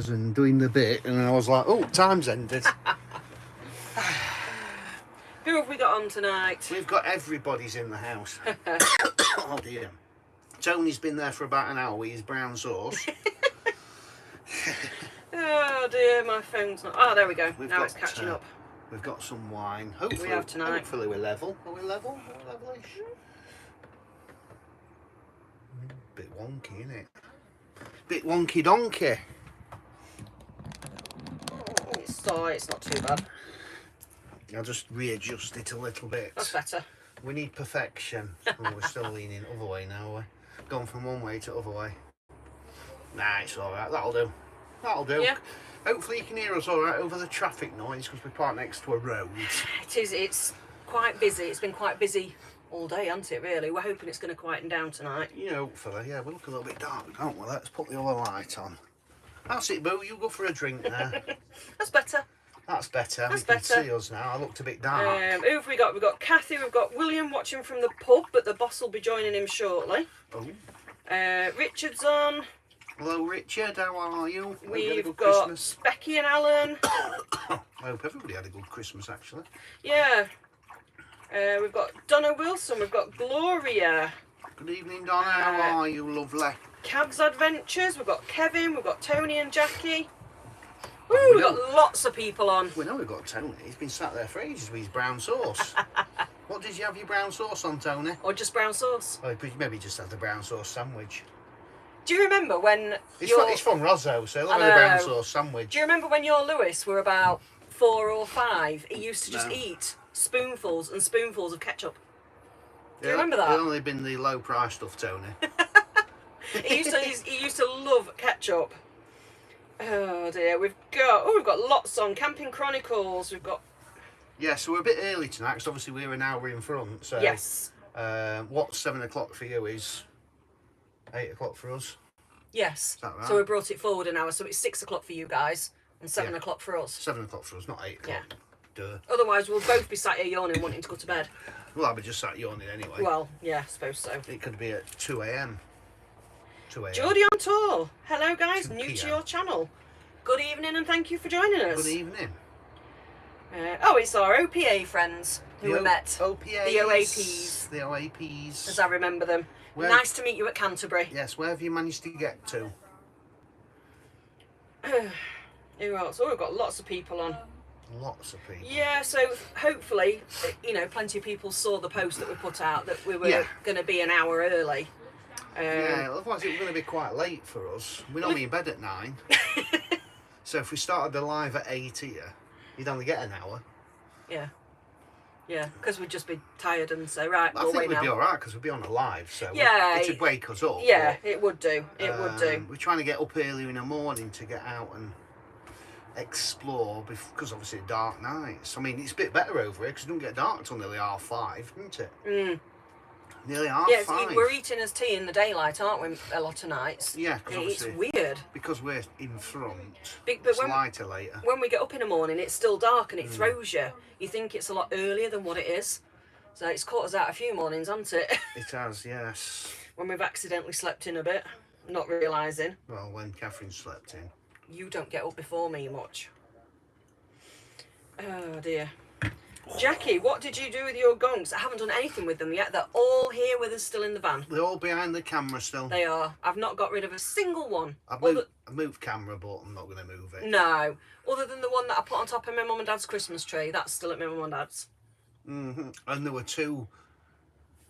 videos and doing the bit, and I was like, oh, time's ended. Who have we got on tonight? We've got everybody's in the house. Oh dear. Tony's been there for about an hour with his brown sauce. Oh dear, my phone's not. Oh, there we go. Now it's catching up. We've got some wine. Hopefully, we have tonight. Hopefully we're level. Are we level? Are we level-ish? Bit wonky, isn't it? Bit wonky donkey. It's not too bad. I'll just readjust it a little bit. That's better. We need perfection. Oh, we're still leaning other way now. We're going from one way to other way. Nah, it's all right. That'll do. That'll do. Yeah. Hopefully you can hear us all right over the traffic noise because we're parked next to a road. It is. It's quite busy. It's been quite busy all day, hasn't it, really? We're hoping it's going to quieten down tonight. You know, hopefully, yeah. We look a little bit dark, don't we? Let's put the other light on. That's it, Boo. You go for a drink now. That's better. That's better. That's we better. can see us now. I looked a bit dark. Who have we got? We've got Kathy. We've got William watching from the pub, but the boss will be joining him shortly. Oh. Richard's on. Hello, Richard. How are you? We've got Christmas. Becky and Alan. I hope everybody had a good Christmas, actually. Yeah. We've got Donna Wilson. We've got Gloria. Good evening, Donna. How are you, lovely? Cavs Adventures. We've got Kevin. We've got Tony and Jackie. Woo, we've got lots of people on. We know we've got Tony. He's been sat there for ages with his brown sauce. What did you have your brown sauce on, Tony? Or just brown sauce. Oh, maybe just have the brown sauce sandwich. Do you remember when it's from Rozzo, so look at the brown sauce sandwich. Do you remember when your Lewis were about 4 or 5? He used to just eat spoonfuls and spoonfuls of ketchup. Do you remember that? It's only been the low price stuff, Tony. he used to love ketchup. Oh dear, we've got lots on. Camping Chronicles, we've got... Yeah, so we're a bit early tonight, because obviously we're an hour in front, so... Yes. What's 7 o'clock for you is 8 o'clock for us? Yes. Is that right? So we brought it forward an hour, so it's 6 o'clock for you guys, and 7 o'clock for us. 7 o'clock for us, not 8 o'clock. Yeah. Duh. Otherwise, we'll both be sat here yawning, wanting to go to bed. Well, I'll be just sat yawning anyway. Well, yeah, I suppose so. It could be at 2 a.m. 2 a.m. Geordie on tour. Hello, guys. 2 New to PM. your channel. Good evening and thank you for joining us. Good evening. It's our OPA friends who we met. OPAs. The OAPs. The OAPs. As I remember them. Where, nice to meet you at Canterbury. Yes, where have you managed to get to? Who else? Oh, we've got lots of people on. Lots of people. Yeah, so hopefully, plenty of people saw the post that we put out that we were going to be an hour early. Yeah, otherwise it was going to be quite late for us. We're normally in bed at 9. So if we started the live at 8 here, you'd only get an hour. Yeah. Yeah, because we'd just be tired and say, right, I think we'd be alright because we'd be on a live, so it'd wake us up. Yeah, it would do. It would do. We're trying to get up earlier in the morning to get out and explore because obviously dark nights. I mean, it's a bit better over here because it doesn't get dark till nearly 5:30, isn't it? Mm. Nearly 5:30. Yeah, we're eating as tea in the daylight, aren't we? A lot of nights. Yeah, it's weird because we're in front. But it's lighter later. When we get up in the morning, it's still dark and it throws you. You think it's a lot earlier than what it is. So it's caught us out a few mornings, hasn't it? It has, yes. When we've accidentally slept in a bit, not realising. Well, when Catherine slept in. You don't get up before me much. Oh dear. Jackie, what did you do with your gongs? I haven't done anything with them yet. They're all here with us still in the van. They're all behind the camera still. They are. I've not got rid of a single one. I've moved camera, but I'm not going to move it. No. Other than the one that I put on top of my mum and dad's Christmas tree. That's still at my mum and dad's. And there were 2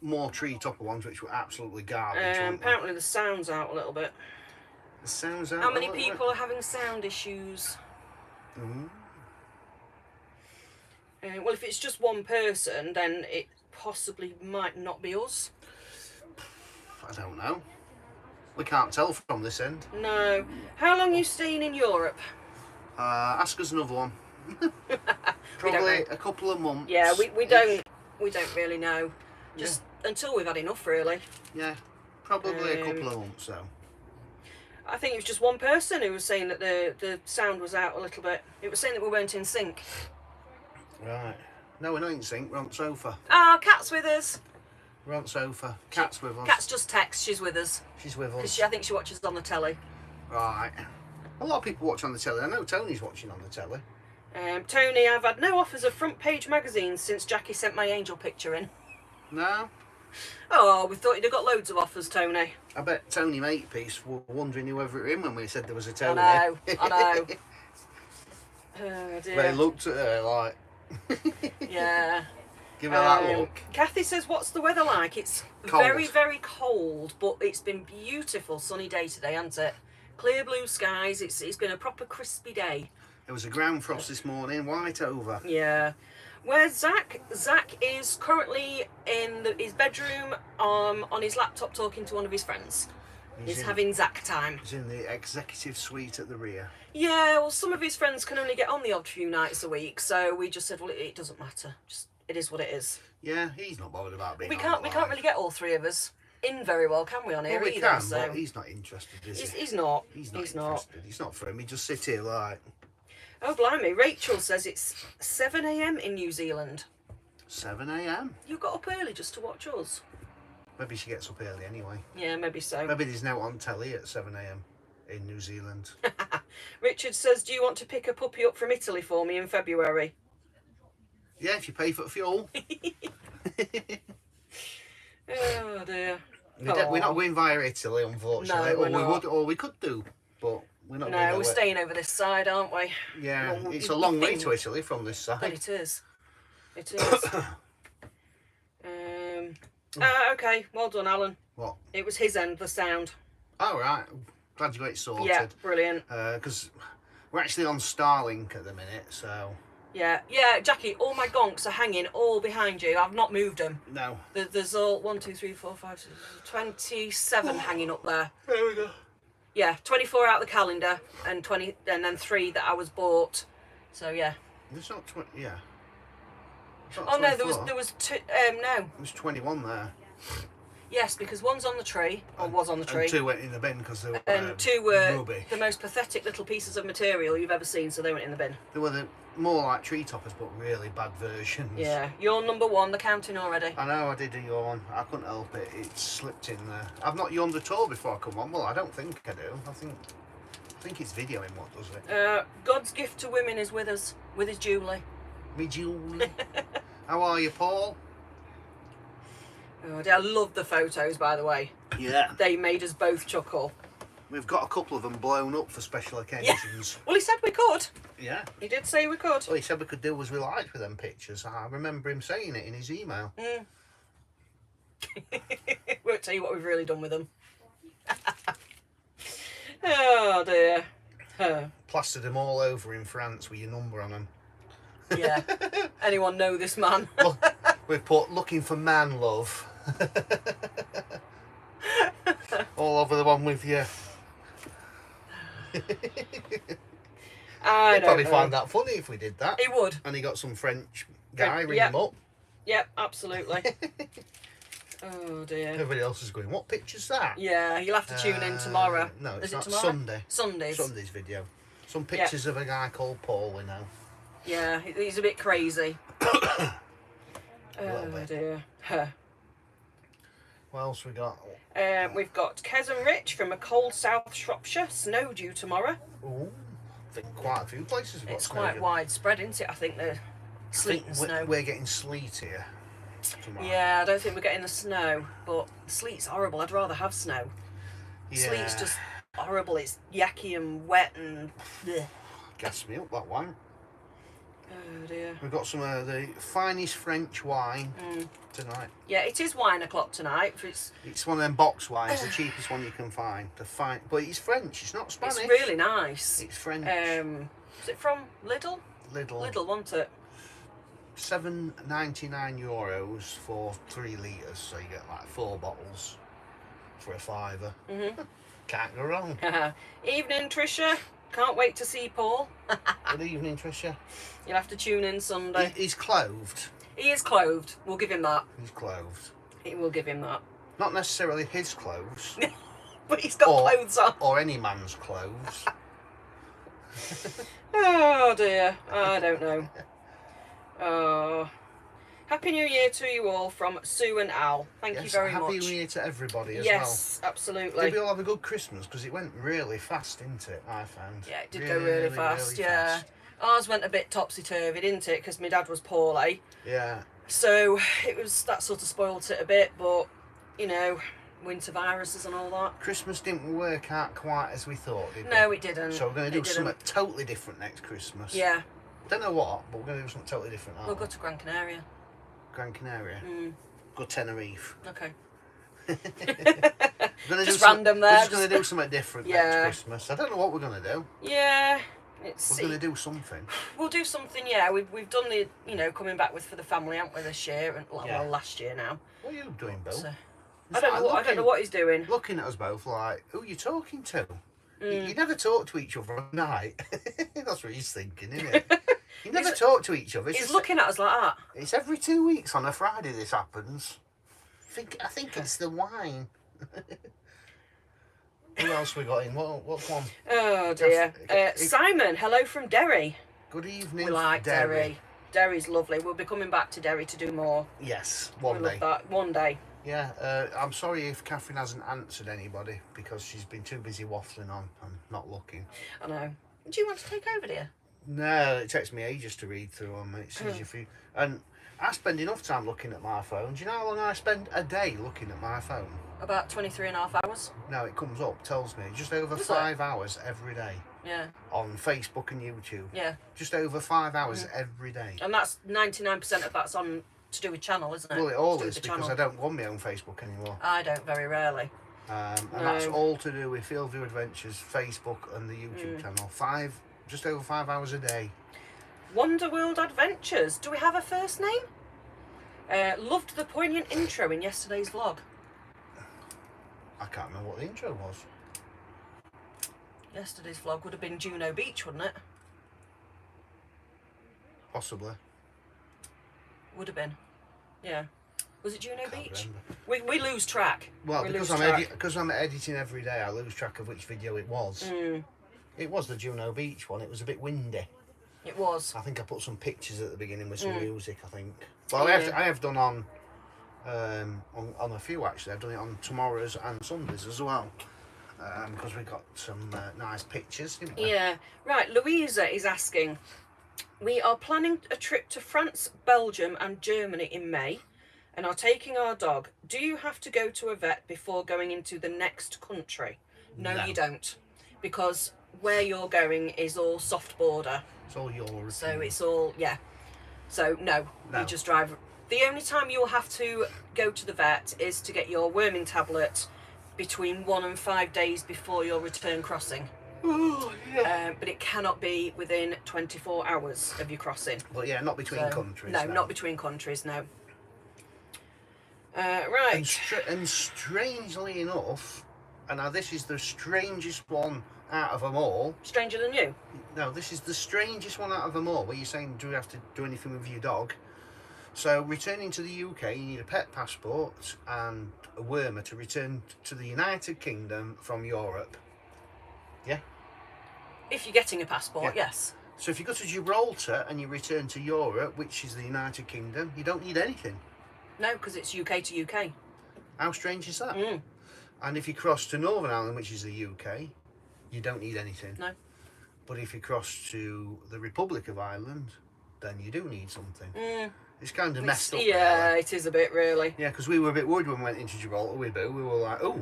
more tree topper ones which were absolutely garbage. Apparently the sound's out a little bit. The sound's out. How many people are having sound issues? Well, if it's just one person, then it possibly might not be us. I don't know. We can't tell from this end. No. How long are you staying in Europe? Ask us another one. Probably a couple of months. Yeah, we don't really know. Just until we've had enough, really. Yeah, probably a couple of months though. I think it was just one person who was saying that the sound was out a little bit. It was saying that we weren't in sync. Right. No, we're not in sync. We're on sofa. Ah, Kat's with us. We're on sofa. Kat's with us. Kat's just text. She's with us. She's with us. I think she watches on the telly. Right. A lot of people watch on the telly. I know Tony's watching on the telly. Tony, I've had no offers of front page magazines since Jackie sent my angel picture in. No? Oh, we thought you'd have got loads of offers, Tony. I bet Tony Makepeace were wondering whoever it in when we said there was a I Tony. know, I know. Oh dear. They looked at her like... Yeah. Give her that look. Kathy says, what's the weather like? It's Cold. very, very cold, but it's been beautiful sunny day today, hasn't it? Clear blue skies. It's been a proper crispy day. There was a ground frost this morning, white over. Yeah. Where's Zach? Zach is currently in his bedroom on his laptop talking to one of his friends. He's having Zach time. He's in the executive suite at the rear. Yeah, well, some of his friends can only get on the odd few nights a week, so we just said, well, it doesn't matter. Just it is what it is. Yeah, he's not bothered about being We can't really get all three of us in very well, can we, on here? Well, we either, can, so. but he's not interested, is he? He's not. He's not interested. He's not for him. He just sit here like... Oh, blimey. Rachel says it's 7 a.m. in New Zealand. 7 a.m? You got up early just to watch us. Maybe she gets up early anyway. Yeah, maybe so. Maybe there's no on telly at 7 a.m. in New Zealand. Richard says, do you want to pick a puppy up from Italy for me in February? Yeah, if you pay for the fuel. Oh, dear. We're not going via Italy, unfortunately. No, we're not. We could do, but we're not going No, that we're way. staying over this side, aren't we? Yeah, Well, it's you a long way think- to Italy from this But side. it is. It is. Okay, well done, Alan. What? It was his end, the sound. Oh, right. Glad you got it sorted. Yeah, brilliant. Because we're actually on Starlink at the minute, so... Yeah, Jackie, all my gonks are hanging all behind you. I've not moved them. No. There's all 1, 2, 3, 4, 5, 6, 27 hanging up there. There we go. Yeah, 24 out the calendar and 20, and then 3 that I was bought. So yeah. There's not 20, yeah. It's not Oh no, 24. there was 2. No. There's 21 there. Yes, because one's on the tree, or was on the tree. And 2 went in the bin because they were And 2 were rubbish. the most pathetic little pieces of material you've ever seen, so they went in the bin. They were more like tree toppers, but really bad versions. Yeah, you're number 1, the counting already. I know, I did a yawn. I couldn't help it. It slipped in there. I've not yawned at all before I come on. Well, I don't think I do. I think it's videoing what does it. God's gift to women is with us, with his Julie. Me Julie. How are you, Paul? Oh, dear, I love the photos, by the way. Yeah. They made us both chuckle. We've got a couple of them blown up for special occasions. Well, he said we could. Yeah. He did say we could. Well, he said we could do as we liked with them pictures. I remember him saying it in his email. Won't tell you what we've really done with them. Oh, dear. Plastered them all over in France with your number on them. Yeah. Anyone know this man? Look, we've put looking for man love. All over the one with you. I He'd don't probably know. find that funny if we did that. He would. And he got some French guy ring Yep. him up. Yep, absolutely. Oh dear. Everybody else is going, what picture's that? Yeah, you'll have to tune in tomorrow. No, it's Is it not. tomorrow? Sunday. Sundays. Sunday's video. Some pictures of a guy called Paul, we know. Yeah, he's a bit crazy. Oh bit. dear. What else we got? We've got Kez and Rich from a cold South Shropshire. Snow due tomorrow. Ooh, I think quite a few places have got It's snow quite due. widespread, isn't it? I think the I sleet think and snow. we're getting sleet here tomorrow. Yeah, I don't think we're getting the snow, but sleet's horrible. I'd rather have snow. Sleet's just horrible. It's yucky and wet and bleh. Gas me up, that wine. Oh dear. We've got some of the finest French wine tonight. Yeah, it is wine o'clock tonight. It's one of them box wines, the cheapest one you can find. But it's French, it's not Spanish. It's really nice. It's French. Is it from Lidl? Lidl, wasn't it? €7.99 for 3 litres, so you get like 4 bottles for a £5. Can't go wrong. Evening, Tricia. Can't wait to see Paul. Good evening, Tricia. You'll have to tune in Sunday. He's clothed. He is clothed. We'll give him that. He's clothed. We'll give him that. Not necessarily his clothes. But he's got clothes on. Or any man's clothes. Oh dear. I don't know. Oh. Happy New Year to you all from Sue and Al. Thank you very much. Happy New Year to everybody as well. Yes, absolutely. Did we all have a good Christmas? Because it went really fast, didn't it? I found. Yeah, it did go really fast. Yeah, ours went a bit topsy turvy, didn't it? Because my dad was poorly. Yeah. So it was that sort of spoilt it a bit, but you know, winter viruses and all that. Christmas didn't work out quite as we thought, did it? No, it didn't. So we're going to do something totally different next Christmas. Yeah. Don't know what, but we're going to do something totally different. We'll go to Gran Canaria. Gran Canaria? Mm. Go Tenerife. Okay. Just random there. We're just going to do something different next Christmas. I don't know what we're going to do. Yeah. We're going to do something. We'll do something, yeah. We've done the, you know, coming back with for the family, haven't we, this year? And, well, last year now. What are you doing, Bill? So, I don't know what he's doing. Looking at us both like, who are you talking to? You never talk to each other at night. That's what he's thinking, isn't it? You never talk to each other. He's looking at us like that. It's every 2 weeks on a Friday this happens. I think it's the wine. Who else we got in? What's one? Oh dear. Simon, hello from Derry. Good evening. We like Derry. Derry's lovely. We'll be coming back to Derry to do more. Yes, one day. Love that. One day. Yeah, I'm sorry if Catherine hasn't answered anybody because she's been too busy waffling on and not looking. I know. Do you want to take over, dear? No, it takes me ages to read through them. It's easier for you. And I spend enough time looking at my phone. Do you know how long I spend a day looking at my phone? About 23.5 hours. No, it comes up, tells me. Just over 5 hours every day. Yeah. On Facebook and YouTube. Yeah. Just over 5 hours every day. And that's 99% of that's on to do with channel, isn't it? Well, it all is because I don't go on my own Facebook anymore. I don't, very rarely. And that's all to do with Fieldview Adventures, Facebook and the YouTube channel. Just over 5 hours a day. Wonderworld Adventures. Do we have a first name? Loved the poignant intro in yesterday's vlog. I can't remember what the intro was. Yesterday's vlog would have been Juno Beach, wouldn't it? Possibly. Would have been. Yeah. Was it Juno Beach? Remember. We lose track. Well, because I'm editing every day, I lose track of which video it was. It was the Juno Beach one. It was a bit windy. It was. I think I put some pictures at the beginning with some music, I think. Well, I have done on a few, actually. I've done it on tomorrow's and Sundays as well. Because we got some nice pictures, didn't we? Yeah. Right, Louisa is asking, we are planning a trip to France, Belgium and Germany in May and are taking our dog. Do you have to go to a vet before going into the next country? No, you don't. Because where you're going is all soft border. It's all yours. So it's all, So no, you just drive. The only time you'll have to go to the vet is to get your worming tablet between 1 and 5 days before your return crossing. Oh, yeah. But it cannot be within 24 hours of your crossing. But yeah, not between countries. No, not between countries, no. Right. And strangely enough, and now this is the strangest one out of them all. Stranger than you? No, this is the strangest one out of them all, where you're saying, do you have to do anything with your dog? So, returning to the UK, you need a pet passport and a wormer to return to the United Kingdom from Europe. Yeah? If you're getting a passport, yes. So, if you go to Gibraltar and you return to Europe, which is the United Kingdom, you don't need anything. No, because it's UK to UK. How strange is that? And if you cross to Northern Ireland, which is the UK, you don't need anything. No. But if you cross to the Republic of Ireland, then you do need something. It's kind of messed up. Yeah, really. it is a bit, really. Yeah, because we were a bit worried when we went into Gibraltar with Boo. We were like, oh,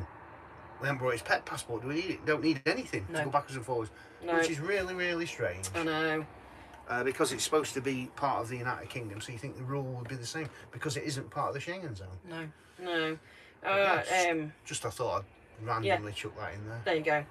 we haven't brought his pet passport. Do we need it? Don't need anything to go backwards and forwards. No. Which is really, really strange. I know. Because it's supposed to be part of the United Kingdom, so you think the rule would be the same. Because it isn't part of the Schengen zone. No. Just I thought I'd randomly chuck that in there. There you go.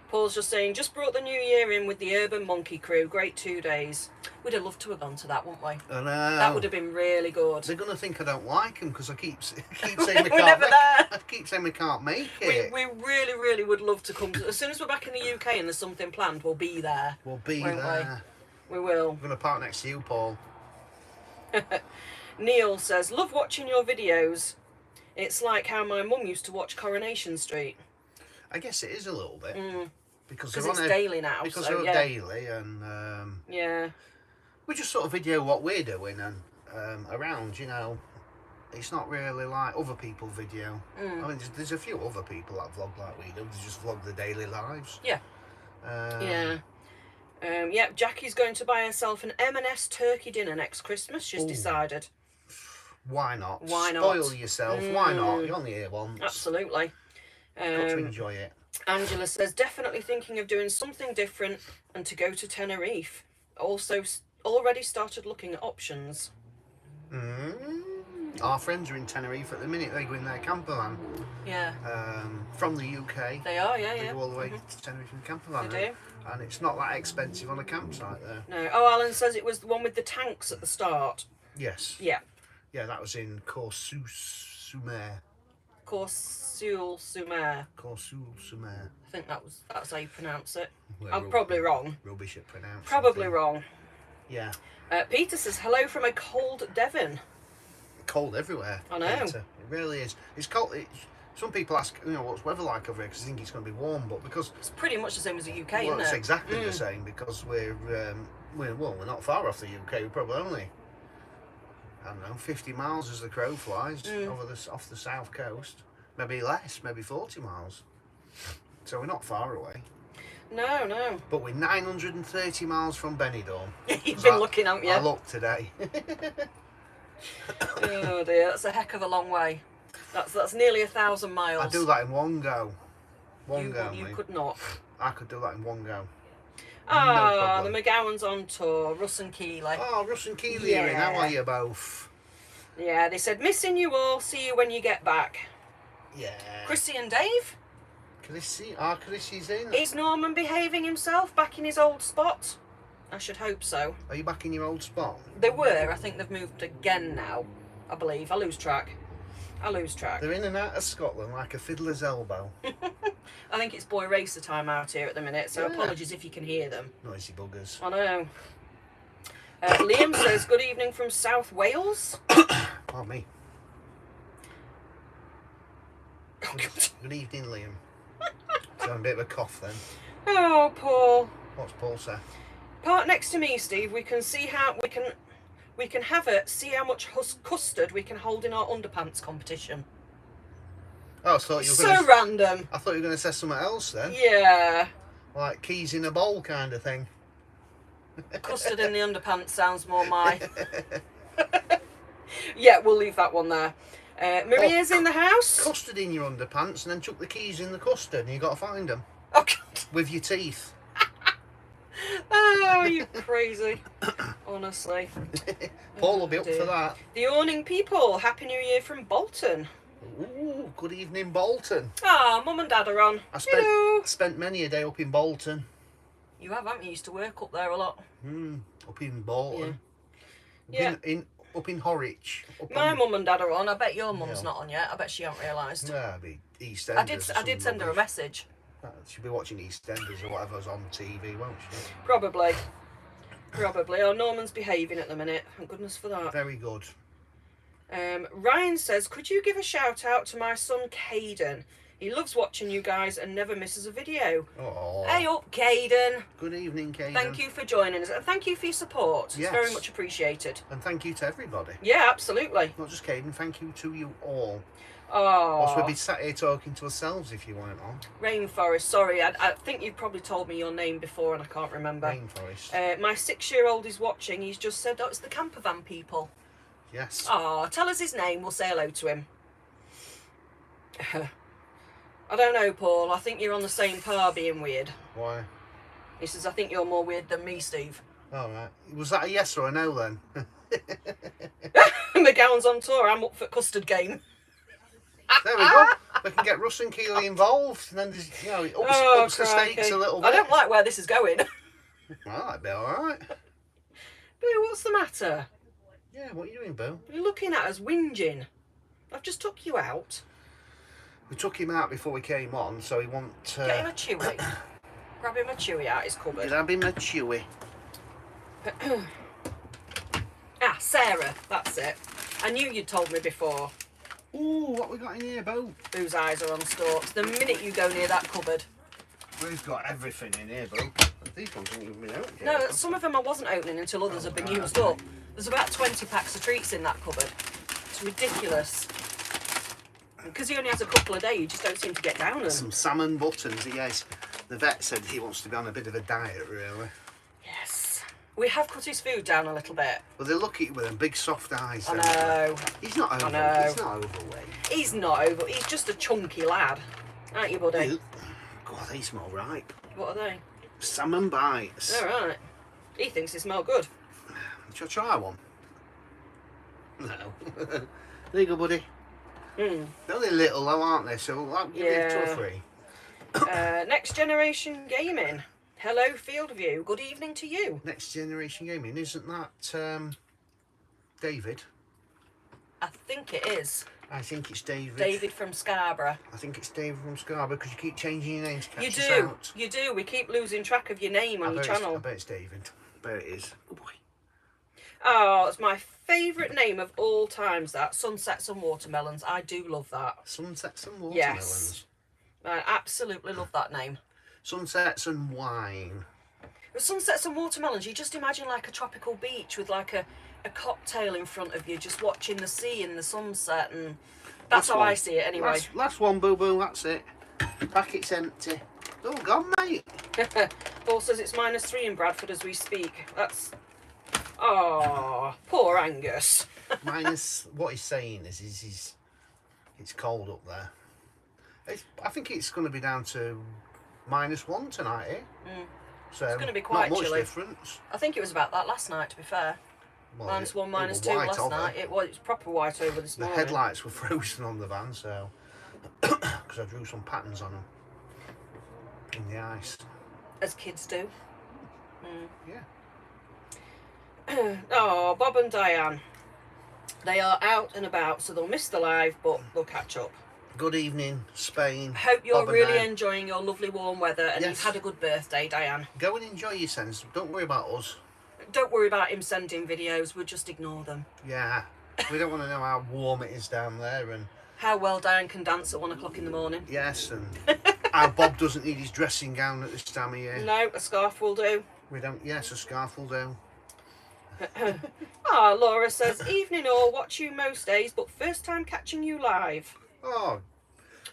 Paul's just saying, just brought the new year in with the Urban Monkey crew. Great 2 days. We'd have loved to have gone to that, wouldn't we? I know. That would have been really good. They're going to think I don't like them because I keep saying we We're can't never there. I keep saying we can't make it. We really, really would love to come. As soon as we're back in the UK and there's something planned, we'll be there. We'll be won't there. We will. I'm going to park next to you, Paul. Neil says, love watching your videos. It's like how my mum used to watch Coronation Street. I guess it is a little bit. Because it's daily now. Because so, they're daily and yeah. we just sort of video what we're doing around, you know, it's not really like other people's video. I mean, there's a few other people that vlog like we do. They just vlog their daily lives. Yeah. Yeah, Jackie's going to buy herself an M&S turkey dinner next Christmas. She's decided. Why not? Why not? Spoil yourself. Why not? You're only here once. Absolutely. Got to enjoy it. Angela says, definitely thinking of doing something different and to go to Tenerife. Also, already started looking at options. Our friends are in Tenerife at the minute. They go in their camper van. Yeah. From the UK. They are, yeah, They yeah. go all the way to Tenerife in camper van. They do. And it's not that expensive on a campsite there. No. Oh, Alan says it was the one with the tanks at the start. Yes. Yeah. Yeah, that was in Corsul-sur-Mer. Corsul-sur-Mer. Corsul-sur-Mer. I think that's how you pronounce it. We're I'm probably wrong. Rubbish at pronouncing. Probably things. wrong. Yeah. Peter says, hello from a cold Devon. Cold everywhere. I know. Peter. It really is. It's cold. Some people ask, you know, what's weather like over here because they think it's going to be warm, but because It's pretty much the same as the UK, well, isn't it's it? exactly the same because we're not far off the UK. We're probably only, I don't know, 50 miles as the crow flies off the south coast. Maybe less, maybe 40 miles. So we're not far away. No, no. But we're 930 miles from Benidorm. You've been looking, haven't you? I looked today. Oh dear, that's a heck of a long way. That's nearly 1,000 miles. I do that in one go. You could not. I could do that in one go. Ah, No the McGowan's on tour, Russ and Keeley. Oh, Russ and Keeley are in. How are you both? Yeah, they said, missing you all, see you when you get back. Yeah. Chrissy and Dave? Chrissy's in. Is Norman behaving himself back in his old spot? I should hope so. Are you back in your old spot? They were, I think they've moved again now, I believe. I lose track. They're in and out of Scotland like a fiddler's elbow. I think it's boy racer time out here at the minute, so apologies if you can hear them. Noisy buggers. I know. Liam says, good evening from South Wales. Oh, me. Good evening, Liam. So I'm a bit of a cough then. Oh, Paul. What's Paul say? Park next to me, Steve. We can see how we can have it. See how much custard we can hold in our underpants competition. Oh, I thought you were So random. I thought you were going to say something else then. Yeah. Like keys in a bowl kind of thing. Custard in the underpants sounds more my. Yeah, we'll leave that one there. Maria's in the house. Custard in your underpants and then chuck the keys in the custard and you got to find them. Oh, God. With your teeth. Oh, you crazy. Honestly. Paul will be up dear. for that. The Awning people. Happy New Year from Bolton. Ooh, good evening, Bolton. Ah, Mum and Dad are on. I spent many a day up in Bolton. You have, haven't you? Used to work up there a lot. Up in Bolton. Yeah. Up in Horwich. My mum and dad are on. I bet your mum's not on yet. I bet she hasn't realised. Yeah, it'd be EastEnders. I did send her a message. She'll be watching EastEnders or whatever's on TV, won't she? Probably. Oh, Norman's behaving at the minute. Thank goodness for that. Very good. Ryan says, could you give a shout out to my son Caden? He loves watching you guys and never misses a video. Oh. Hey up, Caden. Good evening, Caden. Thank you for joining us and thank you for your support. Yes. It's very much appreciated. And thank you to everybody. Yeah, absolutely. Not just Caden, thank you to you all. Oh. Whilst we'd be sat here talking to ourselves if you weren't on. Rainforest, sorry, I think you've probably told me your name before and I can't remember. Rainforest. My 6-year-old is watching. He's just said, oh, it's the camper van people. Yes. Oh, tell us his name. We'll say hello to him. I don't know, Paul. I think you're on the same par being weird. Why? He says, I think you're more weird than me, Steve. All right. Was that a yes or a no then? McGowan's on tour. I'm up for custard game. There we go. We can get Russ and Keeley involved, and then there's, you know, it ups the stakes a little bit. I don't like where this is going. Well, that'd be all right. Boo, what's the matter? Yeah, what are you doing, Boo? You're looking at us whinging. I've just took you out. We took him out before we came on, so he won't... Get him a chewy. Grab him a chewy out his cupboard. Grab him a chewy. Ah, Sarah, that's it. I knew you'd told me before. Ooh, what we got in here, Boo? Whose eyes are on stalks. The minute you go near that cupboard. We've got everything in here, Boo. These ones haven't even been opened yet. No, some of them I wasn't opening until others have been used up. There's about 20 packs of treats in that cupboard. It's ridiculous. Because he only has a couple a day, you just don't seem to get down them. Some salmon buttons, yes. The vet said he wants to be on a bit of a diet, really. Yes. We have cut his food down a little bit. Well, they look at you with them big soft eyes. I know. He's not over. I know. He's not overweight. He's not over. He's just a chunky lad. Aren't you, buddy? God, they smell ripe. What are they? Salmon bites. All right. He thinks they smell good. Shall I try one? No. There you go, buddy. They're only little though, aren't they? So I'll give you 2 or 3. Next Generation Gaming. Hello, Fieldview. Good evening to you. Next Generation Gaming, isn't that David? I think it is. I think it's David. David from Scarborough. I think it's David from Scarborough because you keep changing your name to catch You us do. out. You do. We keep losing track of your name on your channel. I bet it's David. I bet it is. Good boy. Oh, it's my favourite name of all times, that. Sunsets and Watermelons. I do love that. Sunsets and watermelons. Yes. I absolutely love that name. Sunsets and wine. With Sunsets and Watermelons, you just imagine like a tropical beach with like a cocktail in front of you, just watching the sea and the sunset, and that's how I see it anyway. Last one, boo-boo, that's it. Packet's empty. All gone, mate. Paul says it's -3 in Bradford as we speak. That's... Oh, poor Angus. Minus, what he's saying is it's cold up there. I think it's going to be down to -1 tonight, eh? So It's going to be quite not much chilly. difference. I think it was about that last night, to be fair. Well, -1, it was -2 white last over. night. It was proper white over this The morning. headlights were frozen on the van, so because I drew some patterns on them in the ice. As kids do. Yeah. Oh, Bob and Diane. They are out and about, so they'll miss the live, but they'll catch up. Good evening, Spain. Hope you're Bob and really Diane. enjoying your lovely warm weather and Yes. you've had a good birthday, Diane. Go and enjoy your sense. Don't worry about us. Don't worry about him sending videos, we'll just ignore them. Yeah. We don't want to know how warm it is down there, and How well Diane can dance at 1 o'clock in the morning. yes, and how Bob doesn't need his dressing gown at this time of year. No, a scarf will do. We don't. Yes, a scarf will do. Ah, Laura says, evening all, watch you most days, but first time catching you live. Oh,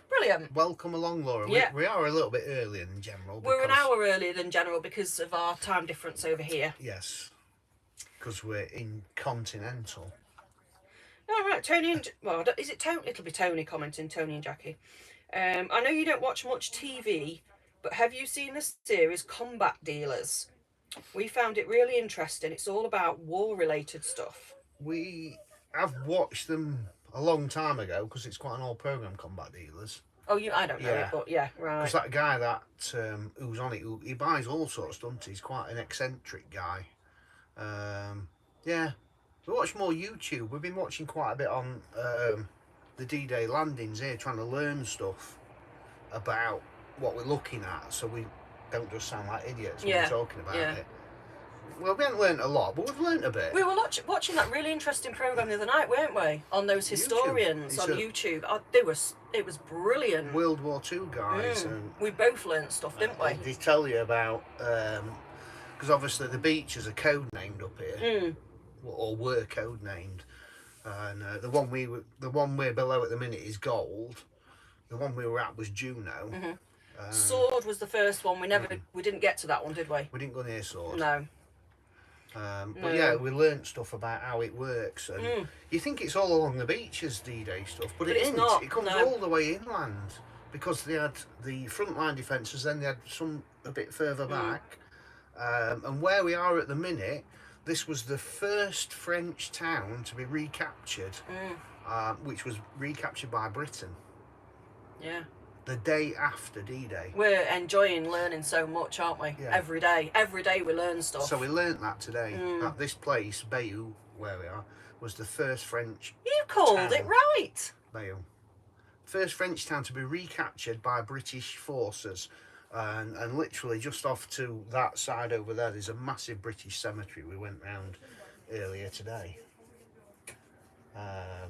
Brilliant. welcome along, Laura. Yeah. We are a little bit earlier than general. We're an because- hour earlier than general because of our time difference over here. Yes, because we're in continental. All right, Tony and... Well, is it Tony? It'll be Tony commenting, Tony and Jackie. I know you don't watch much TV, but have you seen the series Combat Dealers? We found it really interesting. It's all about war-related stuff. We have watched them a long time ago because it's quite an old program, Combat Dealers. Oh, I don't know Yeah. it, but yeah, right. Because that guy that who's on it, he buys all sorts, doesn't he? He's quite an eccentric guy. Yeah, we watch more YouTube. We've been watching quite a bit on the D-Day landings here, trying to learn stuff about what we're looking at, so we don't just sound like idiots when we're talking about it. Well, we haven't learned a lot, but we've learned a bit. We were watching that really interesting programme the other night, weren't we? On those historians on YouTube. Oh, it was brilliant. World War II guys. And We both learnt stuff, didn't we? they tell you about, because obviously the beaches are code named up here, or were code named, and the one we're below at the minute is Gold. The one we were at was Juno. Sword was the first one. We didn't get to that one, did we? We didn't go near Sword. No. But yeah, we learnt stuff about how it works, and you think it's all along the beaches, D-Day stuff, but it it's isn't. not, It comes no. all the way inland, because they had the frontline defences, then they had some a bit further back, and where we are at the minute, this was the first French town to be recaptured, which was recaptured by Britain Yeah. the day after D-Day. We're enjoying learning so much, aren't we? Yeah. Every day. Every day we learn stuff. So we learnt that today, that this place, Bayeux, where we are, was the first French You called town. it right. Bayeux. First French town to be recaptured by British forces, and literally just off to that side over there's a massive British cemetery we went round earlier today.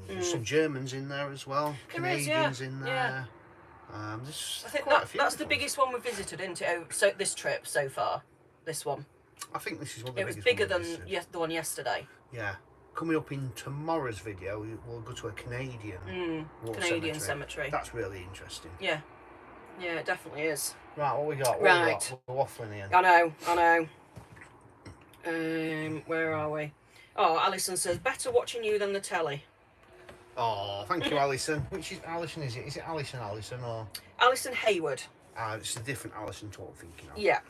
There's some Germans in there as well, There is, Canadians yeah, in yeah. there. There's I think quite a few that's the different biggest one we've visited, isn't it? So this trip so far. this one. I think this is one of the It was biggest bigger one than we've the one yesterday. Yeah. Coming up in tomorrow's video, we'll go to a Canadian Canadian cemetery. That's really interesting. Yeah. Yeah, it definitely is. Right, what we got? Right. We're waffling here. I know. Where are we? Oh, Alison says, better watching you than the telly. Oh, thank you, Alison. Which is Alison, is it? Is it Alison or? Alison Hayward. It's a different Alison to what I'm thinking of. Yeah.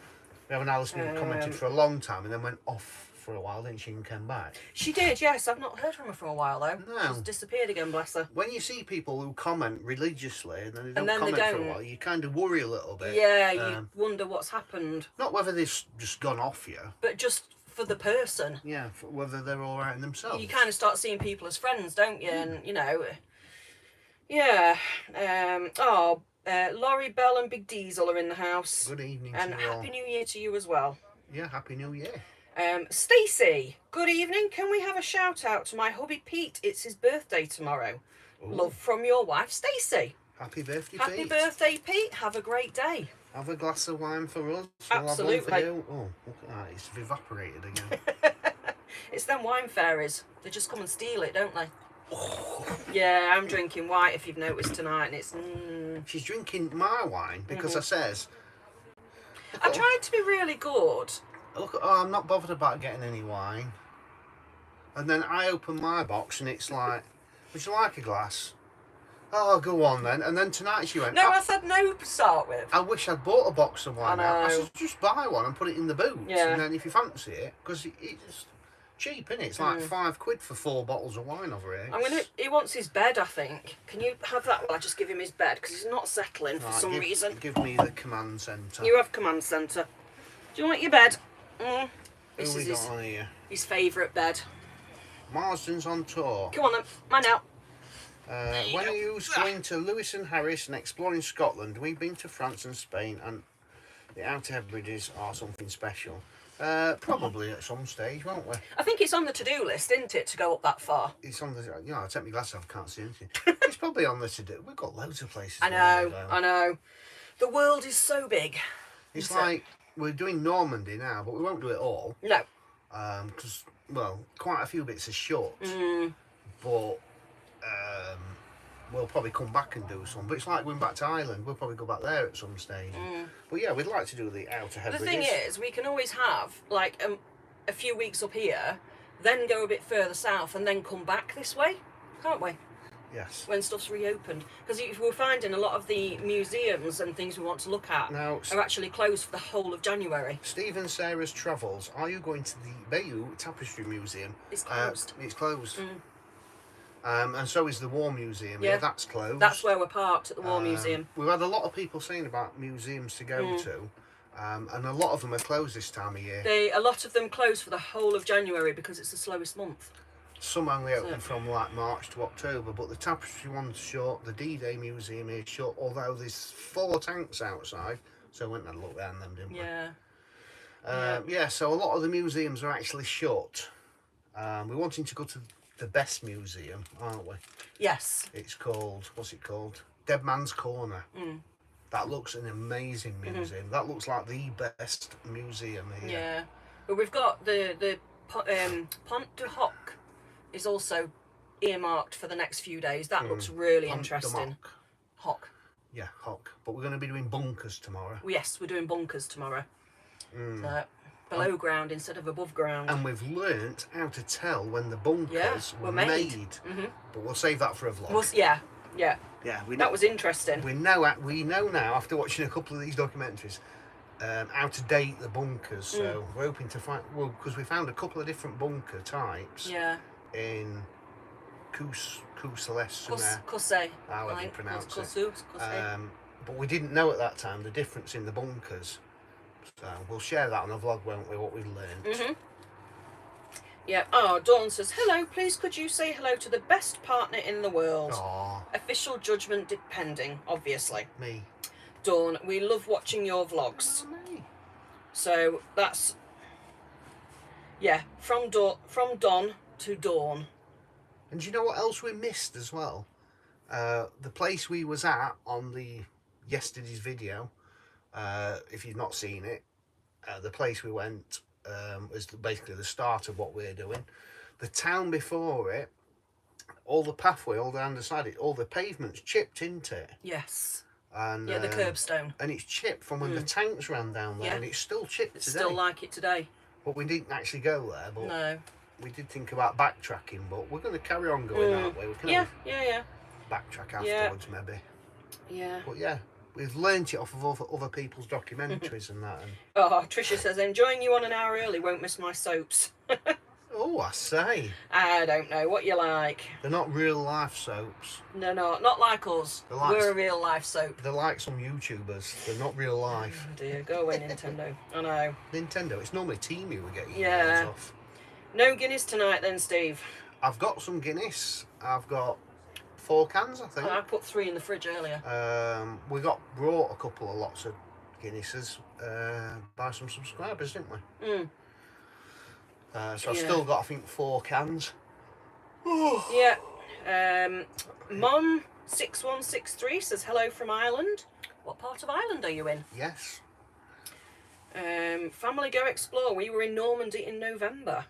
We have an Alison who commented for a long time and then went off for a while, didn't she, and came back? She did, yes. I've not heard from her for a while, though. No. She's disappeared again, bless her. When you see people who comment religiously and then they don't then comment they for a don't. while, you kind of worry a little bit. Yeah, you wonder what's happened. Not whether they've just gone off you. But just for the person. Yeah, for whether they're all right in themselves. You kind of start seeing people as friends, don't you? And, you know, yeah. Laurie Bell and Big Diesel are in the house. Good evening and to you all. Happy New Year to you as well. Yeah, Happy New Year. Stacey, good evening. Can we have a shout out to my hubby Pete? It's his birthday tomorrow. Ooh. Love from your wife, Stacey. Happy birthday, Happy Pete. birthday, Pete. Have a great day. Have a glass of wine for us. Absolutely. We'll have one for you. Oh, look at that. It's evaporated again. It's them wine fairies. They just come and steal it, don't they? Yeah, I'm drinking white if you've noticed tonight, and it's... She's drinking my wine because I says... I tried to be really good. Look, I'm not bothered about getting any wine. And then I open my box and it's like, would you like a glass? Oh, go on then. And then tonight she went, No, I said no to start with. I wish I'd bought a box of wine. I I know. said, just buy one and put it in the boot. Yeah. And then if you fancy it, because it's cheap, isn't it? It's like £5 for 4 bottles of wine over here. He wants his bed, I think. Can you have that while I just give him his bed? Because he's not settling for some reason. Give me the command centre. You have command centre. Do you want your bed? This Who we is got on here? his favourite bed. Marsden's on tour. Come on then, mine out. When are you going to Lewis and Harris and exploring Scotland? We've been to France and Spain, and the Outer Hebrides are something special. Probably at some stage, won't we? I think it's on the to-do list, isn't it, to go up that far? It's on the. You know, I take my glasses off, can't see anything. It's probably on the to-do. We've got loads of places. I know. The world is so big. It's like we're doing Normandy now, but we won't do it all. No. Because well, quite a few bits are short. But we'll probably come back and do some. But it's like going back to Ireland. We'll probably go back there at some stage. But yeah, we'd like to do the Outer Hebrides. The thing is, we can always have like a few weeks up here, then go a bit further south, and then come back this way, can't we? Yes. When stuff's reopened, because we're finding a lot of the museums and things we want to look at Now, are actually closed for the whole of January. Stephen Sarah's Travels. Are you going to the Bayeux Tapestry Museum? It's closed. It's closed. And so is the War Museum. Yeah. That's closed. That's where we're parked, at the War Museum. We've had a lot of people saying about museums to go to, and a lot of them are closed this time of year. A lot of them close for the whole of January because it's the slowest month. Some only open from like March to October, but the Tapestry one's shut, the D-Day Museum is shut, although there's 4 tanks outside, so we went and looked around them, didn't we? Yeah. Yeah, so a lot of the museums are actually shut. We're wanting to go to the best museum, aren't we? Yes. It's called, what's it called? Dead Man's Corner. That looks an amazing museum. That looks like the best museum here. Yeah. But we've got the Pont de Hoc is also earmarked for the next few days. That looks really interesting. Hoc. Yeah, Hoc. But we're going to be doing bunkers tomorrow. Yes, we're doing bunkers tomorrow. So, below ground instead of above ground. And we've learnt how to tell when the bunkers were made. But we'll save that for a vlog. Yeah. Yeah, That was interesting. We know now, after watching a couple of these documentaries, how to date the bunkers. So we're hoping to find, well, because we found a couple of different bunker types. Yeah. In Cousales, however you pronounce it. But we didn't know at that time the difference in the bunkers. So we'll share that on the vlog, won't we, what we've learned. Yeah. Oh, Dawn says, hello, please could you say hello to the best partner in the world? Aww. Official judgment depending, obviously. Me. Dawn, we love watching your vlogs. Me. So that's, yeah, from Don to Dawn. And do you know what else we missed as well? The place we was at on the yesterday's video, if you've not seen it, the place we went was basically the start of what we're doing. The town before it, all the pathway, all down the side, all the pavement's chipped into it. Yes. And Yeah, the curbstone. and it's chipped from when the tanks ran down there, and it's still chipped It's today. still like it today. But we didn't actually go there. But No. we did think about backtracking, but we're going to carry on going that way. We can always Yeah. backtrack afterwards, maybe. Yeah. But yeah, we've learnt it off of other people's documentaries and that. And Oh, Tricia says, enjoying you on an hour early, won't miss my soaps. oh, I say, I don't know what you like. they're not real life soaps. No, not like us. They're like- We're a real life soap. They're like some YouTubers. They're not real life. Oh dear, go away Nintendo. I know. Nintendo, it's normally Teemu we get emails Yeah. off. No Guinness tonight then, Steve. I've got some Guinness. I've got 4 cans, I think. I put 3 in the fridge earlier. We brought a couple of lots of Guinnesses by some subscribers, didn't we? So I've still got, I think, 4 cans. Yeah. Mom 6163 says hello from Ireland. What part of Ireland are you in? Yes. Family Go Explore. We were in Normandy in November.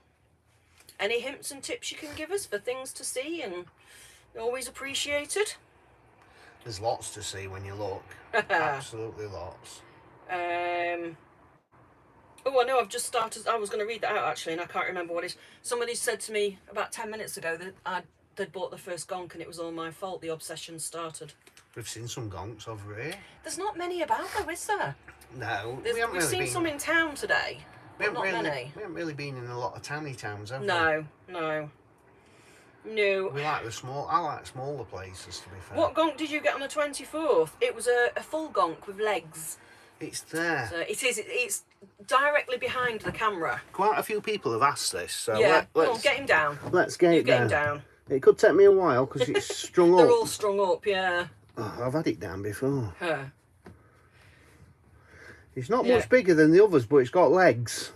Any hints and tips you can give us for things to see and always appreciated? There's lots to see when you look. Absolutely lots. Oh, I know, I've just started. I was going to read that out actually, and I can't remember what it is. Somebody said to me about 10 minutes ago that they'd bought the first Gunk and it was all my fault. The obsession started. We've seen some gonks over here. There's not many about though, is there? No, We've seen some in town today. We But not many. haven't really been in a lot of towny towns, have we? No. We like the small. I like smaller places, to be fair. What Gunk did you get on the 24th? It was a full Gunk with legs. It's there. So it's directly behind the camera. Quite a few people have asked this, so Yeah, let's come on, get him down. let's get You it get him down. down. It could take me a while because it's strung up. They're all strung up, yeah. Oh, I've had it down before. Huh. It's not Yeah. much bigger than the others, but it's got legs.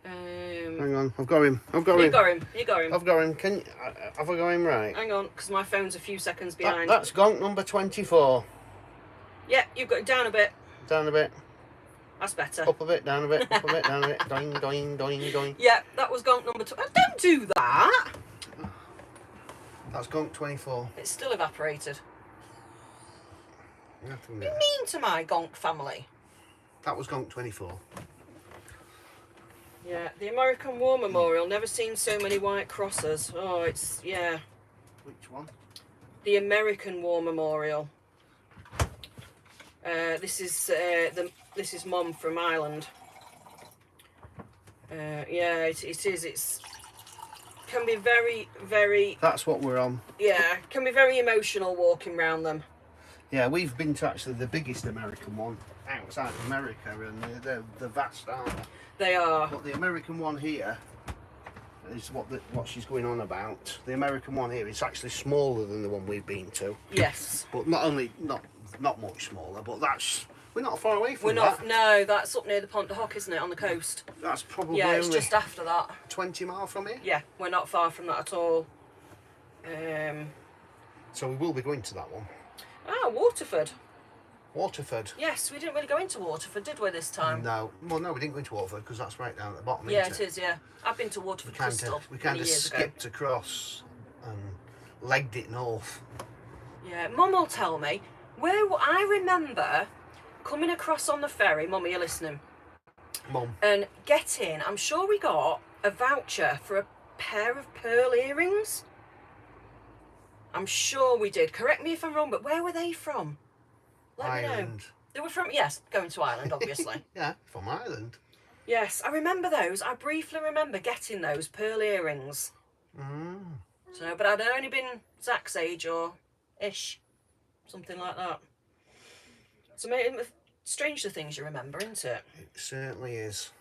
Um, Hang on, I've got him. you got him. I've got him. Have I got him right? Hang on, because my phone's a few seconds behind. That's Gonk number 24. Yeah, you've got it down a bit. Down a bit, That's better. up a bit, down a bit, up a bit, down a bit. Doing, doing, doing, doing. Yeah, that was Gunk number 2. Don't do that. That's Gonk 24. It's still evaporated. Nothing Be there. mean to my Gunk family. That was Gonk 24. Yeah, the American War Memorial. Never seen so many white crosses. Oh, it's, yeah. Which one? The American War Memorial. This is Mum from Ireland. Yeah, it is. It's can be very, very. That's what we're on. Yeah, can be very emotional walking around them. Yeah, we've been to actually the biggest American one outside of America, and they're vast, aren't they? They are. But the American one here is what she's going on about. The American one here is actually smaller than the one we've been to. Yes. But not much smaller. But we're not far away from We're not. that. No, that's up near the Pont de Hoc, isn't it, on the coast? That's probably Yeah, it's only just after that. 20 miles from here. Yeah, we're not far from that at all. So we will be going to that one. Waterford. Waterford. Yes, we didn't really go into Waterford, did we, this time? No, well, no, we didn't go into Waterford because that's right down at the bottom. Yeah, isn't it is. Yeah, I've been to Waterford Crystal We many kind of years ago. skipped across and legged it north. Yeah, Mum will tell me I remember coming across on the ferry. Mum, are you listening? Mum. And getting. I'm sure we got a voucher for a pair of pearl earrings. I'm sure we did. Correct me if I'm wrong, but where were they from? Let me know. Ireland. They were from, yes, going to Ireland, obviously. Yeah, from Ireland. Yes, I remember those. I briefly remember getting those pearl earrings. Mm. So, but I'd only been Zach's age or ish, something like that. So, strange the things you remember, isn't it? It certainly is.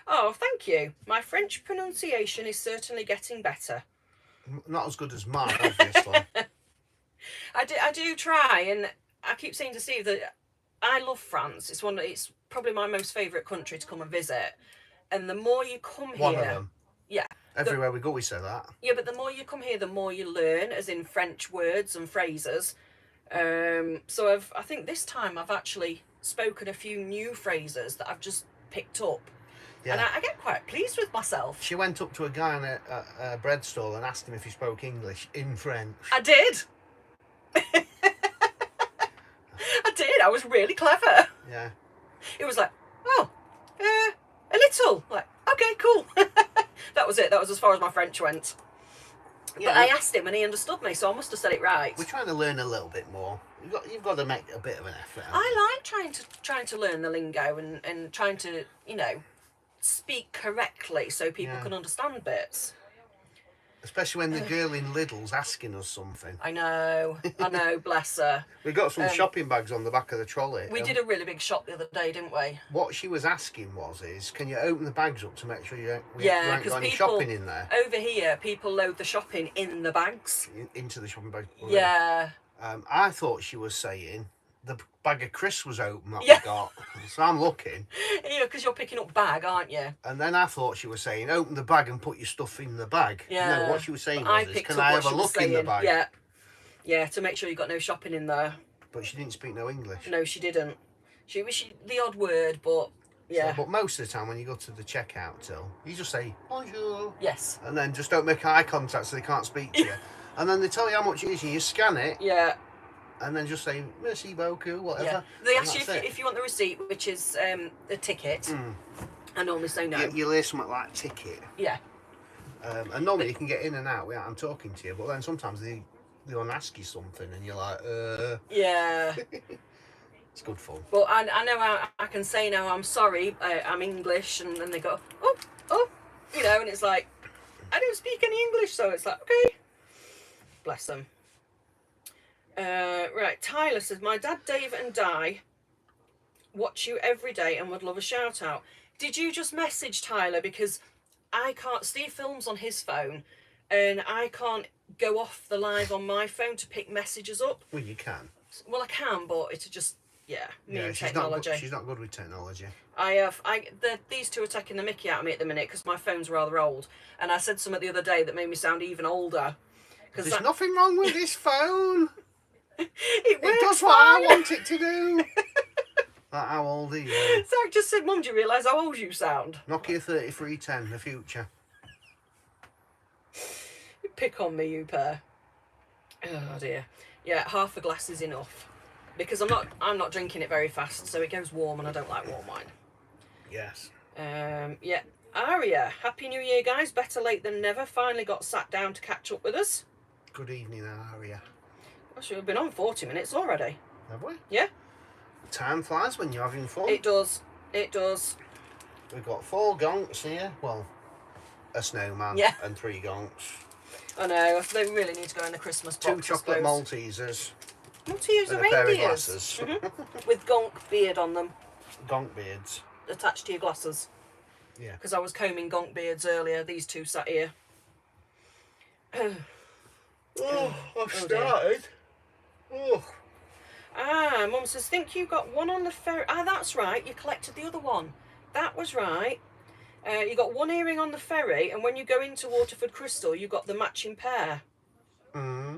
Oh, thank you. My French pronunciation is certainly getting better. Not as good as mine, obviously. I do try, and I keep saying to Steve that I love France. It's probably my most favourite country to come and visit. And the more you come here, One of them. yeah, Everywhere we go, we say that. yeah, but the more you come here, the more you learn, as in French words and phrases. So I think this time I've actually spoken a few new phrases that I've just picked up. Yeah. And I get quite pleased with myself. She went up to a guy in a bread stall and asked him if he spoke English in French. I did. I did. I was really clever. Yeah. It was like, oh, a little. Like, okay, cool. That was it. That was as far as my French went. Yeah, but I asked him and he understood me, so I must have said it right. We're trying to learn a little bit more. You've got to make a bit of an effort. I like trying to learn the lingo and trying to, you know, speak correctly so people can understand bits. Especially when the girl in Lidl's asking us something. I know, bless her. We got some shopping bags on the back of the trolley. We did a really big shop the other day, didn't we? What she was asking is, can you open the bags up to make sure you ain't got any people, shopping in there? Over here, people load the shopping in the bags. Into the shopping bag. Yeah. I thought she was saying the bag of crisps was open that we got. So I'm looking. Yeah, because you're picking up bag, aren't you? And then I thought she was saying, open the bag and put your stuff in the bag. Yeah. No, what she was saying was, can I have a look in the bag? Yeah. Yeah, to make sure you got no shopping in there. But she didn't speak no English. No, she didn't. She the odd word, but yeah. So, but most of the time when you go to the checkout till, you just say, bonjour. Yes. And then just don't make eye contact so they can't speak to you. And then they tell you how much it is and you scan it. Yeah. And then just say, merci beaucoup, whatever. Yeah. They ask you if you want the receipt, which is a ticket. I normally say no. You'll hear something like ticket. Yeah. And normally you can get in and out without them talking to you, but then sometimes they want to ask you something and you're like, Yeah. It's good fun. But I know I can say now, I'm sorry, I'm English, and then they go, oh, you know, and it's like, I don't speak any English, so it's like, okay. Bless them. Right, Tyler says, my dad, Dave, and Di watch you every day and would love a shout out. Did you just message Tyler? Because I can't, Steve films on his phone and I can't go off the live on my phone to pick messages up. Well, you can. Well, I can, but it's just, me and she's technology. She's not good with technology. These two are taking the mickey out of me at the minute because my phone's rather old. And I said something the other day that made me sound even older. There's nothing wrong with this phone. It does what I want it to do. How old are you? Zach just said, Mum, do you realise how old you sound? Nokia 3310, the future. You pick on me, you pair. Oh dear. Yeah, half a glass is enough. Because I'm not drinking it very fast, so it goes warm and I don't like warm wine. Yes. Yeah. Aria, Happy New Year, guys. Better late than never. Finally got sat down to catch up with us. Good evening, Aria. Gosh, we've been on 40 minutes already. Have we? Yeah. Time flies when you're having fun. It does. It does. We've got 4 gonks here. Well, a snowman and 3 gonks. I know. They really need to go in the Christmas box. 2 chocolate Maltesers. Maltesers and are a pair of reindeers. glasses. With Gunk beard on them. Gonk beards. Attached to your glasses. Yeah. Because I was combing Gunk beards earlier. These two sat here. I've started. Oh. Mum says, think you got one on the ferry. That's right. You collected the other one. That was right. You got one earring on the ferry, and when you go into Waterford Crystal, you got the matching pair.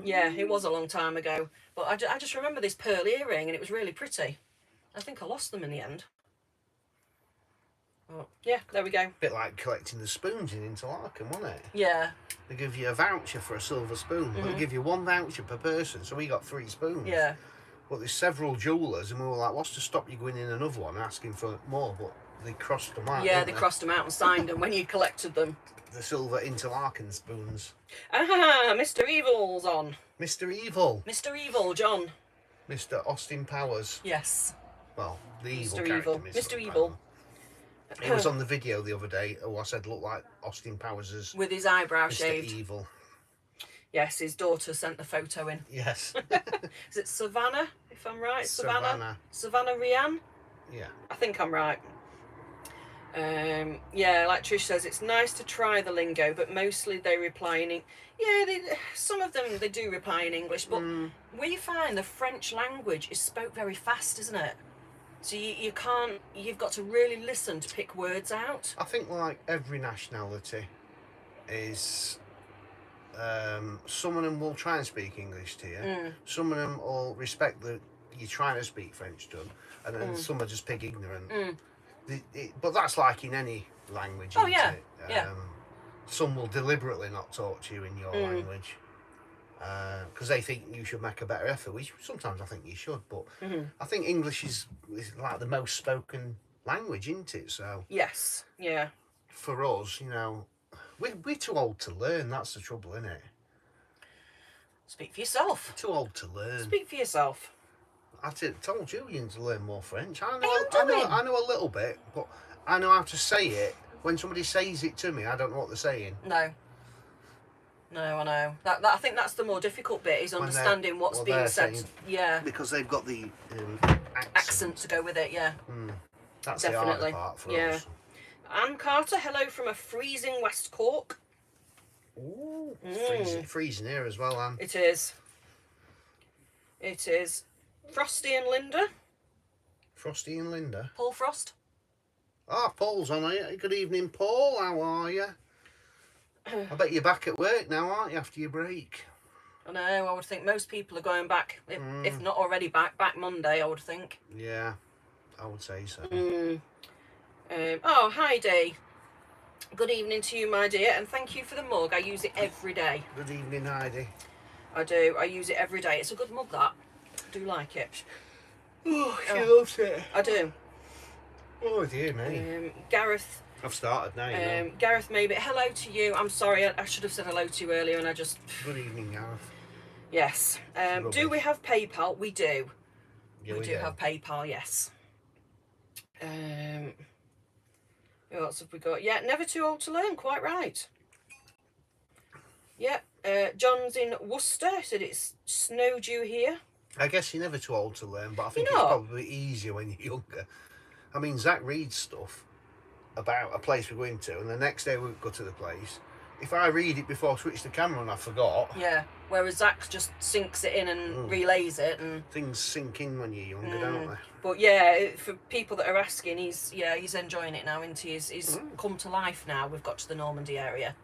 Yeah, it was a long time ago. But I just remember this pearl earring, and it was really pretty. I think I lost them in the end. Oh, yeah, there we go. Bit like collecting the spoons in Interlaken, wasn't it? Yeah. They give you a voucher for a silver spoon. But they give you 1 voucher per person, so we got 3 spoons. Yeah. But there's several jewellers, and we were like, what's to stop you going in another one and asking for more? But they crossed them out. Yeah, they crossed them out and signed them when you collected them. The silver Interlaken spoons. Mr. Evil's on. Mr. Evil. Mr. Evil, John. Mr. Austin Powers. Yes. Well, the evil Mr. character. Evil. Mr. Evil. It was on the video the other day. I said looked like Austin Powers' with his eyebrow Mr. shaved. Evil. Yes, his daughter sent the photo in. Yes. Is it Savannah, if I'm right? Savannah. Savannah Rianne? Yeah. I think I'm right. Yeah, like Trish says, it's nice to try the lingo, but mostly they reply in some of them they do reply in English, but we find the French language is spoke very fast, isn't it? So you can't, you've got to really listen to pick words out. I think like every nationality is, some of them will try and speak English to you. Some of them will respect that you're trying to speak French to them. and then some are just pig ignorant. But that's like in any language, Oh, isn't yeah, it? yeah. Some will deliberately not talk to you in your language because they think you should make a better effort, which sometimes I think you should, but I think English is like the most spoken language, isn't it? So Yes, yeah. for us, you know, we're too old to learn. That's the trouble, isn't it? Speak for yourself. Too old to learn. Speak for yourself. I told Julian to learn more French. I am know a little bit, but I know how to say it. When somebody says it to me, I don't know what they're saying. No, I know. That I think that's the more difficult bit, is understanding what's being said. Saying, yeah. Because they've got the accent to go with it, yeah. That's Definitely. the harder part for us. Anne Carter, hello from a freezing West Cork. Ooh, freezing here as well, Anne. It is. It is. Frosty and Linda. Frosty and Linda. Paul Frost. Ah, Paul's on here. Good evening, Paul. How are you? I bet you're back at work now, aren't you, after your break? I know, I would think most people are going back, if not already back Monday, I would think. Yeah, I would say so. Oh, Heidi. Good evening to you, my dear, and thank you for the mug. I use it every day. Good evening, Heidi. I do. I use it every day. It's a good mug, that. I do like it. Oh, she loves it. I do. Oh, dear me. Gareth. I've started now, you know. Gareth, maybe. Hello to you. I'm sorry, I should have said hello to you earlier, and I just... Good evening, Gareth. Yes. Do we have PayPal? We do. Yeah, we do have PayPal, yes. What else have we got? Yeah, never too old to learn, quite right. Yeah, John's in Worcester, said it's snow dew here. I guess you're never too old to learn, but I think it's probably easier when you're younger. I mean, Zach reads stuff about a place we're going to, and the next day we go to the place. If I read it before I switch the camera and I forgot... Yeah, whereas Zach just sinks it in and relays it. And things sink in when you're younger, don't they? But yeah, for people that are asking, he's enjoying it now, isn't he? He's come to life now. We've got to the Normandy area.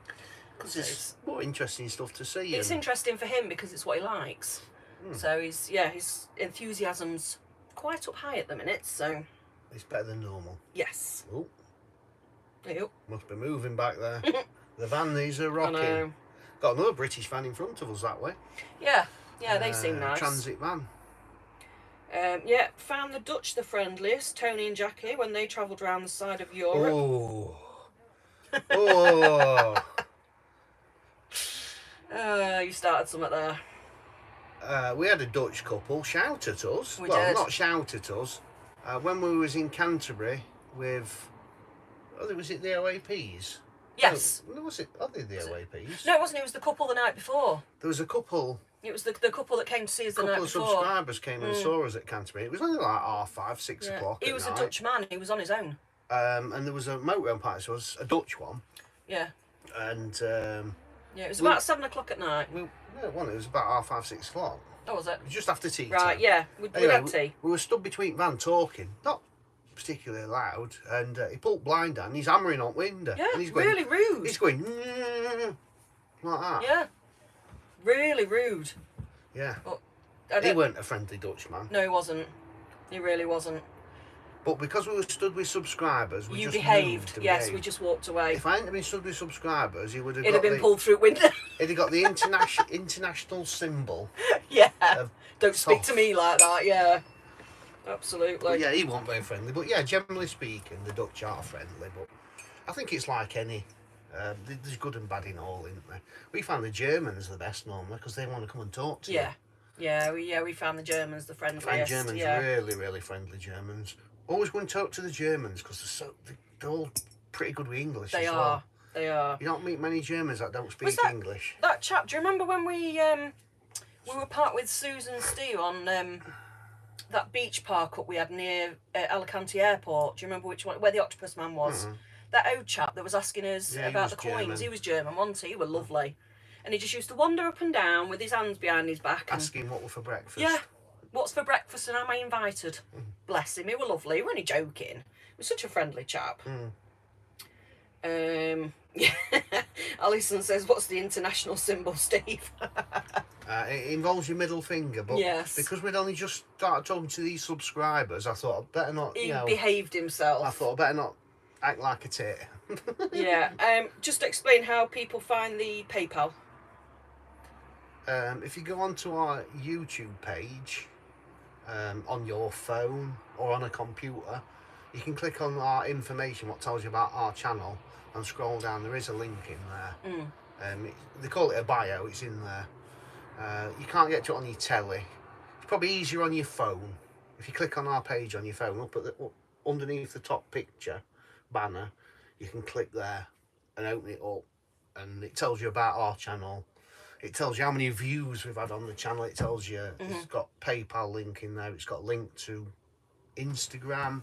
Because it's more interesting stuff to see. It's interesting for him because it's what he likes. So his enthusiasm's quite up high at the minute, so... It's better than normal. Yes. Oh. Yep. Must be moving back there. The van, these are rocking. I know. Got another British van in front of us that way. Yeah, they seem nice. Transit van. Yeah, found the Dutch the friendliest, Tony and Jackie, when they travelled around the side of Europe. Oh. Oh. You started something there. We had a Dutch couple shout at us. We did. Did. Not shout at us. When we was in Canterbury with... was it the OAPs? Yes. No, was it? Are they the OAPs? No, it wasn't. It was the couple the night before. There was a couple... It was the couple that came to see us the night before. A couple of subscribers came and saw us at Canterbury. It was only like 5:30, 6 o'clock. He was a Dutch man. He was on his own. And there was a motorhome party, so it was a Dutch one. Yeah. And yeah, it was about 7 o'clock at night. No, it wasn't. It was about 5:30, 6 o'clock. Oh, was it? It was just after tea Right. time. Yeah. We had tea. We were stood between van talking, not particularly loud, and he pulled blind down. And he's hammering on window. Yeah. And he's going, really rude. He's going like that. Yeah. Really rude. Yeah. But he weren't a friendly Dutchman. No, he wasn't. He really wasn't. But because we were stood with subscribers, we just behaved. moved. Yes, we just walked away. If I hadn't been stood with subscribers, he would have. It'd have been pulled through window. He'd have got the international symbol. Yeah. Don't speak to me like that. Yeah. Absolutely. But yeah, he wasn't very friendly. But yeah, generally speaking, the Dutch are friendly. But I think it's like any. There's good and bad in all, isn't there? We find the Germans the best normally because they want to come and talk to you. Yeah. We found the Germans the friendliest. I find Germans really, really friendly. Germans always go and talk to the Germans because they're all pretty good with English. They as are. Well. They are. You don't meet many Germans that don't speak English. That chap. Do you remember when we were parked with Susan and Steve on that beach park up we had near Alicante Airport? Do you remember which one? Where the octopus man was. That old chap that was asking us about the coins. German. He was German, wasn't he? He was lovely. And he just used to wander up and down with his hands behind his back. Asking what were for breakfast. Yeah. What's for breakfast and am I invited? Bless him. He was lovely. He was only joking. He was such a friendly chap. Mm. Yeah. Alison says, what's the international symbol, Steve? It involves your middle finger, but Yes. because we'd only just started talking to these subscribers, I thought I'd better not, He behaved himself. I thought I'd better not act like a tit. Yeah. Just explain how people find the PayPal. If you go onto our YouTube page, on your phone or on a computer, you can click on our information, what tells you about our channel, and scroll down. There is a link in there. They call it a bio. It's in there. You can't get to it on your telly. It's probably easier on your phone. If you click on our page on your phone, up underneath the top picture banner, you can click there and open it up, and it tells you about our channel. It tells you how many views we've had on the channel. It tells you it's got PayPal link in there. It's got a link to Instagram,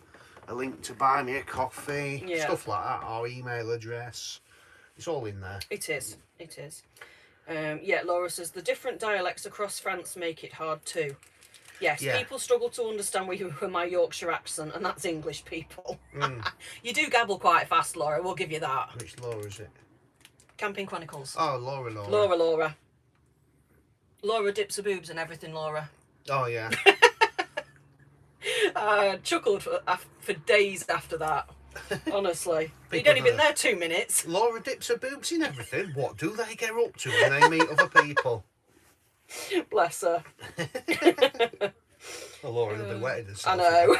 a link to buy me a coffee, stuff like that. Our email address. It's all in there. It is. It is. Yeah, Laura says the different dialects across France make it hard too. Yes, people struggle to understand my Yorkshire accent, and that's English people. You do gabble quite fast, Laura. We'll give you that. Which Laura is it? Camping Chronicles. Oh, Laura. Laura. Laura dips her boobs and everything, Laura. Oh, yeah. Chuckled for days after that. Honestly. You'd only been there 2 minutes. Laura dips her boobs in everything. What do they get up to when they meet other people? Bless her. Well, Laura'd have been wetted herself. I know.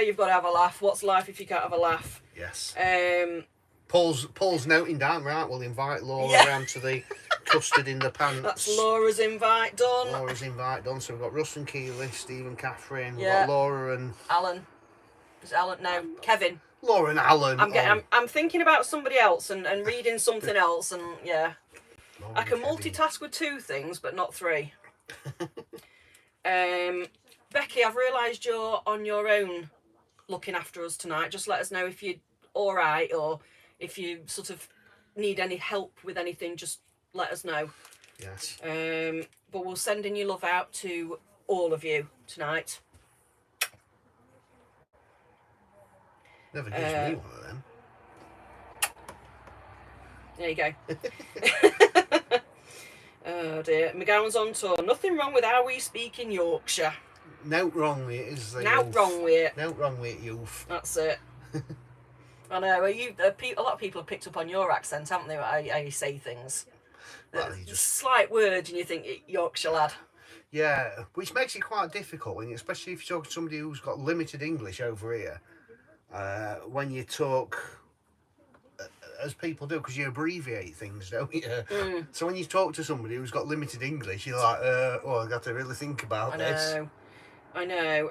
You've got to have a laugh. What's life if you can't have a laugh? Yes. Paul's noting down, right, we'll invite Laura round to the custard in the pants. That's Laura's invite done. Laura's invite done. So we've got Russ and Keely, Steve and Catherine, we've got Laura and... Alan. Is it Alan? No, Kevin. Laura and Alan. I'm thinking about somebody else and reading something else, and Laura I can multitask with 2 things, but not 3. Becky, I've realised you're on your own looking after us tonight. Just let us know if you're all right, or if you sort of need any help with anything, just let us know. Yes. But we're sending your love out to all of you tonight. Never gives me one of them. There you go. Oh dear. McGowan's on tour. Nothing wrong with how we speak in Yorkshire. No wrong with it, is there? No wrong with it. No wrong with it, youth. That's it. I know. A lot of people have picked up on your accent, haven't they? How you say things. Well, Just slight words, and you think Yorkshire lad. Yeah, which makes it quite difficult, especially if you're talking to somebody who's got limited English over here. When you talk, as people do, because you abbreviate things, don't you? So when you talk to somebody who's got limited English, you're like, I've got to really think about this. I know.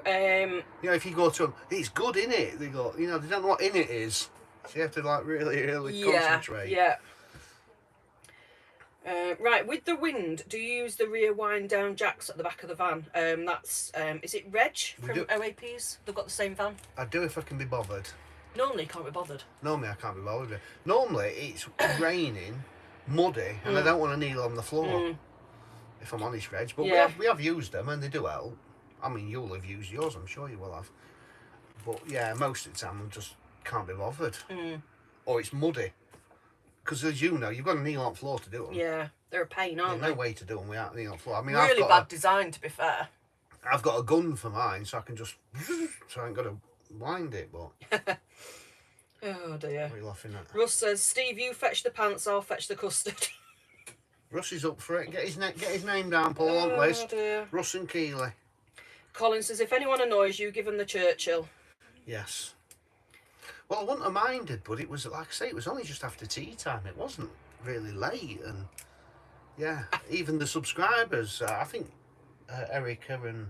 If you go to them, it's good, innit? They go, they don't know what in it is. So you have to really concentrate. Yeah. Right, with the wind, do you use the rear wind down jacks at the back of the van? That's is it Reg from OAPs? They've got the same van. I do if I can be bothered. Normally, you can't be bothered. Normally, I can't be bothered. Normally, it's raining, muddy, and I don't want to kneel on the floor. If I'm honest, Reg. But we have used them, and they do help. I mean, you'll have used yours. I'm sure you will have. But yeah, most of the time, I just can't be bothered. Or it's muddy. Because as you know, you've got to kneel on the floor to do them. Yeah, they're a pain, aren't they? There's no way to do them without kneeling on the floor. I mean, really bad design, to be fair. I've got a gun for mine, so I can just... So I ain't got to wind it, but... Oh, dear. What are you laughing at? Russ says, Steve, you fetch the pants, I'll fetch the custard. Russ is up for it. Get his name down, Paul, on the list. Dear. Russ and Keely. Colin says, if anyone annoys you, give them the Churchill. Yes. Well, I wouldn't have minded, but it was, like I say, it was only just after tea time. It wasn't really late, and yeah, even the subscribers, I think Erica and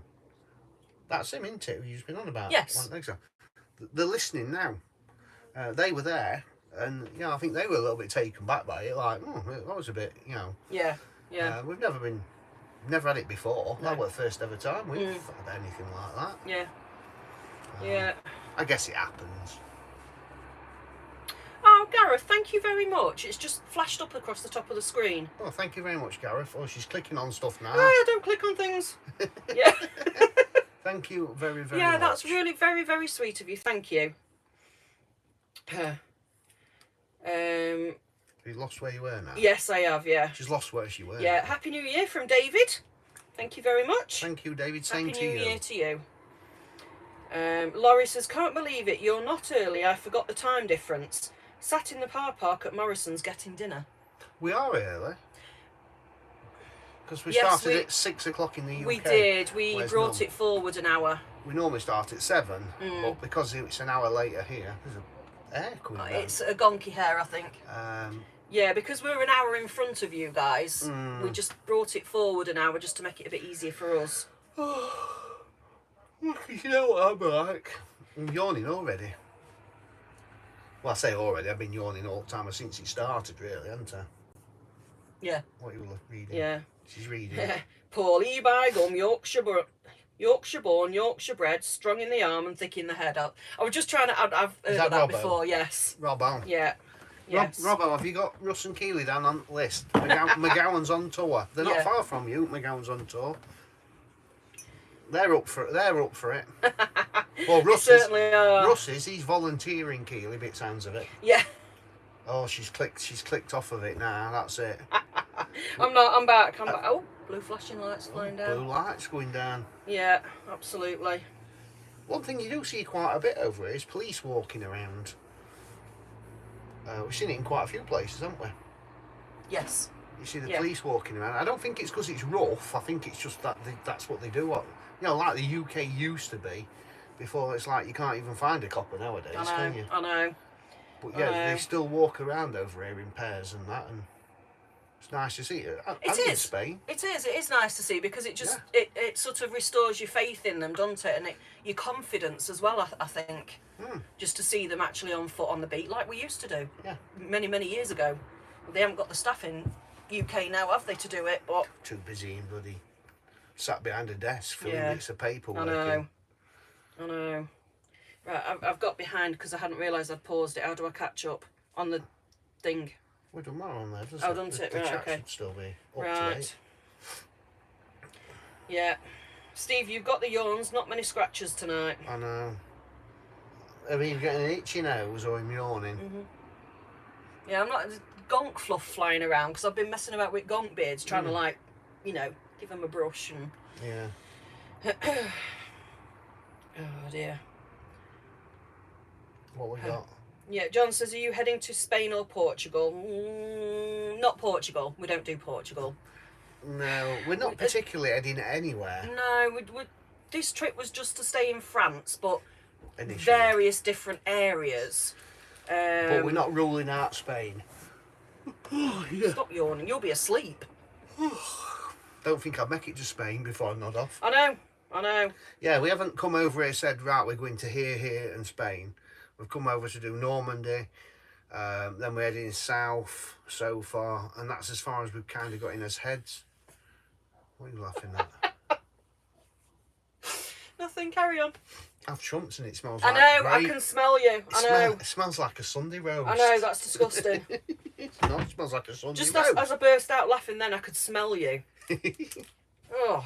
that's him, isn't it, who's been on about? Yes. They're listening now. They were there, and I think they were a little bit taken back by it, like, that was a bit, Yeah. We've never had it before. No. That was the first ever time we've had anything like that. Yeah. Yeah. I guess it happens. Oh, Gareth, thank you very much. It's just flashed up across the top of the screen. Well, thank you very much, Gareth. Oh, she's clicking on stuff now. Oh, don't click on things. Yeah. Thank you very, very much. Yeah, that's really very, very sweet of you. Thank you. You lost where you were now? Yes, I have, yeah. She's lost where she were. Yeah, Happy New Year from David. Thank you very much. Thank you, David. Same Happy to New you. Year to you. Laurie says, can't believe it. You're not early. I forgot the time difference. Sat in the car park at Morrison's getting dinner. We are early. Because we Yes, started at 6 o'clock in the UK. We did. We whereas brought it forward an hour. We normally start at 7, but because it's an hour later here, there's an air coming down. It's a gonky hair, I think. Yeah, because we're an hour in front of you guys, we just brought it forward an hour just to make it a bit easier for us. You know what I'm like? I'm yawning already. Well, I say already, I've been yawning all the time since it started, really, haven't I? Yeah. What are you reading? Yeah. She's reading. Paul E. Bygum, Yorkshire born, Yorkshire bred, strong in the arm and thick in the head. I was just trying to. I've heard of that before. Yes. Robbo. Yeah. Yes. Robbo, have you got Russ and Keeley down on the list? McGowan's on tour. They're not far from you. McGowan's on tour. They're up for it. Well, Russ certainly are. Russ is. He's volunteering, Keeley, by the sounds of it. Yeah. Oh, she's clicked off of it now. That's it. I'm not. I'm back. Oh, blue flashing lights flying down. Blue lights going down. Yeah, absolutely. One thing you do see quite a bit over here is police walking around. We've seen it in quite a few places, haven't we? Yes. You see the police walking around. I don't think it's because it's rough. I think it's just that that's what they do. You know, like the UK used to be. Before, it's like you can't even find a copper nowadays, can you? I know. But yeah, they still walk around over here in pairs and that, and it's nice to see it. It is. In Spain. It is. It is nice to see because it just it sort of restores your faith in them, doesn't it? And your confidence as well. I think. Just to see them actually on foot on the beat like we used to do. Yeah. Many years ago. They haven't got the staff in UK now, have they, to do it? But too busy and bloody sat behind a desk filling bits of paper. I know. Right, I've got behind because I hadn't realised I'd paused it. How do I catch up on the thing? We've done more on there, doesn't Oh, done it? The Right, chat okay. should still be up to date. Yeah. Steve, you've got the yawns, not many scratches tonight. I know. Are you getting an itchy nose or am yawning? Yeah, I'm not gonk fluff flying around because I've been messing about with gonk beards, trying to, like, you know, give them a brush and... Yeah. Oh, dear. What we got? Yeah, John says, are you heading to Spain or Portugal? Not Portugal. We don't do Portugal. No, we're not particularly heading anywhere. No, this trip was just to stay in France, but Initially. various different areas. But we're not ruling out Spain. Stop yawning, you'll be asleep. Don't think I'd make it to Spain before I nod off. I know. Yeah, we haven't come over here and said, right, we're going to here and Spain. We've come over to do Normandy. Then we're heading south so far. And that's as far as we've kind of got in as heads. What are you laughing at? Nothing, carry on. I've chumps and it smells I like know, grape. I can smell you. I know. It smells like a Sunday roast. I know, that's disgusting. It's not, it smells like a Sunday Just roast. as I burst out laughing then, I could smell you. Oh.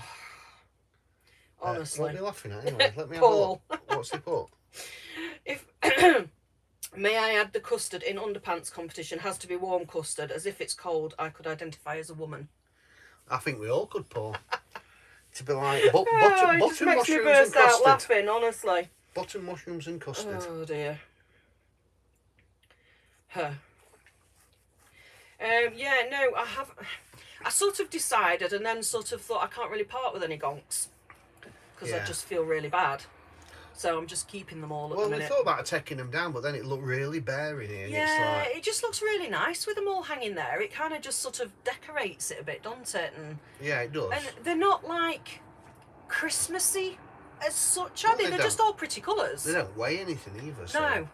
Honestly. What are you laughing at anyway? Let me have Paul. a look. What's the put? If may I add the custard in underpants competition has to be warm custard, as if it's cold I could identify as a woman. I think we all could, Paul. To be like button It just makes me mushrooms and burst out custard. laughing, honestly. Button mushrooms and custard. Oh dear. Yeah, no, I sort of decided and then sort of thought I can't really part with any gonks because I just feel really bad. So I'm just keeping them all at the minute. We thought about taking them down, but then it looked really bare in here. Yeah, it's like... it just looks really nice with them all hanging there. It kind of just sort of decorates it a bit, doesn't it? And yeah, it does. And they're not like Christmassy as such, are they? They're just all pretty colours. They don't weigh anything either. So.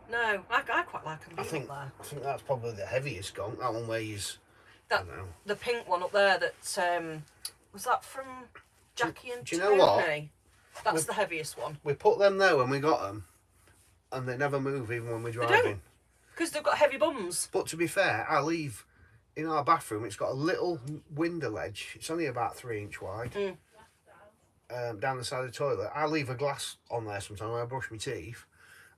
No, I quite like them. I think that's probably the heaviest gonk. That one weighs. I don't know. The pink one up there. That was that from Jackie and do you know what? That's the heaviest one. We put them there when we got them, and they never move even when we're driving. Because they've got heavy bums. But to be fair, I leave in our bathroom. It's got a little window ledge. It's only about 3-inch wide. Down the side of the toilet. I leave a glass on there sometimes when I brush my teeth,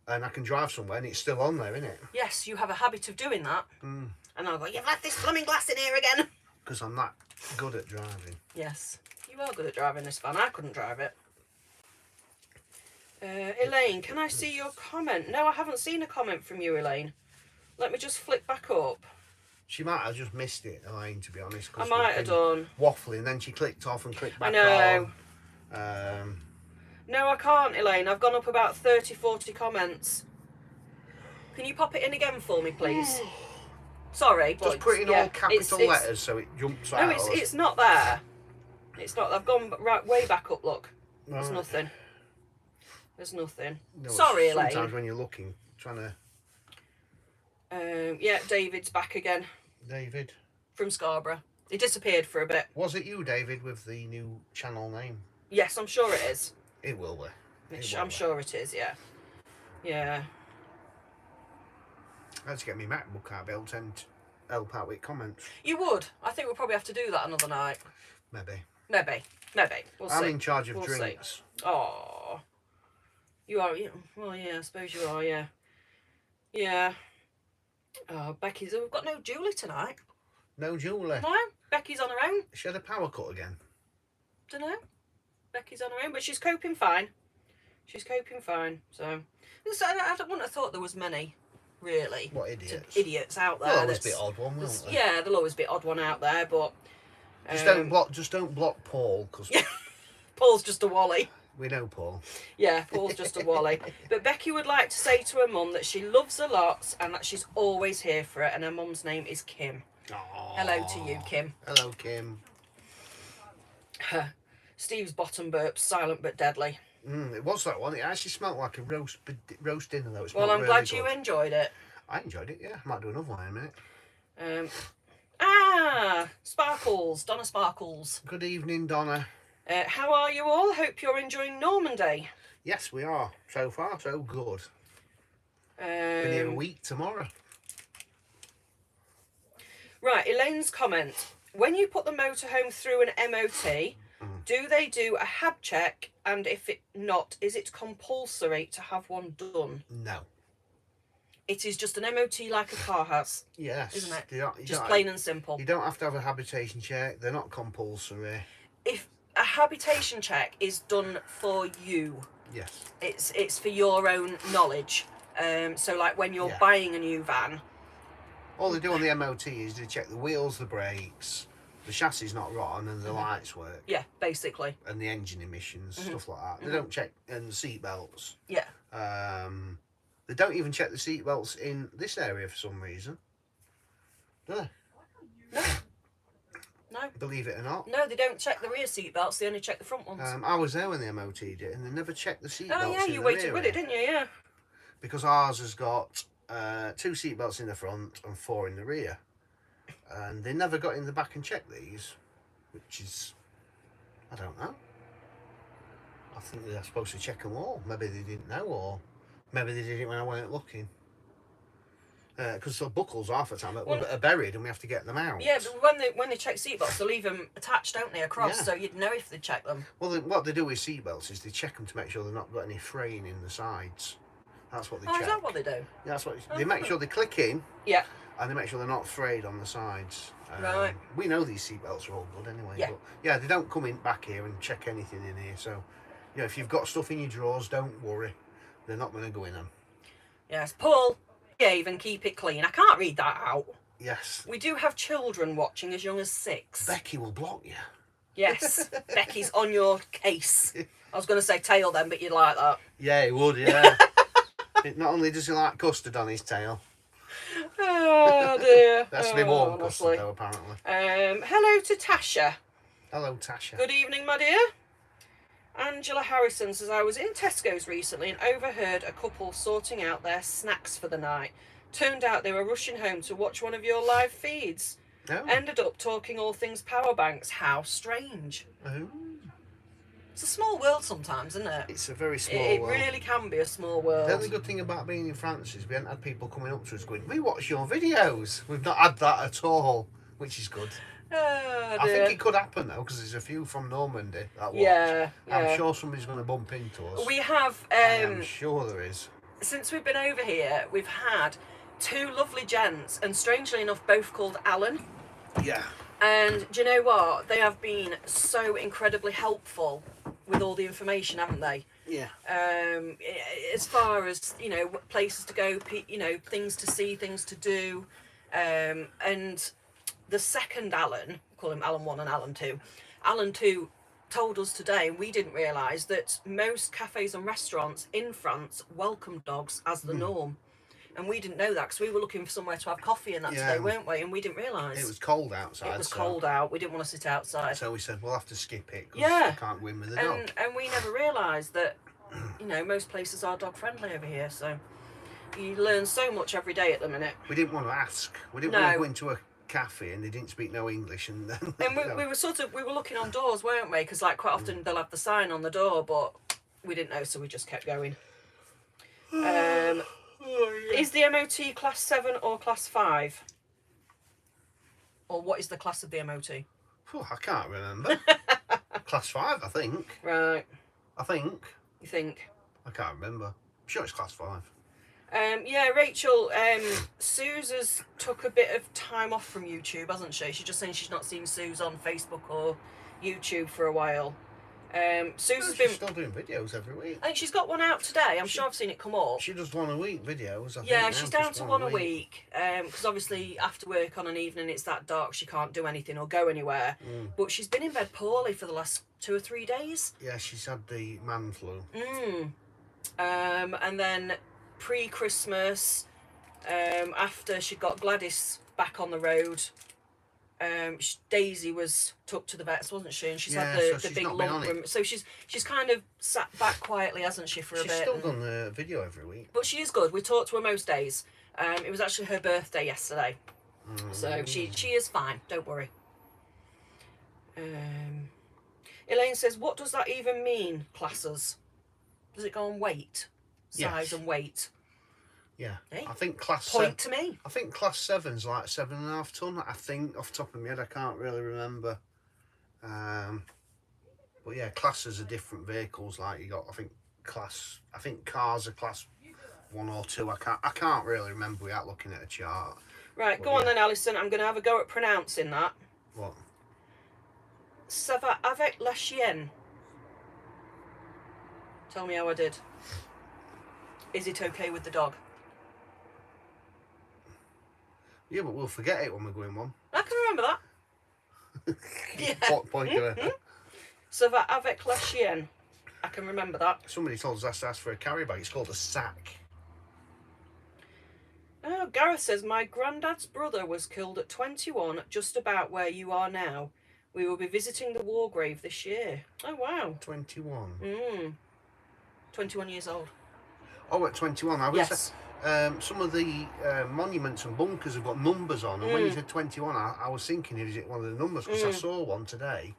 and I can drive somewhere and it's still on there, isn't it? Yes, you have a habit of doing that, and And I'll go, you've left this blooming glass in here again. Because I'm that good at driving. Yes, you are good at driving this van. I couldn't drive it. Elaine, can I see your comment? No, I haven't seen a comment from you, Elaine. Let me just flick back up. She might have just missed it, Elaine, to be honest. I might have done. Waffling, then she clicked off and clicked back I know. on. No, I can't, Elaine. I've gone up about 30, 40 comments. Can you pop it in again for me, please? Sorry, but just put in all capital letters so it jumps out. No, it's not there. It's not. I've gone right way back up. Look, there's nothing. There's nothing. No, sorry, Elaine. Sometimes when you're looking, trying to. Yeah, David's back again. David. From Scarborough. He disappeared for a bit. Was it you, David, with the new channel name? Yes, I'm sure it is. It will be. I'm sure it is, yeah. Yeah. I had to get my MacBook out, be able to help out with comments. You would. I think we'll probably have to do that another night. Maybe. We'll see. I'm in charge of drinks. Oh. You are, well, yeah, I suppose you are, yeah. Yeah. Oh, we've got no Julie tonight. No Julie? No, Becky's on her own. She had a power cut again. Dunno. Becky's on her own, but she's coping fine. So I wouldn't have thought there was many, really. What idiots? Idiots out there. There'll always be odd one, won't there? Yeah, there'll always be odd one out there, but... Just don't block Paul, because... Paul's just a wally. We know Paul. Yeah, Paul's just a wally. But Becky would like to say to her mum that she loves her lots and that she's always here for her, and her mum's name is Kim. Aww. Hello to you, Kim. Hello, Kim. Steve's bottom burps, silent but deadly. It was that one. It actually smelled like a roast dinner, though. Well, I'm glad you enjoyed it. I enjoyed it, yeah. I might do another one in a minute. Sparkles. Donna Sparkles. Good evening, Donna. How are you all? Hope you're enjoying Normandy. Yes, we are. So far, so good. Been here a week tomorrow. Right, Elaine's comment. When you put the motorhome through an MOT, do they do a HAB check? And if it not, is it compulsory to have one done? No. It is just an MOT like a car has. Yes. Isn't it? Just plain and simple. You don't have to have a habitation check. They're not compulsory. If a habitation check is done for you. Yes. It's for your own knowledge. So like when you're buying a new van. All they do on the MOT is they check the wheels, the brakes, the chassis not rotten, and the lights work. Yeah, basically. And the engine emissions, stuff like that. They don't check and the seat belts. Yeah. They don't even check the seat belts in this area for some reason. Do they? No. Believe it or not. No, they don't check the rear seat belts. They only check the front ones. I was there when the MOT did it, and they never checked the seat belts. Oh yeah, you waited with it, didn't you? Yeah. Because ours has got 2 seat belts in the front and 4 in the rear, and they never got in the back and checked these, which is, I don't know. I think they're supposed to check them all. Maybe they didn't know, or maybe they did it when I weren't looking. Because the buckles half the time are buried and we have to get them out. Yeah, but when they check seatbelts, they leave them attached, don't they, across, so you'd know if they check them. Well, what they do with seatbelts is they check them to make sure they've not got any fraying in the sides. That's what they check. Is that what they do? Yeah, that's what they make sure they click in. Yeah. And they make sure they're not frayed on the sides. Right. We know these seatbelts are all good anyway. Yeah. But yeah, they don't come in back here and check anything in here. So, if you've got stuff in your drawers, don't worry. They're not going to go in them. Yes, Paul, behave and keep it clean. I can't read that out. Yes. We do have children watching as young as 6. Becky will block you. Yes, Becky's on your case. I was going to say tail then, but you'd like that. Yeah, he would, yeah. Not only does he like custard on his tail. Oh dear. That's to be warm custard though, apparently. Hello to Tasha. Hello, Tasha. Good evening, my dear. Angela Harrison says, I was in Tesco's recently and overheard a couple sorting out their snacks for the night. Turned out they were rushing home to watch one of your live feeds. Oh. Ended up talking all things power banks. How strange. Oh. It's a small world sometimes, isn't it? It's a very small world. It really can be a small world. The only good thing about being in France is we haven't had people coming up to us going, we watch your videos. We've not had that at all, which is good. Oh, I dear. think it could happen though, because there's a few from Normandy that watch. Yeah. I'm sure somebody's going to bump into us. We have, I'm sure there is. since we've been over here, we've had two lovely gents, and strangely enough, both called Alan. Yeah. And do you know what? They have been so incredibly helpful with all the information, haven't they? Yeah. As far as, you know, places to go, you know, things to see, things to do. And the second Alan, call him Alan 1 and Alan 2, Alan 2 told us today, and we didn't realise, that most cafes and restaurants in France welcome dogs as the norm. And we didn't know that because we were looking for somewhere to have coffee and that today, weren't we? And we didn't realise. It was cold outside. It was cold out. We didn't want to sit outside. So we said, we'll have to skip it because Yeah. I can't win with the dog. And we never realised that, you know, most places are dog friendly over here. So you learn so much every day at the minute. We didn't want to ask. We didn't want to go into a cafe and they didn't speak no English. And then, And we were looking on doors, weren't we? Because like quite often they'll have the sign on the door, but we didn't know, so we just kept going. Is the MOT class 7 or class 5? Or what is the class of the MOT? Oh, I can't remember. Class 5, I think. Right. I think. You think? I can't remember. I'm sure it's class 5. Yeah, Rachel, Suze has took a bit of time off from YouTube, hasn't she? She's just saying she's not seen Suze on Facebook or YouTube for a while. Suze has been still doing videos every week. I think she's got one out today. I'm sure I've seen it come up. She does one a week videos. I think Yeah, now, she's down just to one a week. Because obviously after work on an evening it's that dark she can't do anything or go anywhere. But she's been in bed poorly for the last 2 or 3 days. Yeah, she's had the man flu. And then pre-Christmas, after she got Gladys back on the road, Daisy was took to the vets, wasn't she? And she's had the big lump. So she's kind of sat back quietly, hasn't she, for a bit? She's still done the video every week. But she is good. We talk to her most days. It was actually her birthday yesterday. So she is fine, don't worry. Elaine says, what does that even mean, classes? Does it go on weight? Size and weight? Yeah. Hey? I think class Point to me. I think class 7's like 7.5 ton. I think off the top of my head, I can't really remember. But yeah, classes are different vehicles. Like you got, I think cars are class 1 or 2. I can't really remember without looking at a chart. Right, but go on then, Alison. I'm going to have a go at pronouncing that. What? Ça va avec la chienne. Tell me how I did. Is it okay with the dog? Yeah, but we'll forget it when we're going one. I can remember that. Yeah. Point to it. Ça va avec la chienne. I can remember that. Somebody told us to ask for a carry bag. It's called a sack. Oh, Gareth says, my granddad's brother was killed at 21, just about where you are now. We will be visiting the war grave this year. Oh, wow. 21. 21 years old. Oh, at 21. I was. Yes. Some of the monuments and bunkers have got numbers on, and when you said 21, I was thinking, is it one of the numbers? Because I saw one today,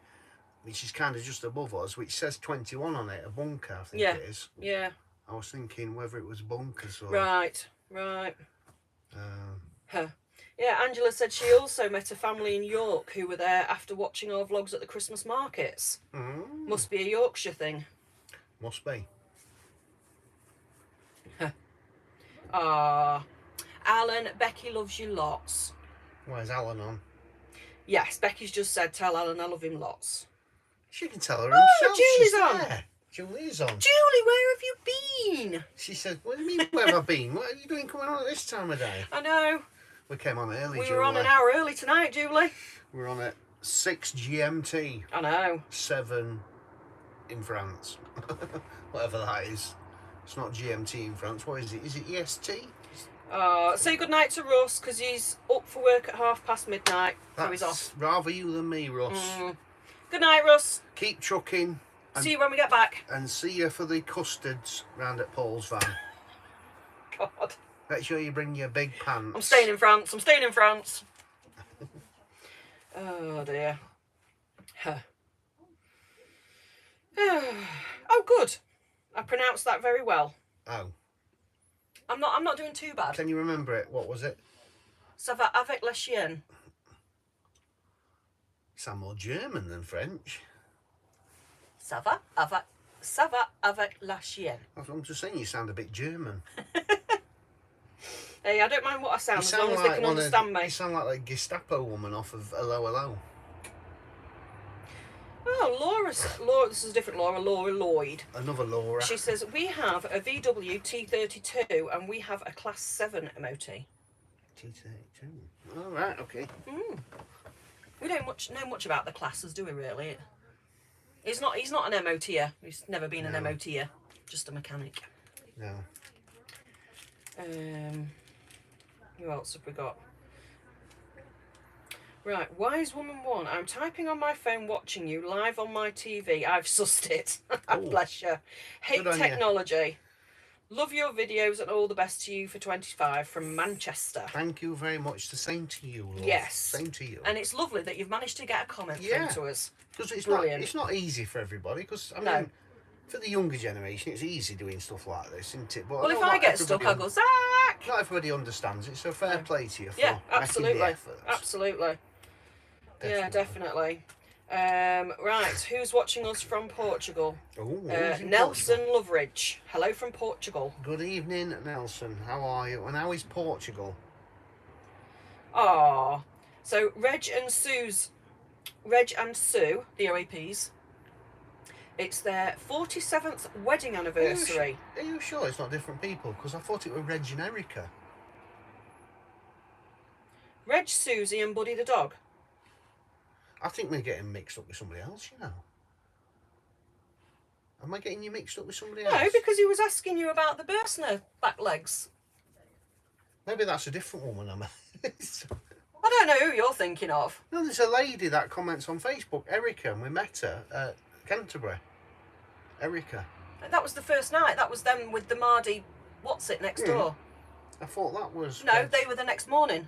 which is kind of just above us, which says 21 on it, a bunker, I think it is. Yeah. I was thinking whether it was bunkers or... Right. Yeah, Angela said she also met a family in York who were there after watching our vlogs at the Christmas markets. Must be a Yorkshire thing. Must be. Alan, Becky loves you lots. Where's Alan on? Yes, Becky's just said, tell Alan I love him lots. She can tell her himself. Julie's She's on. there. Julie's on. Julie, where have you been? She said, what do you mean, where have I been? What are you doing coming on at this time of day? I know. We came on early, We Julie. were on an hour early tonight, Julie. We're on at 6 GMT. I know. 7 in France. Whatever that is. It's not GMT in France. What is it? Is it EST? Say goodnight to Russ because he's up for work at midnight. So he's off. Rather you than me, Russ. Good night, Russ. Keep trucking. See you when we get back. And see you for the custards round at Paul's van. God. Make sure you bring your big pants. I'm staying in France. Oh dear. Oh, good. I pronounced that very well. Oh. I'm not doing too bad. Can you remember it? What was it? Ça va avec la chienne. Sound more German than French. Ça va avec la chienne. I'm just saying you sound a bit German. Hey, I don't mind what I sound, You as long as they can understand me. You sound like a Gestapo woman off of Hello Hello. Oh, Laura, this is a different Laura Lloyd. Another Laura. She says, we have a VW T32 and we have a Class 7 MOT. T32. All right, okay. We don't know much about the classes, do we, really? He's not an MOTer. He's never been an MOTer. Just a mechanic. No. Who else have we got? Right, Wise Woman 1. I'm typing on my phone watching you live on my TV. I've sussed it. Bless you. Hate technology. Love your videos and all the best to you for 25 from Manchester. Thank you very much. The same to you, love. Yes. Same to you. And it's lovely that you've managed to get a comment through to us. Because it's brilliant. It's not easy for everybody. Because I mean, for the younger generation, it's easy doing stuff like this, isn't it? But well, if I get stuck, I go, Zach! Not everybody understands it, so fair play to you for yeah, absolutely. making the effort. Absolutely. Yeah, definitely. Right, who's watching us from Portugal? Nelson Loveridge. Hello from Portugal. Good evening, Nelson. How are you? And how is Portugal? Ah, so Reg and Sue, the OAPs. It's their 47th wedding anniversary. Are you sure it's not different people? Because I thought it were Reg and Erica. Reg, Susie, and Buddy the dog. I think we're getting mixed up with somebody else, you know. Am I getting you mixed up with somebody else? No, because he was asking you about the Bursner back legs. Maybe that's a different woman, Emma. I don't know who you're thinking of. No, there's a lady that comments on Facebook, Erica, and we met her at Canterbury. Erica. That was the first night. That was them with the Mardy, what's it, next door. I thought that was... No, they were the next morning.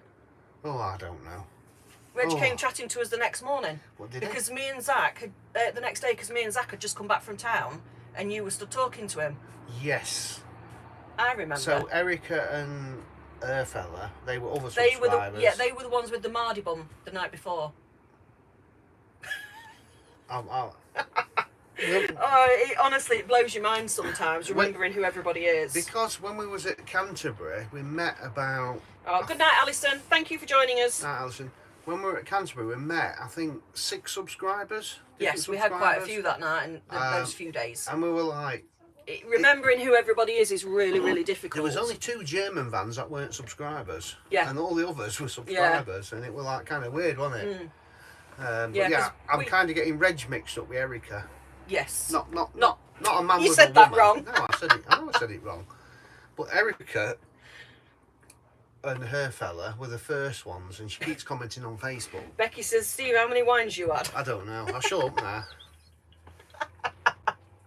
Oh, I don't know. Reg came chatting to us the next morning. What did because me and Zach, the next day, because me and Zach had just come back from town and you were still talking to him. Yes. I remember. So Erica and her fella, they were other subscribers. They were the ones with the Mardy bum the night before. Honestly, it blows your mind sometimes, remembering who everybody is. Because when we was at Canterbury, we met about... Oh, good night, Alison. Thank you for joining us. Night, Alison. When we were at Canterbury, we met, I think, 6 subscribers. Yes, we had quite a few that night and those few days. And we were like... Remembering who everybody is really, really difficult. There was only 2 German vans that weren't subscribers. Yeah. And all the others were subscribers. Yeah. And it was like kind of weird, wasn't it? I'm kind of getting Reg mixed up with Erica. Yes. Not a man you with said a that woman. wrong. No, I know I said it wrong. But Erica and her fella were the first ones, and she keeps commenting on Facebook. Becky says, Steve, how many wines you had? I don't know. I'll show up now.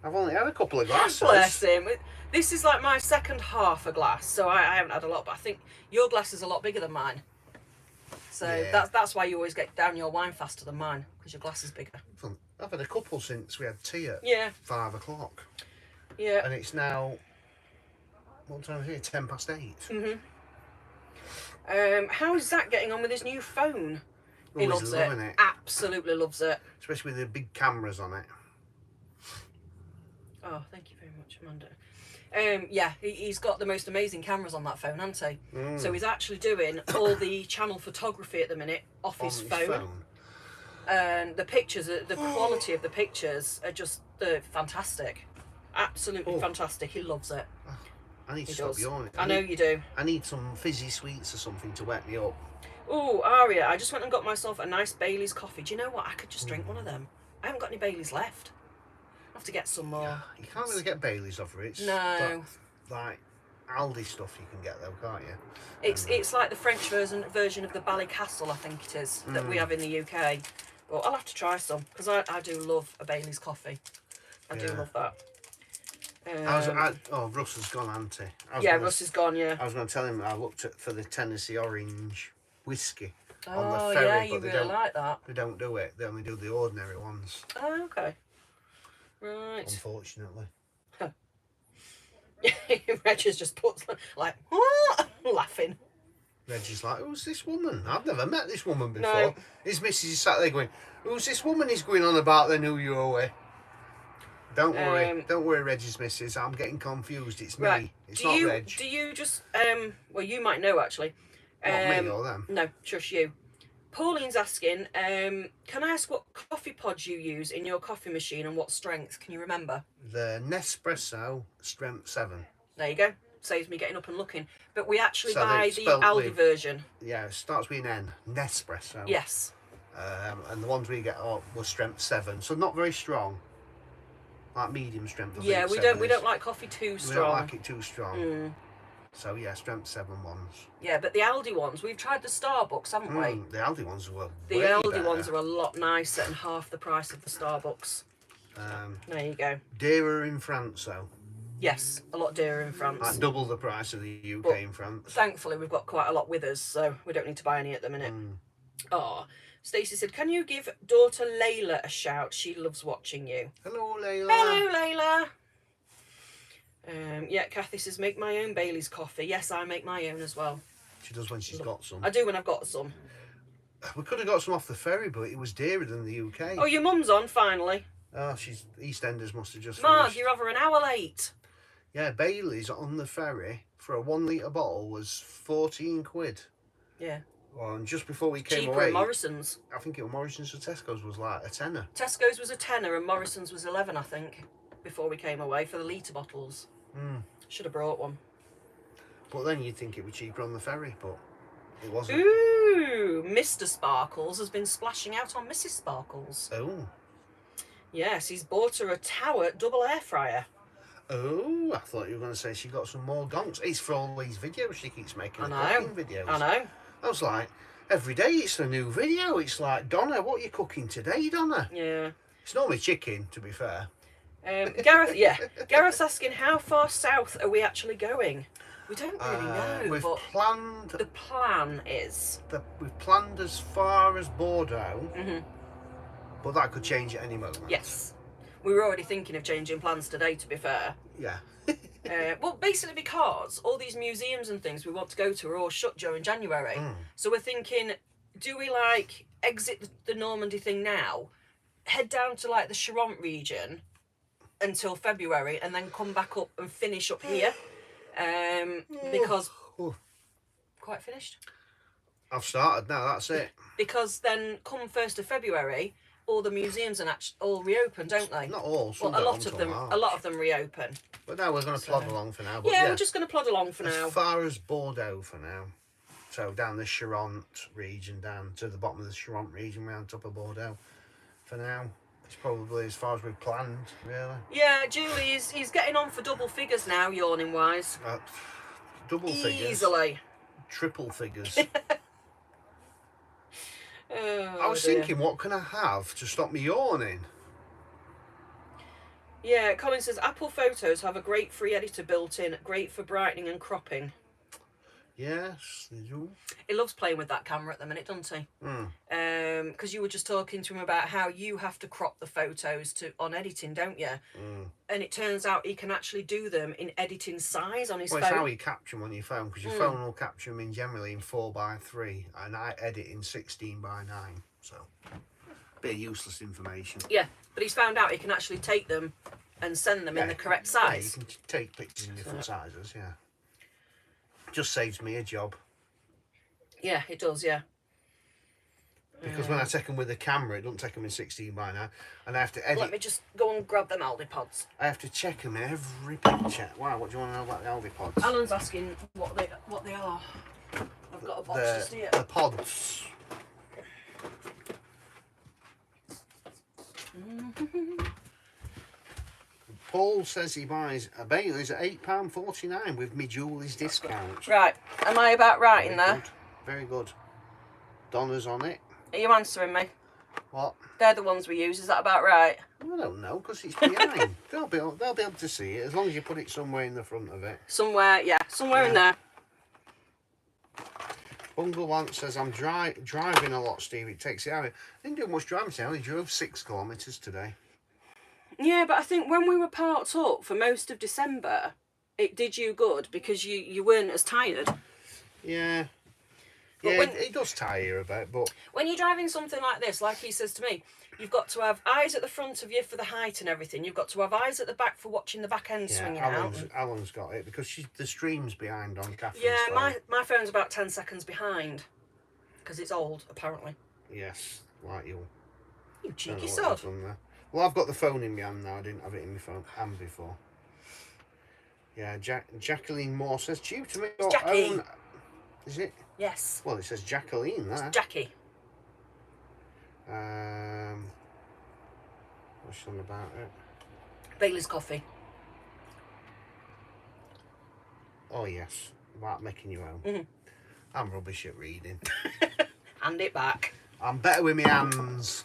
I've only had a couple of glasses. Bless him. This is like my second half a glass, so I haven't had a lot, but I think your glass is a lot bigger than mine. So that's why you always get down your wine faster than mine, because your glass is bigger. I've had a couple since we had tea at 5 o'clock. Yeah. And it's now, what time is it? 10 past 8. How is Zach getting on with his new phone? He loves it. Absolutely loves it. Especially with the big cameras on it. Oh, thank you very much, Amanda. He's got the most amazing cameras on that phone, hasn't he? So he's actually doing all the channel photography at the minute off his phone. And the pictures, the quality of the pictures are just fantastic. Absolutely fantastic. He loves it. I need to stop yawning. I know you do. I need some fizzy sweets or something to wet me up. Oh, Aria, I just went and got myself a nice Bailey's coffee. Do you know what? I could just drink one of them. I haven't got any Baileys left. I have to get some more. Yeah, you can't really get Baileys off it. No. Like Aldi stuff you can get though, can't you? It's like the French version of the Ballycastle, I think it is, that we have in the UK. Well, I'll have to try some, because I do love a Bailey's coffee. I do love that. Russ has gone, hasn't he? Russ is gone, I was going to tell him I looked for the Tennessee Orange whiskey on the Oh, ferry, yeah, you but really like that. They don't do it. They only do the ordinary ones. Oh, okay. Right. Unfortunately. Reggie's just put like, what? Laughing. Reggie's like, who's this woman? I've never met this woman before. No. His missus is sat there going, who's this woman he's going on about then who you're with? Don't worry, Reggie's missus. I'm getting confused. It's Right. me. It's not Reg. Do you just well, you might know actually. Not me or them. No, just you. Pauline's asking, can I ask what coffee pods you use in your coffee machine and what strength? Can you remember? The Nespresso Strength 7. There you go. Saves me getting up and looking. But we actually So buy the Aldi version. Yeah, it starts with an N. Nespresso. Yes. And the ones we get were Strength 7, so not very strong. Like medium strength. Yeah, we don't like coffee too strong. We don't like it too strong. So yeah, Strength 7 ones. Yeah, but the Aldi ones, we've tried the Starbucks, haven't we? The Aldi ones were The Aldi ones are a lot nicer and half the price of the Starbucks. There you go. Dearer in France, though. Yes, a lot dearer in France. Like double the price of the UK in France. Thankfully, we've got quite a lot with us, so we don't need to buy any at the minute. Oh, Stacey said, can you give daughter Layla a shout? She loves watching you. Hello, Layla. Hello, Layla. Yeah, Kathy says, make my own Bailey's coffee. Yes, I make my own as well. She does when she's got some. I do when I've got some. We could have got some off the ferry, but it was dearer than the UK. Oh, your mum's on, finally. Oh, EastEnders must have just Mark, finished. you're over an hour late. Yeah, Bailey's on the ferry for a 1 litre bottle was 14 quid. Yeah. Well, and just before we came Cheaper away... at Morrison's. I think it was Morrison's or Tesco's was like a tenner. Tesco's was a tenner and Morrison's was 11, I think, before we came away for the litre bottles. Should have brought one. But then you'd think it would be cheaper on the ferry, but it wasn't. Ooh, Mr. Sparkles has been splashing out on Mrs. Sparkles. Oh. Yes, he's bought her a Tower double air fryer. Oh, I thought you were going to say she got some more gonks. It's for all these videos she keeps making. I know. Cooking videos. I know. I was like, every day it's a new video. It's like, Donna, what are you cooking today, Donna? Yeah. It's normally chicken, to be fair. Gareth, yeah. Gareth's asking, how far south are we actually going? We don't really know. We've but planned. the plan is. We've planned as far as Bordeaux, but that could change at any moment. Yes. We were already thinking of changing plans today, to be fair. Yeah. Well, basically because all these museums and things we want to go to are all shut during January. So we're thinking, do we like exit the Normandy thing now, head down to like the Charente region until February, and then come back up and finish up here? Because quite finished. I've started now. That's it. Because then come 1st of February, all the museums and all reopen, don't they? Not all. Some Well, a don't lot of until them. March. A lot of them reopen. But now we're going to plod along for now. But Yeah, we're just going to plod along for now. As far as Bordeaux for now. So down the Charente region, down to the bottom of the Charente region, round top of Bordeaux. For now, it's probably as far as we've planned, really. Yeah, Julie he's getting on for double figures now, yawning wise. Double figures. Easily. Triple figures. Oh, I was thinking, what can I have to stop me yawning? Yeah, Colin says Apple Photos have a great free editor built in, great for brightening and cropping. Yes, they do. He loves playing with that camera at the minute, doesn't he? Because you were just talking to him about how you have to crop the photos on editing, don't you? And it turns out he can actually do them in editing size on his phone. Well, it's how you capture them on your phone, because your phone will capture them generally in 4:3, and I edit in 16:9. So, bit of useless information. Yeah, but he's found out he can actually take them and send them in the correct size. Yeah, you can take pictures in different sizes, yeah. Just saves me a job. Yeah, it does, yeah. Because when I take them with the camera, it doesn't take them in 16:9, and I have to edit. Let me just go and grab them Aldi pods. I have to check them in every picture. Wow, what do you want to know about the Aldi pods? Alan's asking what they are. I've got a box just here. The pods. Paul says he buys a Bailey's at £8.49 with me Julie's discount. Right, am I about right in there? Good. Very good. Donna's on it. Are you answering me? What? They're the ones we use, is that about right? I don't know, because it's behind. they'll be able to see it, as long as you put it somewhere in the front of it. Somewhere, yeah, somewhere in there. Bungle One says, I'm driving a lot, Steve. It takes it out. I didn't do much driving today. I only drove 6 kilometres today. Yeah, but I think when we were parked up for most of December, it did you good because you weren't as tired. Yeah. But Yeah, it does tire you a bit, but when you're driving something like this, like he says to me, you've got to have eyes at the front of you for the height and everything. You've got to have eyes at the back for watching the back end swinging out. Alan's got it because the stream's behind on Catherine's Yeah, phone. my phone's about 10 seconds behind because it's old, apparently. Yes, like you. You cheeky sod. Well, I've got the phone in my hand now. I didn't have it in my phone hand before. Yeah, Jacqueline Moore says, due to me your Jackie. own... Is it? Yes. Well, it says Jacqueline there. It's Jackie. What's something about it? Bailey's coffee. Oh, yes. About making your own. Mm-hmm. I'm rubbish at reading. Hand it back. I'm better with my hands.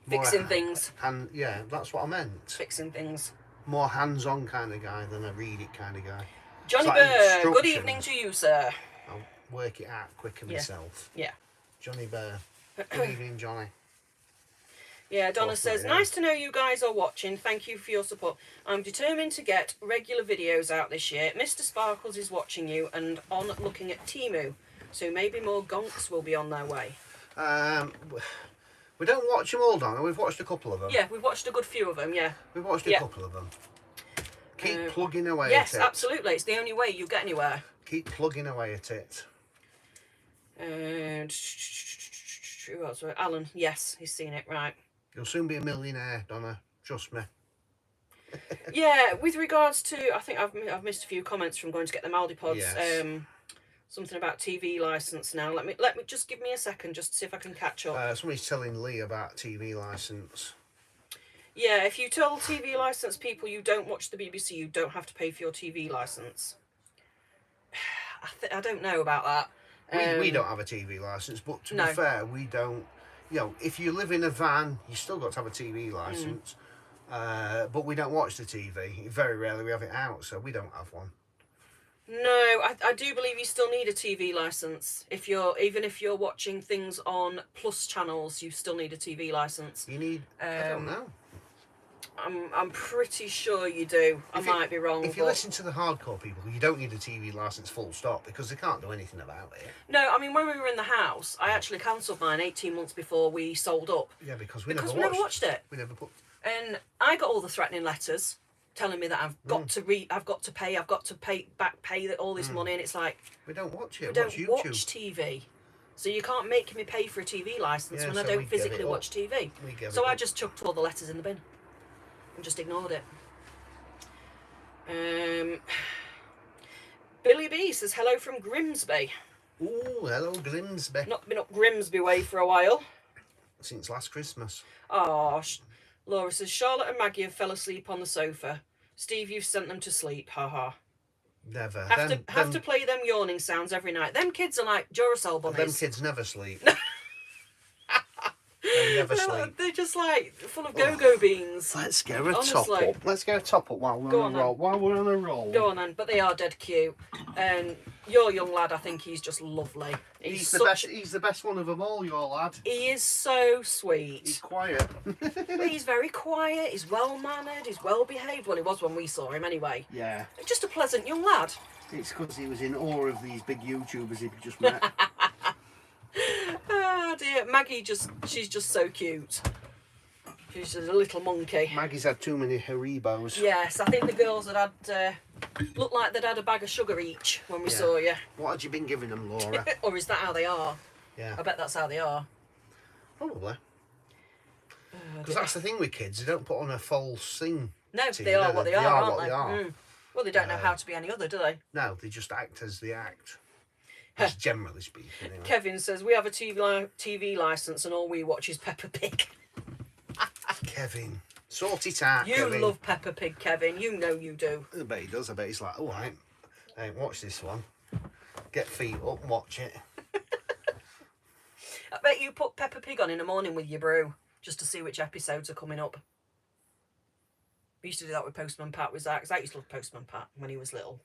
Fixing things. And yeah, that's what I meant. Fixing things. More hands-on kind of guy than a read it kind of guy. Johnny like Burr, good evening to you, sir. I'll work it out quicker myself. Yeah. Johnny Burr. Good evening, Johnny. Yeah, Donna says, nice to know you guys are watching. Thank you for your support. I'm determined to get regular videos out this year. Mr. Sparkles is watching you and on looking at Temu. So maybe more gonks will be on their way. We don't watch them all, Donna. We've watched a couple of them. Yeah, we've watched a good few of them, yeah. We've watched a couple of them. Keep plugging away at it. Yes, absolutely. It's the only way you get anywhere. Keep plugging away at it. And who else? Alan, yes, he's seen it, right. You'll soon be a millionaire, Donna. Trust me. Yeah, with regards to, I think I've missed a few comments from going to get the Maldi pods. Yes. Something about TV license now. Let me just give me a second just to see if I can catch up. Somebody's telling Lee about TV license. Yeah, if you tell TV license people you don't watch the BBC, you don't have to pay for your TV license. I don't know about that. We don't have a TV license, but to be fair, we don't. You know, if you live in a van, you still got to have a TV license. But we don't watch the TV. Very rarely we have it out, so we don't have one. No, I do believe you still need a TV license. Even if you're watching things on Plus channels, you still need a TV license. You need. I don't know. I'm pretty sure you do. I might be wrong. If you listen to the hardcore people, you don't need a TV license full stop because they can't do anything about it. No, I mean, when we were in the house, I actually cancelled mine 18 months before we sold up. Yeah, because we never watched it. We never put. And I got all the threatening letters telling me that I've got to pay all this money, and it's like we don't watch it. We don't watch TV. So you can't make me pay for a TV license when I don't physically watch TV. So I just chucked all the letters in the bin and just ignored it. Billy B says hello from Grimsby. Ooh, hello Grimsby. Not been up Grimsby way for a while. Since last Christmas. Oh, Laura says Charlotte and Maggie have fell asleep on the sofa. Steve, you've sent them to sleep. Ha ha. Never. Have to play them yawning sounds every night. Them kids are like Duracell bunnies. Them kids never sleep. They never sleep. They're just like full of go-go beans. Let's go a top up. Let's go a top up while we're on a roll. While we're on a roll. Go on then. But they are dead cute. And your young lad, I think he's just lovely. He's the best. He's the best one of them all, your lad. He is so sweet. He's quiet. He's very quiet. He's well-mannered. He's well-behaved. Well, he was when we saw him anyway. Yeah. Just a pleasant young lad. It's because he was in awe of these big YouTubers he'd just met. Oh dear, Maggie she's just so cute. She's just a little monkey. Maggie's had too many Haribos. Yes, I think the girls had looked like they'd had a bag of sugar each when we saw you. What had you been giving them, Laura? Or is that how they are? Yeah. I bet that's how they are. Probably. Because that's the thing with kids, they don't put on a false thing. No, they are what they are, aren't they? Mm. Well, they don't know how to be any other, do they? No, they just act as they act. That's generally speaking. Anyway. Kevin says, we have a TV licence and all we watch is Peppa Pig. Kevin, sort it out, You Kevin. love Peppa Pig, Kevin. You know you do. I bet he does. I bet he's like, oh, I ain't watched this one. Get feet up and watch it. I bet you put Peppa Pig on in the morning with your brew just to see which episodes are coming up. We used to do that with Postman Pat with Zach. Zach used to love Postman Pat when he was little.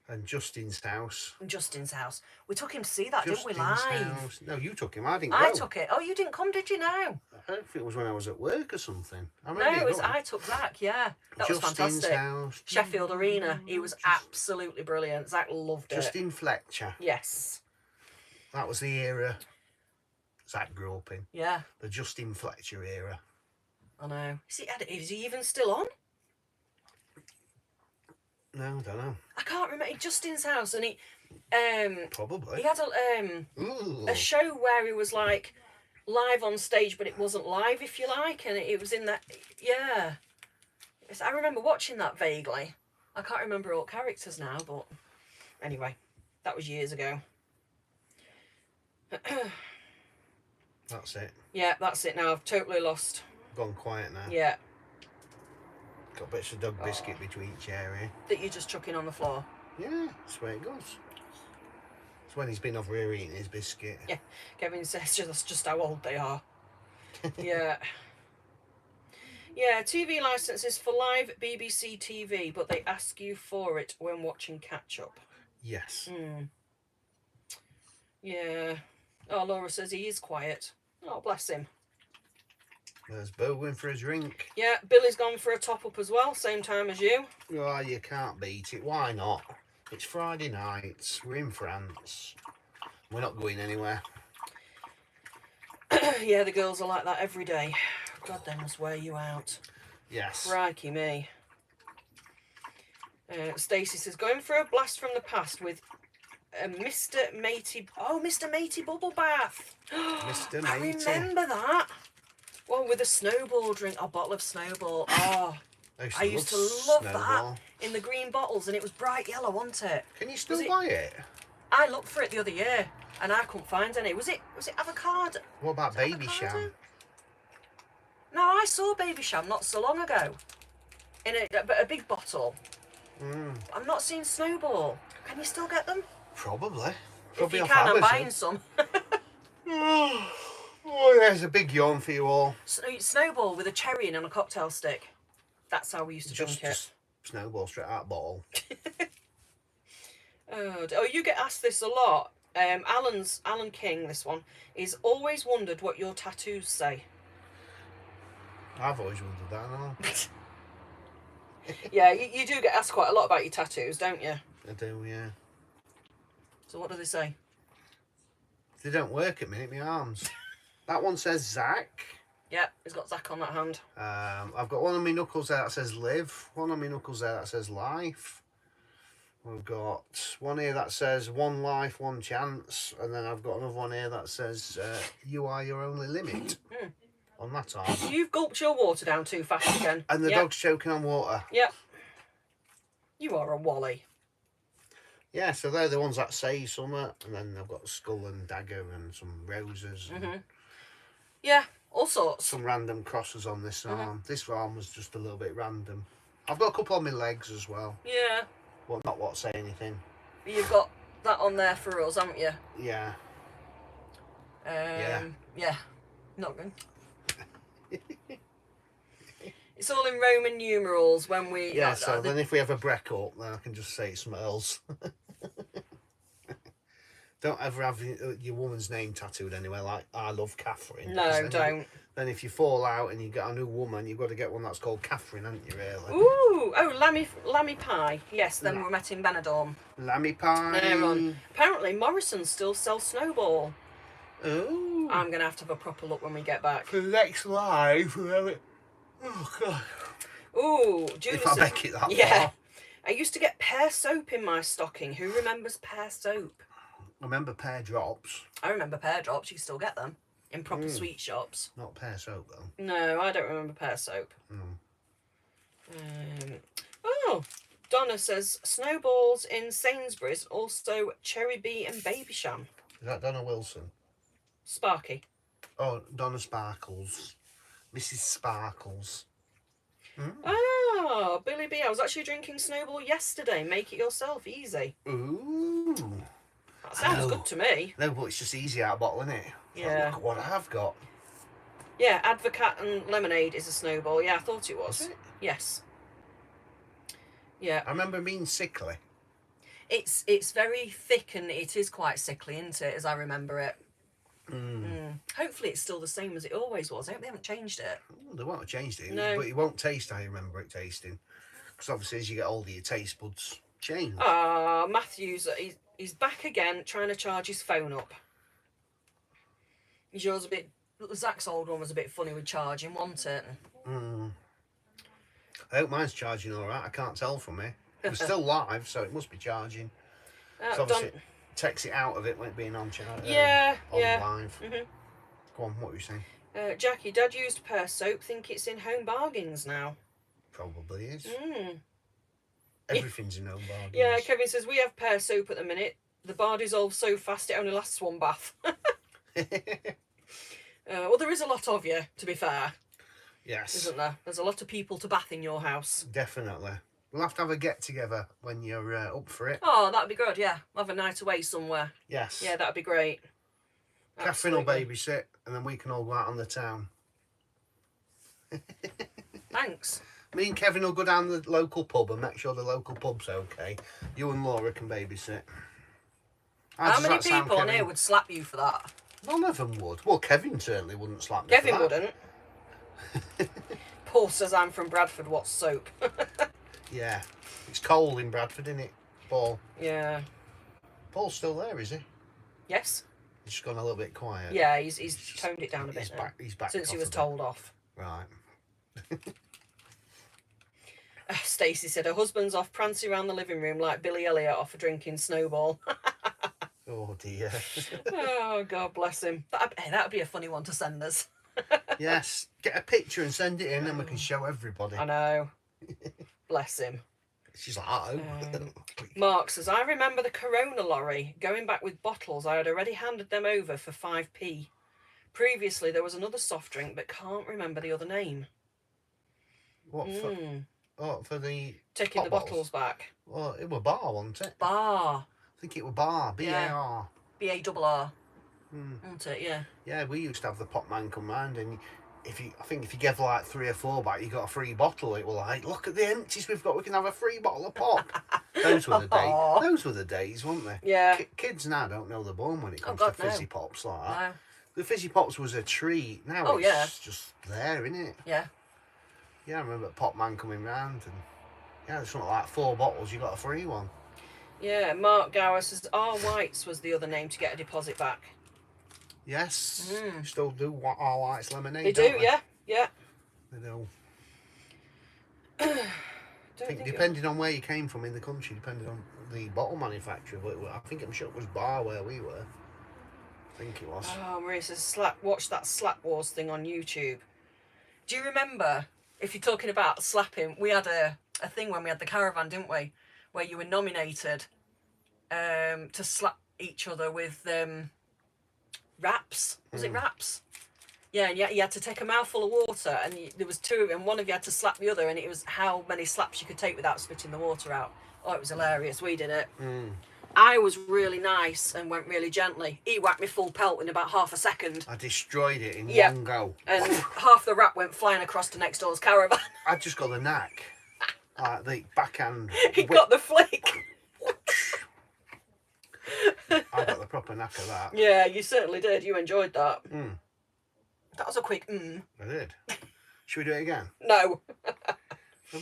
And Justin's house. And Justin's house. We took him to see that, Justin's didn't we, live? House. No, you took him. I didn't go. I took it. Oh, you didn't come, did you now? I don't think it was when I was at work or something. No, it was I took Zach, yeah. That was Justin's fantastic. house. Sheffield Arena. He was absolutely brilliant. Zach loved it. Justin Fletcher. Yes. That was the era Zach grew up in. Yeah. The Justin Fletcher era. I know. Is he even still on? No, I don't know. I can't remember. Justin's house, and he Probably. he had a show where he was like live on stage, but it wasn't live, if you like, and it was in that. Yeah, I remember watching that vaguely. I can't remember all characters now, but anyway, that was years ago. That's it. Yeah, that's it now. I've totally lost. Gone quiet now. Yeah. Got bits of dog biscuit between each area. That you're just chucking on the floor. Yeah, that's where it goes. It's when he's been over here eating his biscuit. Yeah, Kevin says that's just how old they are. Yeah. Yeah, TV licenses for live BBC TV, but they ask you for it when watching catch up. Yes. Yeah. Oh, Laura says he is quiet. Oh, bless him. There's Bo going for a drink. Yeah, Billy's gone for a top up as well, same time as you. Oh, you can't beat it. Why not? It's Friday nights. We're in France. We're not going anywhere. Yeah, the girls are like that every day. God, they must wear you out. Yes. Crikey me. Stacey says, going for a blast from the past with Mr. Matey. Oh, Mr. Matey bubble bath. Mr. I Matey. remember that. Well, with a snowball drink, a bottle of snowball. Oh, I used to love that in the green bottles, and it was bright yellow, wasn't it? Can you still buy it? I looked for it the other year, and I couldn't find any. Was it avocado? What about Baby Sham? No, I saw Baby Sham not so long ago, in a big bottle. I'm not seeing Snowball. Can you still get them? Probably. If you can, I'm buying some. Oh, there's a big yawn for you all. Snowball with a cherry in on a cocktail stick. That's how we used to drink it. Just Snowball straight out of bottle. Oh, you get asked this a lot. Alan King, this one, is always wondered what your tattoos say. I've always wondered that, no? Yeah, you do get asked quite a lot about your tattoos, don't you? I do, yeah. So what do they say? They don't work at me, my arms. That one says Zach. Yeah, he's got Zach on that hand. I've got one on my knuckles there that says live. One on my knuckles there that says life. We've got one here that says one life, one chance. And then I've got another one here that says you are your only limit. On that arm. You've gulped your water down too fast again. And the dog's choking on water. Yep. You are a wally. Yeah, so they're the ones that say something. And then I've got a skull and dagger and some roses. And yeah, all sorts. some random crosses on this arm. This arm was just a little bit random. I've got a couple on my legs as well. Yeah. But not what say anything. You've got that on there for us, haven't you? Yeah. Yeah. Not good. It's all in Roman numerals when we... Yeah, so then if we ever break up, then I can just say something else. Don't ever have your woman's name tattooed anywhere like I love Catherine. No, don't. Then if you fall out and you get a new woman, you've got to get one that's called Catherine, haven't you, really? Ooh! Oh, lammy pie. Yes, then we met in Benidorm. Lammy pie. There on. Apparently, Morrison still sells Snowball. Oh. I'm going to have a proper look when we get back. For the next live, oh, God. Ooh, If I make it that far. far. I used to get pear soap in my stocking. Who remembers pear soap? I remember pear drops. I remember pear drops. You still get them in proper sweet shops. Not pear soap, though. No, I don't remember pear soap. Oh, Donna says Snowballs in Sainsbury's, also Cherry Bee and Baby Sham. Is that Donna Wilson? Sparky. Oh, Donna Sparkles. Mrs. Sparkles. Oh, Billy B. I was actually drinking Snowball yesterday. Make it yourself, easy. Ooh. That sounds good to me. No, but it's just easy out of bottle, isn't it? Yeah. Look at what I've got. Yeah, Advocat and Lemonade is a Snowball. Yeah, I thought it was. Is it? Yes. Yeah. I remember being sickly. It's very thick and it is quite sickly, isn't it, as I remember it. Hopefully it's still the same as it always was. I hope they haven't changed it. Oh, they won't have changed it. No. But it won't taste how you remember it tasting. Because obviously as you get older, your taste buds change. Matthew's, he's back again trying to charge his phone up. Is yours a bit... Zach's old one was a bit funny with charging, wasn't it? I hope mine's charging all right. I can't tell from it. It's still live, so it must be charging. So obviously it takes it out of it when it being on charge. Yeah, on yeah. live. Go on, what were you saying? Jackie, Dad used pear soap. Think it's in Home Bargains now. Probably is. Everything's in Home Bargains. Yeah, Kevin says, we have pear soap at the minute. The bar dissolves so fast it only lasts one bath. Well, there is a lot of you, to be fair. Yes. Isn't there? There's a lot of people to bath in your house. Definitely. We'll have to have a get-together when you're up for it. Oh, that'd be good, yeah. Have a night away somewhere. Yes. Yeah, that'd be great. Catherine will babysit, and then we can all go out on the town. Thanks. Me and Kevin will go down the local pub and make sure the local pub's okay. You and Laura can babysit. How many people on here would slap you for that? None of them would. Well, Kevin certainly wouldn't slap me. Kevin wouldn't. Paul says, I'm from Bradford, what's soap? Yeah. It's cold in Bradford, isn't it, Paul? Yeah. Paul's still there, is he? Yes. He's just gone a little bit quiet. Yeah, he's toned it down a bit He's back since he was a bit. told off. Right. Stacey said her husband's off prancing around the living room like Billy Elliot off a drinking snowball. Oh dear. Oh, God bless him. That'd be a funny one to send us. Yes. Get a picture and send it in and we can show everybody. I know. Bless him. She's like, oh. Mark says, I remember the Corona lorry. Going back with bottles, I had already handed them over for 5p. Previously, there was another soft drink, but can't remember the other name. What for? Oh, for the... Taking the bottles back. Well, it was bar, wasn't it? Bar. I think it was bar. B-A-R. B-A-R-R. Wasn't it? Yeah. Yeah, we used to have the pot man come round and I think if you gave like 3 or 4 back, you got a free bottle. It was like, look at the empties we've got. We can have a free bottle of pop. Those were the days. Those were the days, weren't they? Yeah. Kids now don't know the bone when it comes to fizzy pops like that. No. The fizzy pops was a treat. Now it's just there, isn't it? Yeah. Yeah, I remember Pop Man coming round and there's something like 4 bottles. You got a free one. Yeah. Mark Gower says R Whites was the other name to get a deposit back. Yes. Still do all White's lemonade. They do, yeah. Yeah. They do. I think depending on where you came from in the country, depending on the bottle manufacturer, but I think I'm sure it was bar where we were. I think it was. Oh, Maria says, watch that Slap Wars thing on YouTube. Do you remember, if you're talking about slapping, we had a thing when we had the caravan, didn't we? Where you were nominated to slap each other with wraps. Was it wraps? Yeah, and you had to take a mouthful of water, and there was 2 of you, and one of you had to slap the other, and it was how many slaps you could take without spitting the water out. Oh, it was hilarious. We did it. I was really nice and went really gently. He whacked me full pelt in about half a second. I destroyed it in one go. And half the wrap went flying across to next door's caravan. I just got the knack. Like the backhand. He got the flick. I got the proper knack of that. Yeah, you certainly did. You enjoyed that. That was a quick I did. Should we do it again? No.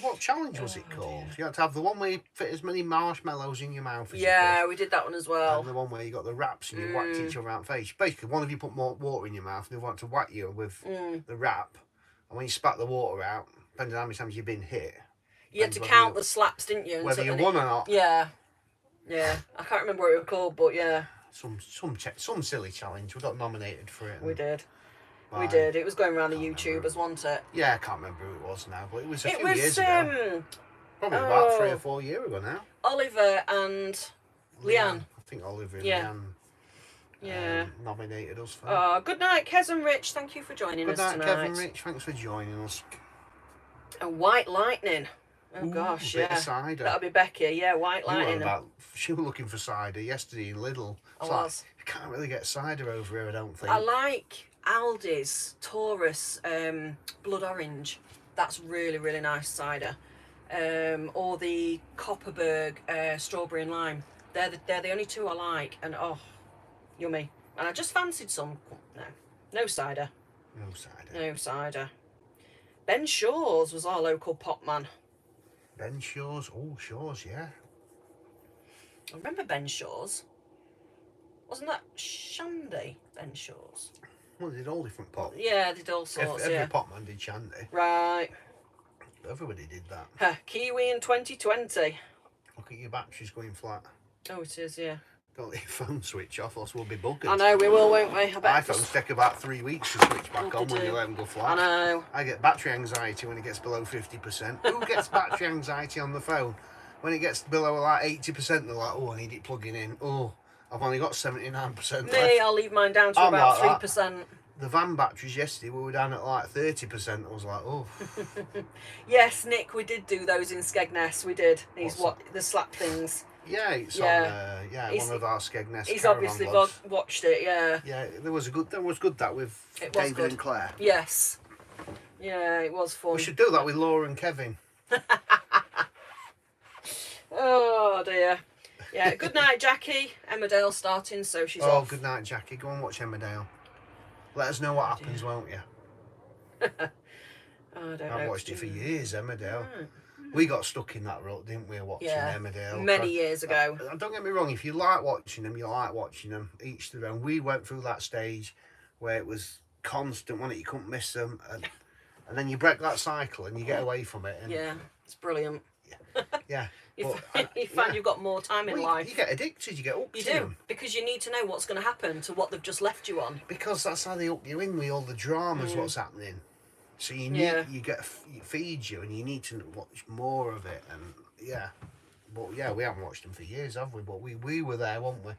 What challenge was it called? You had to have the one where you fit as many marshmallows in your mouth as you Yeah, could. we did that one as well. And the one where you got the wraps and you whacked each other out the face. Basically, one of you put more water in your mouth and the other one to whack you with the wrap. And when you spat the water out, depending on how many times you've been hit. You had to count the slaps, didn't you? Whether you won or not. Yeah. Yeah. I can't remember what it was called, but yeah. Some silly challenge. We got nominated for it. We did. We did. It was going around the YouTubers, wasn't it? Yeah, I can't remember who it was now, but it was a few years ago. Probably about 3 or 4 years ago now. Oliver and Leanne. I think Oliver and Leanne nominated us for it. Oh, good night, Kez and Rich. Thank you for joining us tonight. Good night, Kevin Rich. Thanks for joining us. A White Lightning. Oh, gosh, bit of cider. That'll be Becky. Yeah, White Lightning. She was looking for cider yesterday in Lidl. I was. You can't really get cider over here, I don't think. I like Aldi's Taurus Blood Orange. That's really, really nice cider. Or the Copperberg Strawberry and Lime. They're the only 2 I like. And, oh, yummy. And I just fancied some. No cider. No cider. No cider. Ben Shaw's was our local pop man. Ben Shaw's. Oh, Shaw's, yeah. I remember Ben Shaw's. Wasn't that Shandy, Ben Shaw's? Well, they did all different pop. Yeah, they did all sorts, Every yeah. pop man did Shandy. Right. Everybody did that. Kiwi in 2020. Look at your batteries going flat. Oh, it is, yeah. Don't let your phone switch off, else we'll be buggered. I know, we will, won't we? I bet iPhones take about 3 weeks to switch back on when you let them go flat. I know. I get battery anxiety when it gets below 50%. Who gets battery anxiety on the phone? When it gets below like 80%, they're like, oh, I need it plugging in. Oh, I've only got 79% Me, I'll leave mine down to about like 3%. The van batteries yesterday, we were down at like 30%. I was like, oh. Yes, Nick, we did do those in Skegness. We did. The slap things. Yeah, it's on. One of our Skegness. He's caravan obviously vlogs. watched it. Yeah. Yeah, there was good that with David and Claire. Yes. Yeah, it was fun. We should do that with Laura and Kevin. Oh dear. Yeah. Good night, Jackie. Emmerdale starting, so she's off. Oh, good night, Jackie. Go and watch Emmerdale. Let us know what happens, won't you? I don't know. I've watched it for years, Emmerdale. We got stuck in that rut, didn't we, watching Emmerdale? Many years ago. Don't get me wrong, if you like watching them, you like watching them, each to their own. We went through that stage where it was constant, when you couldn't miss them, and then you break that cycle and you get away from it. And, yeah, it's brilliant. Yeah. You find you've got more time in life. You get addicted, you get hooked. You do, because you need to know what's going to happen to what they've just left you on. Because that's how they hook you in with all the dramas, what's happening. So you need, it feeds you, and you need to watch more of it. And but we haven't watched them for years, have we? But we were there, weren't we?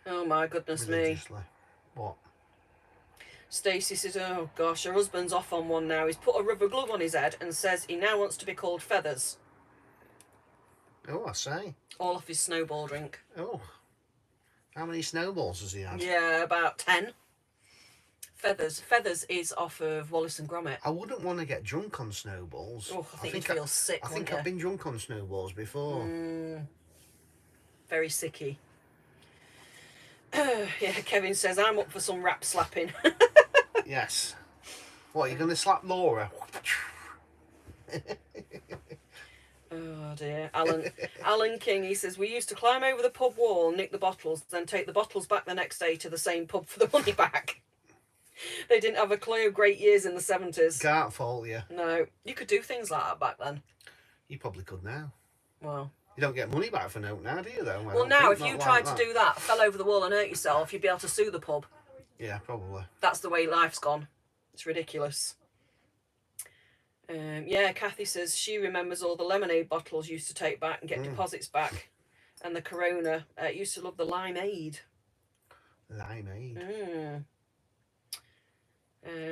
Oh my goodness me! What? Stacey says, "Oh gosh, her husband's off on one now. He's put a rubber glove on his head and says he now wants to be called Feathers." Oh, I say. All off his snowball drink. Oh, how many snowballs has he had? Yeah, about 10. Feathers is off of Wallace and Gromit. I wouldn't want to get drunk on snowballs. Oh, I think you'd feel sick. I think I've been drunk on snowballs before. Very sicky. Yeah, Kevin says, I'm up for some rap slapping. Yes. What, are you going to slap Laura? Oh dear. Alan King, he says, we used to climb over the pub wall, nick the bottles, then take the bottles back the next day to the same pub for the money back. They didn't have a clue. Great years in the 70s. Can't fault you. No. You could do things like that back then. You probably could now. Well. You don't get money back for note now, do you, though? Well, now, if you tried to do that, fell over the wall and hurt yourself, you'd be able to sue the pub. Yeah, probably. That's the way life's gone. It's ridiculous. Yeah, Kathy says she remembers all the lemonade bottles used to take back and get deposits back. And the Corona. Used to love the limeade. Limeade?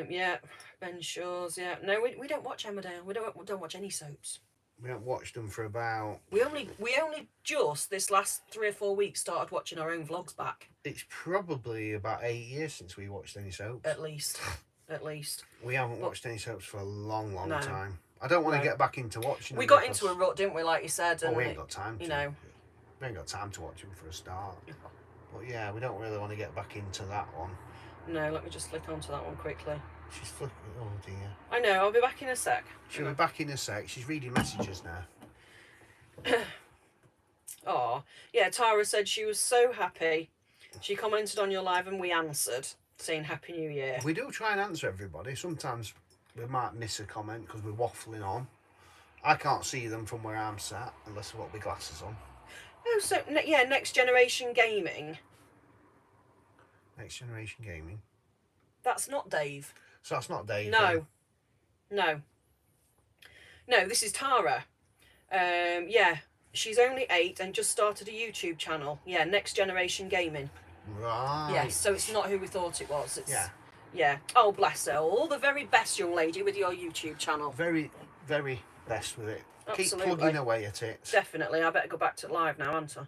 Yeah, Ben Shaw's, yeah. No, we don't watch Emmerdale. We don't watch any soaps. We haven't watched them for about... We only just this last 3 or 4 weeks started watching our own vlogs back. It's probably about 8 years since we watched any soaps. At least. We haven't watched any soaps for a long time. I don't want to get back into watching them. We got into a rut, didn't we, like you said? And we ain't got time to. You know. We ain't got time to watch them for a start. But yeah, we don't really want to get back into that one. No, let me just flick onto that one quickly. She's flicking. Oh dear. I know, I'll be back in a sec. She'll be back in a sec. She's reading messages now. Oh, yeah, Tara said she was so happy. She commented on your live and we answered, saying Happy New Year. We do try and answer everybody. Sometimes we might miss a comment because we're waffling on. I can't see them from where I'm sat unless I've got my glasses on. Oh, so, yeah, Next Generation Gaming. Next Generation Gaming. That's not Dave. So that's not Dave. No. No, this is Tara. Yeah, she's only 8 and just started a YouTube channel. Yeah, Next Generation Gaming. Right. Yes, so it's not who we thought it was. It's, yeah. Yeah. Oh, bless her. All the very best, young lady, with your YouTube channel. Very, very best with it. Absolutely. Keep plugging away at it. Definitely. I better go back to live now, haven't I?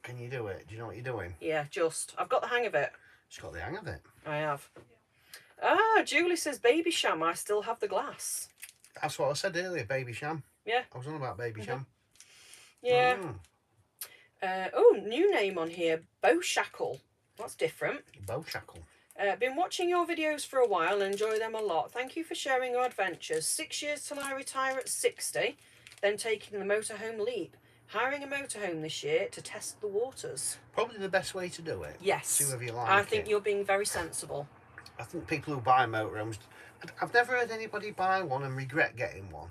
Can you do it? Do you know what you're doing? Yeah, just. I've got the hang of it. She's got the hang of it. I have. Ah, Julie says, Baby Sham, I still have the glass. That's what I said earlier, Baby Sham. Yeah. I was on about Baby Sham. Yeah. New name on here, Bow Shackle. That's different. Bow Shackle. Been watching your videos for a while and enjoy them a lot. Thank you for sharing your adventures. 6 years till I retire at 60, then taking the motorhome leap. Hiring a motorhome this year to test the waters. Probably the best way to do it. Yes. See whether you like I think you're being very sensible. I think people who buy motorhomes, I've never heard anybody buy one and regret getting one.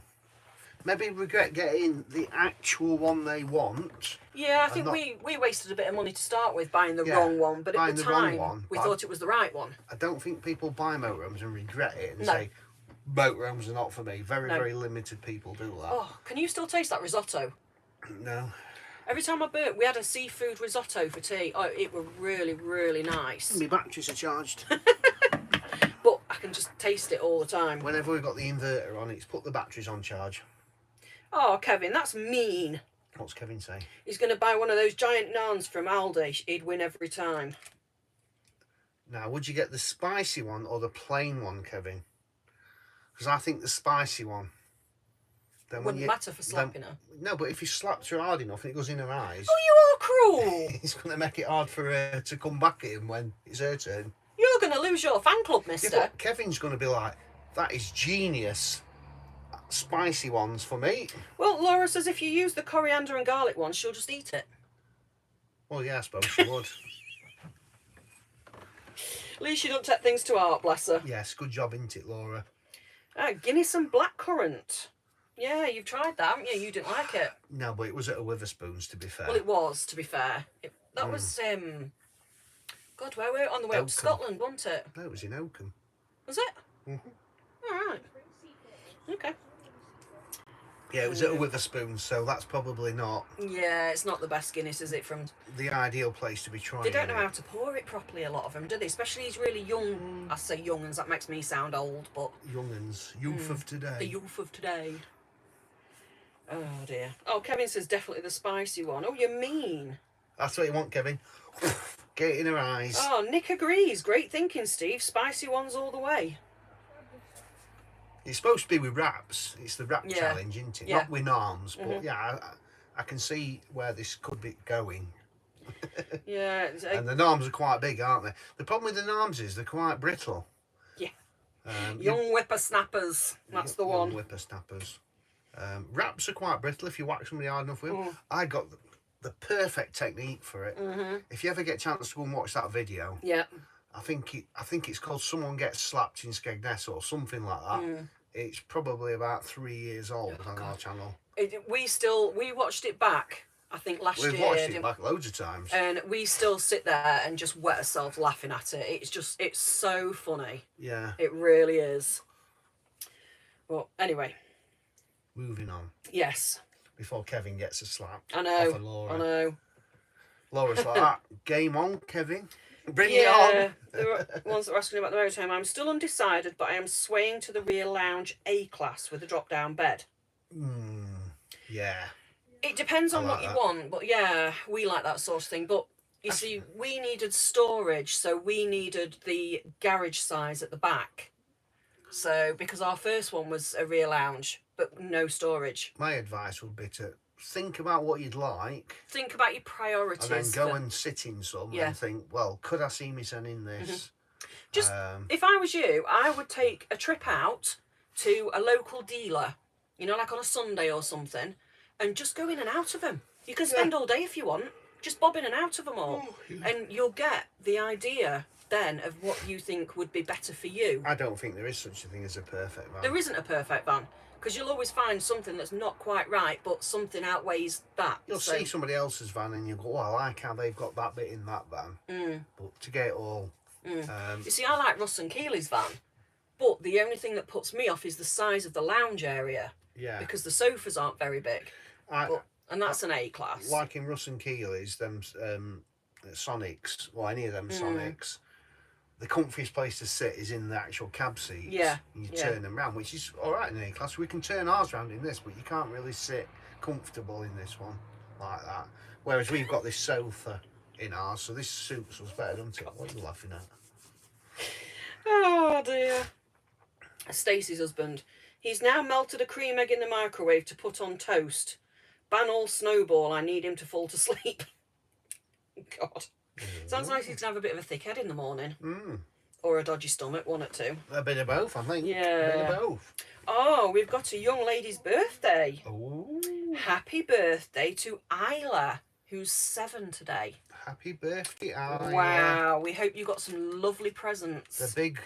Maybe regret getting the actual one they want. Yeah, I think we wasted a bit of money to start with buying the wrong one, but at the time we thought it was the right one. I don't think people buy motorhomes and regret it and say, motorhomes are not for me. Very limited people do that. Oh, can you still taste that risotto? No. Every time I burnt, we had a seafood risotto for tea. Oh, it was really, really nice. My batteries are charged. But I can just taste it all the time. Whenever we've got the inverter on, it's put the batteries on charge. Oh, Kevin, that's mean. What's Kevin say? He's going to buy one of those giant naans from Aldi. He'd win every time. Now, would you get the spicy one or the plain one, Kevin? Because I think the spicy one. Then wouldn't matter for slapping her. No, but if you slapped her hard enough and it goes in her eyes. Oh, you are cruel. It's going to make it hard for her to come back at him when it's her turn. You're going to lose your fan club, mister. Yeah, but Kevin's going to be like, that is genius. Spicy ones for me. Well, Laura says if you use the coriander and garlic one, she'll just eat it. Well, yeah, I suppose she would. At least she don't take things to heart, bless her. Yes, good job, isn't it, Laura? Guinness and blackcurrant. Yeah, you've tried that, haven't you? You didn't like it. No, but it was at a Witherspoons, to be fair. Well, it was, to be fair. That was, God, where were we? On the way up to Scotland, wasn't it? No, it was in Oakham. Was it? Mm-hmm. All right. Okay. Yeah, it was at a Witherspoons, so that's probably not... Yeah, it's not the best Guinness, is it, from... the ideal place to be trying. They don't know how to pour it properly, a lot of them, do they? Especially these really young... I say young'uns, that makes me sound old, but... Young'uns. Youth of today. The youth of today. Oh, dear. Oh, Kevin says definitely the spicy one. Oh, you're mean. That's what you want, Kevin. Get it in her eyes. Oh, Nick agrees. Great thinking, Steve. Spicy ones all the way. It's supposed to be with wraps. It's the wrap challenge, isn't it? Yeah. Not with arms, but yeah, I can see where this could be going. Yeah. And the arms are quite big, aren't they? The problem with the arms is they're quite brittle. Yeah. Young whippersnappers. That's the one. Young whippersnappers. Wraps are quite brittle if you whack somebody hard enough with them. I got the perfect technique for it. If you ever get a chance to go and watch that video, yeah, I think it's called Someone Gets Slapped in Skegness or something like that. It's probably about 3 years old on our channel. We watched it back, I think last year. We've watched it back loads of times. And we still sit there and just wet ourselves laughing at it. It's so funny. Yeah. It really is. Well, anyway. Moving on. Yes. Before Kevin gets a slap. I know. Off of Laura. I know. Laura's like that. Game on, Kevin. Bring it on. The ones that were asking about the motorhome. I'm still undecided, but I am swaying to the rear lounge A-class with a drop-down bed. Yeah. It depends on what you want, but yeah, we like that sort of thing. But you see, we needed storage, so we needed the garage size at the back. So, because our first one was a rear lounge, but no storage. My advice would be to think about what you'd like. Think about your priorities. And then go and sit in some and think, well, could I see myself in this? Just, if I was you, I would take a trip out to a local dealer, you know, like on a Sunday or something, and just go in and out of them. You can spend all day if you want, just bob in and out of them all. And you'll get the idea then of what you think would be better for you. I don't think there is such a thing as a perfect van. There isn't a perfect van, because you'll always find something that's not quite right, but something outweighs that. You'll see somebody else's van and you'll go, oh, I like how they've got that bit in that van. But to get it all... you see, I like Russ and Keeley's van, but the only thing that puts me off is the size of the lounge area. Yeah. Because the sofas aren't very big. And that's an A-class. Like in Russ and Keeley's, them Sonics, or any of them Sonics, the comfiest place to sit is in the actual cab seats. Yeah. And you turn them round, which is all right in A-class. We can turn ours round in this, but you can't really sit comfortable in this one like that. Whereas we've got this sofa in ours, so this suits us better, doesn't it? What are you laughing at? Oh, dear. Stacey's husband. He's now melted a cream egg in the microwave to put on toast. Ban all Snowball, I need him to fall to sleep. God. Sounds like he's going to have a bit of a thick head in the morning. Or a dodgy stomach, one or two. A bit of both, I think. Yeah. A bit of both. Oh, we've got a young lady's birthday. Oh. Happy birthday to Isla, who's 7 today. Happy birthday, Aria. Wow, we hope you got some lovely presents. The big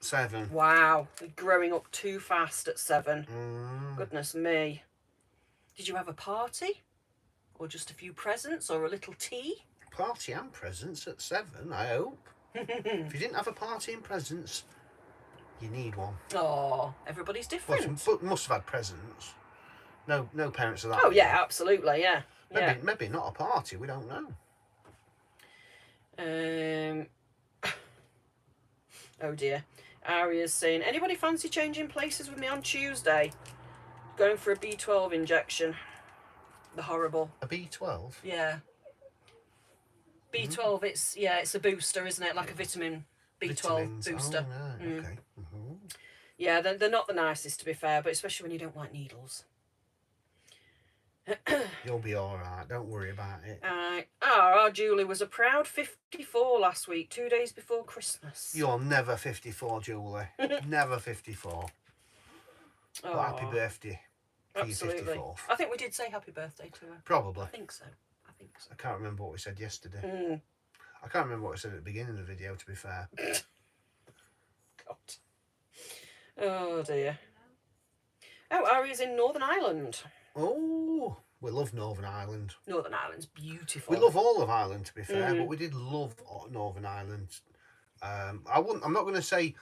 7. Wow, we're growing up too fast at 7. Mm. Goodness me. Did you have a party? Or just a few presents or a little tea? Party and presents at 7, I hope. If you didn't have a party and presents, you need one. Oh, everybody's different. But must have had presents. No parents are that. Oh yeah, absolutely, yeah. Maybe not a party, we don't know. Oh dear. Aria's saying, anybody fancy changing places with me on Tuesday? Going for a B12 injection. The horrible. A B12? Yeah. B12, it's a booster, isn't it? Like a vitamin B12 Vitamins. booster. Oh, right. Okay. Mm-hmm. Yeah, they're not the nicest, to be fair, but especially when you don't like needles. You'll be alright, don't worry about it. Our Julie was a proud 54 last week, 2 days before Christmas. You're never 54, Julie. Never 54. But happy birthday for Absolutely. your 54th. I think we did say happy birthday to her. Probably. I think so. I can't remember what we said yesterday. I can't remember what we said at the beginning of the video, to be fair. God. Oh dear. Oh, Ari's in Northern Ireland. Oh, we love Northern Ireland. Northern Ireland's beautiful. We love all of Ireland, to be fair, but we did love Northern Ireland. I'm not going to say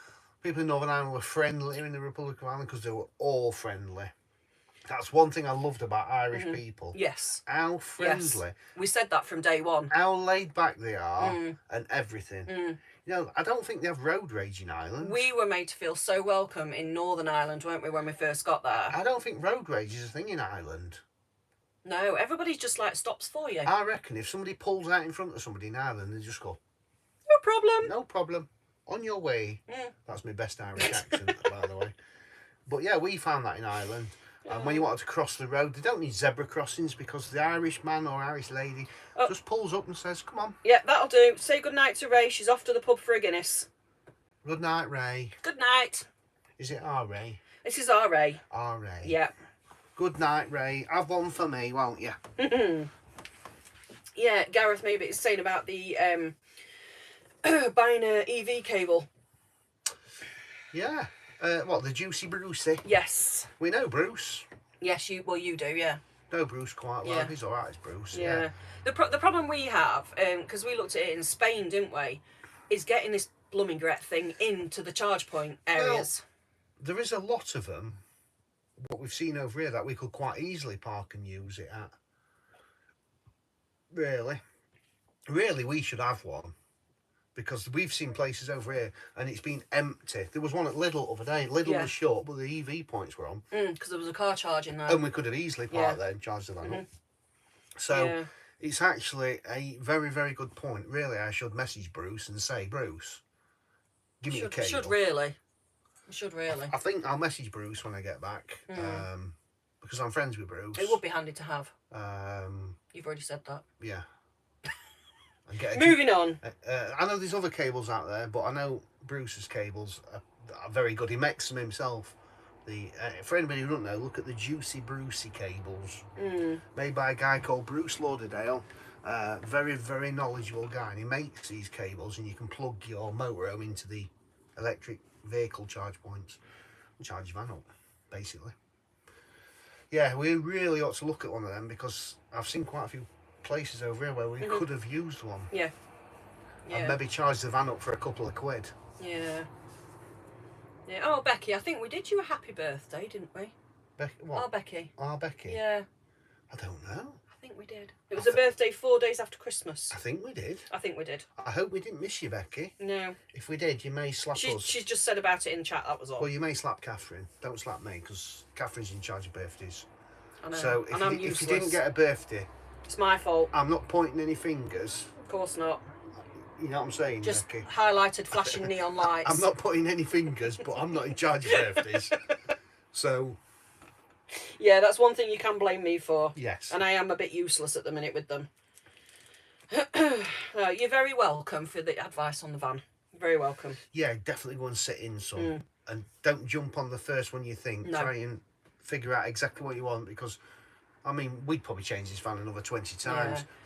people in Northern Ireland were friendly in the Republic of Ireland, because they were all friendly. That's one thing I loved about Irish people. Yes. How friendly. Yes. We said that from day one. How laid back they are and everything. You know, I don't think they have road rage in Ireland. We were made to feel so welcome in Northern Ireland, weren't we, when we first got there? I don't think road rage is a thing in Ireland. No, everybody just like stops for you. I reckon if somebody pulls out in front of somebody in Ireland, they just go, No problem. no problem, on your way. That's my best Irish accent, by the way. But yeah, we found that in Ireland. And when you wanted to cross the road, they don't need zebra crossings, because the Irish man or Irish lady just pulls up and says, come on. Yeah, that'll do. Say goodnight to Ray. She's off to the pub for a Guinness. Good night, Ray. Good night. Is it our Ray? This is our Ray. Our Ray. Yeah. Good night, Ray. Have one for me, won't you? Yeah, Gareth maybe is saying about the buying a EV cable. Yeah. What, the Juicy Brucey? Yes. We know Bruce. Yes, you do, yeah. Know Bruce quite well. Yeah. He's all right, Bruce. Yeah. The problem we have, because we looked at it in Spain, didn't we, is getting this blooming Gret thing into the charge point areas. Well, there is a lot of them, what we've seen over here, that we could quite easily park and use it at. Really, we should have one. Because we've seen places over here and it's been empty. There was one at Lidl other day. Lidl was short, but the EV points were on. Because there was a car charging there. And we could have easily parked there and charged the van up. So it's actually a very, very good point. Really, I should message Bruce and say, Bruce, give me a cable. Should really. I think I'll message Bruce when I get back. Because I'm friends with Bruce. It would be handy to have. You've already said that. Yeah. Moving on. I know there's other cables out there, but I know Bruce's cables are very good. He makes them himself. For anybody who don't know, look at the Juicy Brucey cables. Made by a guy called Bruce Lauderdale. Very, very knowledgeable guy. And he makes these cables and you can plug your motorhome into the electric vehicle charge points and charge your van up, basically. Yeah, we really ought to look at one of them, because I've seen quite a few places over here where we could have used one. Yeah. And maybe charge the van up for a couple of quid. Yeah. Oh, Becky, I think we did you a happy birthday, didn't we? What? Our Becky. Our Becky? Yeah. I don't know. I think we did. It was a birthday 4 days after Christmas. I think we did. I hope we didn't miss you, Becky. No. If we did, you may slap us. She's just said about it in chat, that was all. Well, you may slap Catherine. Don't slap me, because Catherine's in charge of birthdays. I know. So if you didn't get a birthday, it's my fault. I'm not pointing any fingers. Of course not. You know what I'm saying, just Becky? Highlighted flashing neon lights. I'm not putting any fingers, but I'm not in charge of birthdays. So... yeah, that's one thing you can blame me for. Yes. And I am a bit useless at the minute with them. You're very welcome for the advice on the van. Very welcome. Yeah, definitely go and sit in some. And don't jump on the first one you think. No. Try and figure out exactly what you want, because I mean, we'd probably change this van another 20 times. Yeah.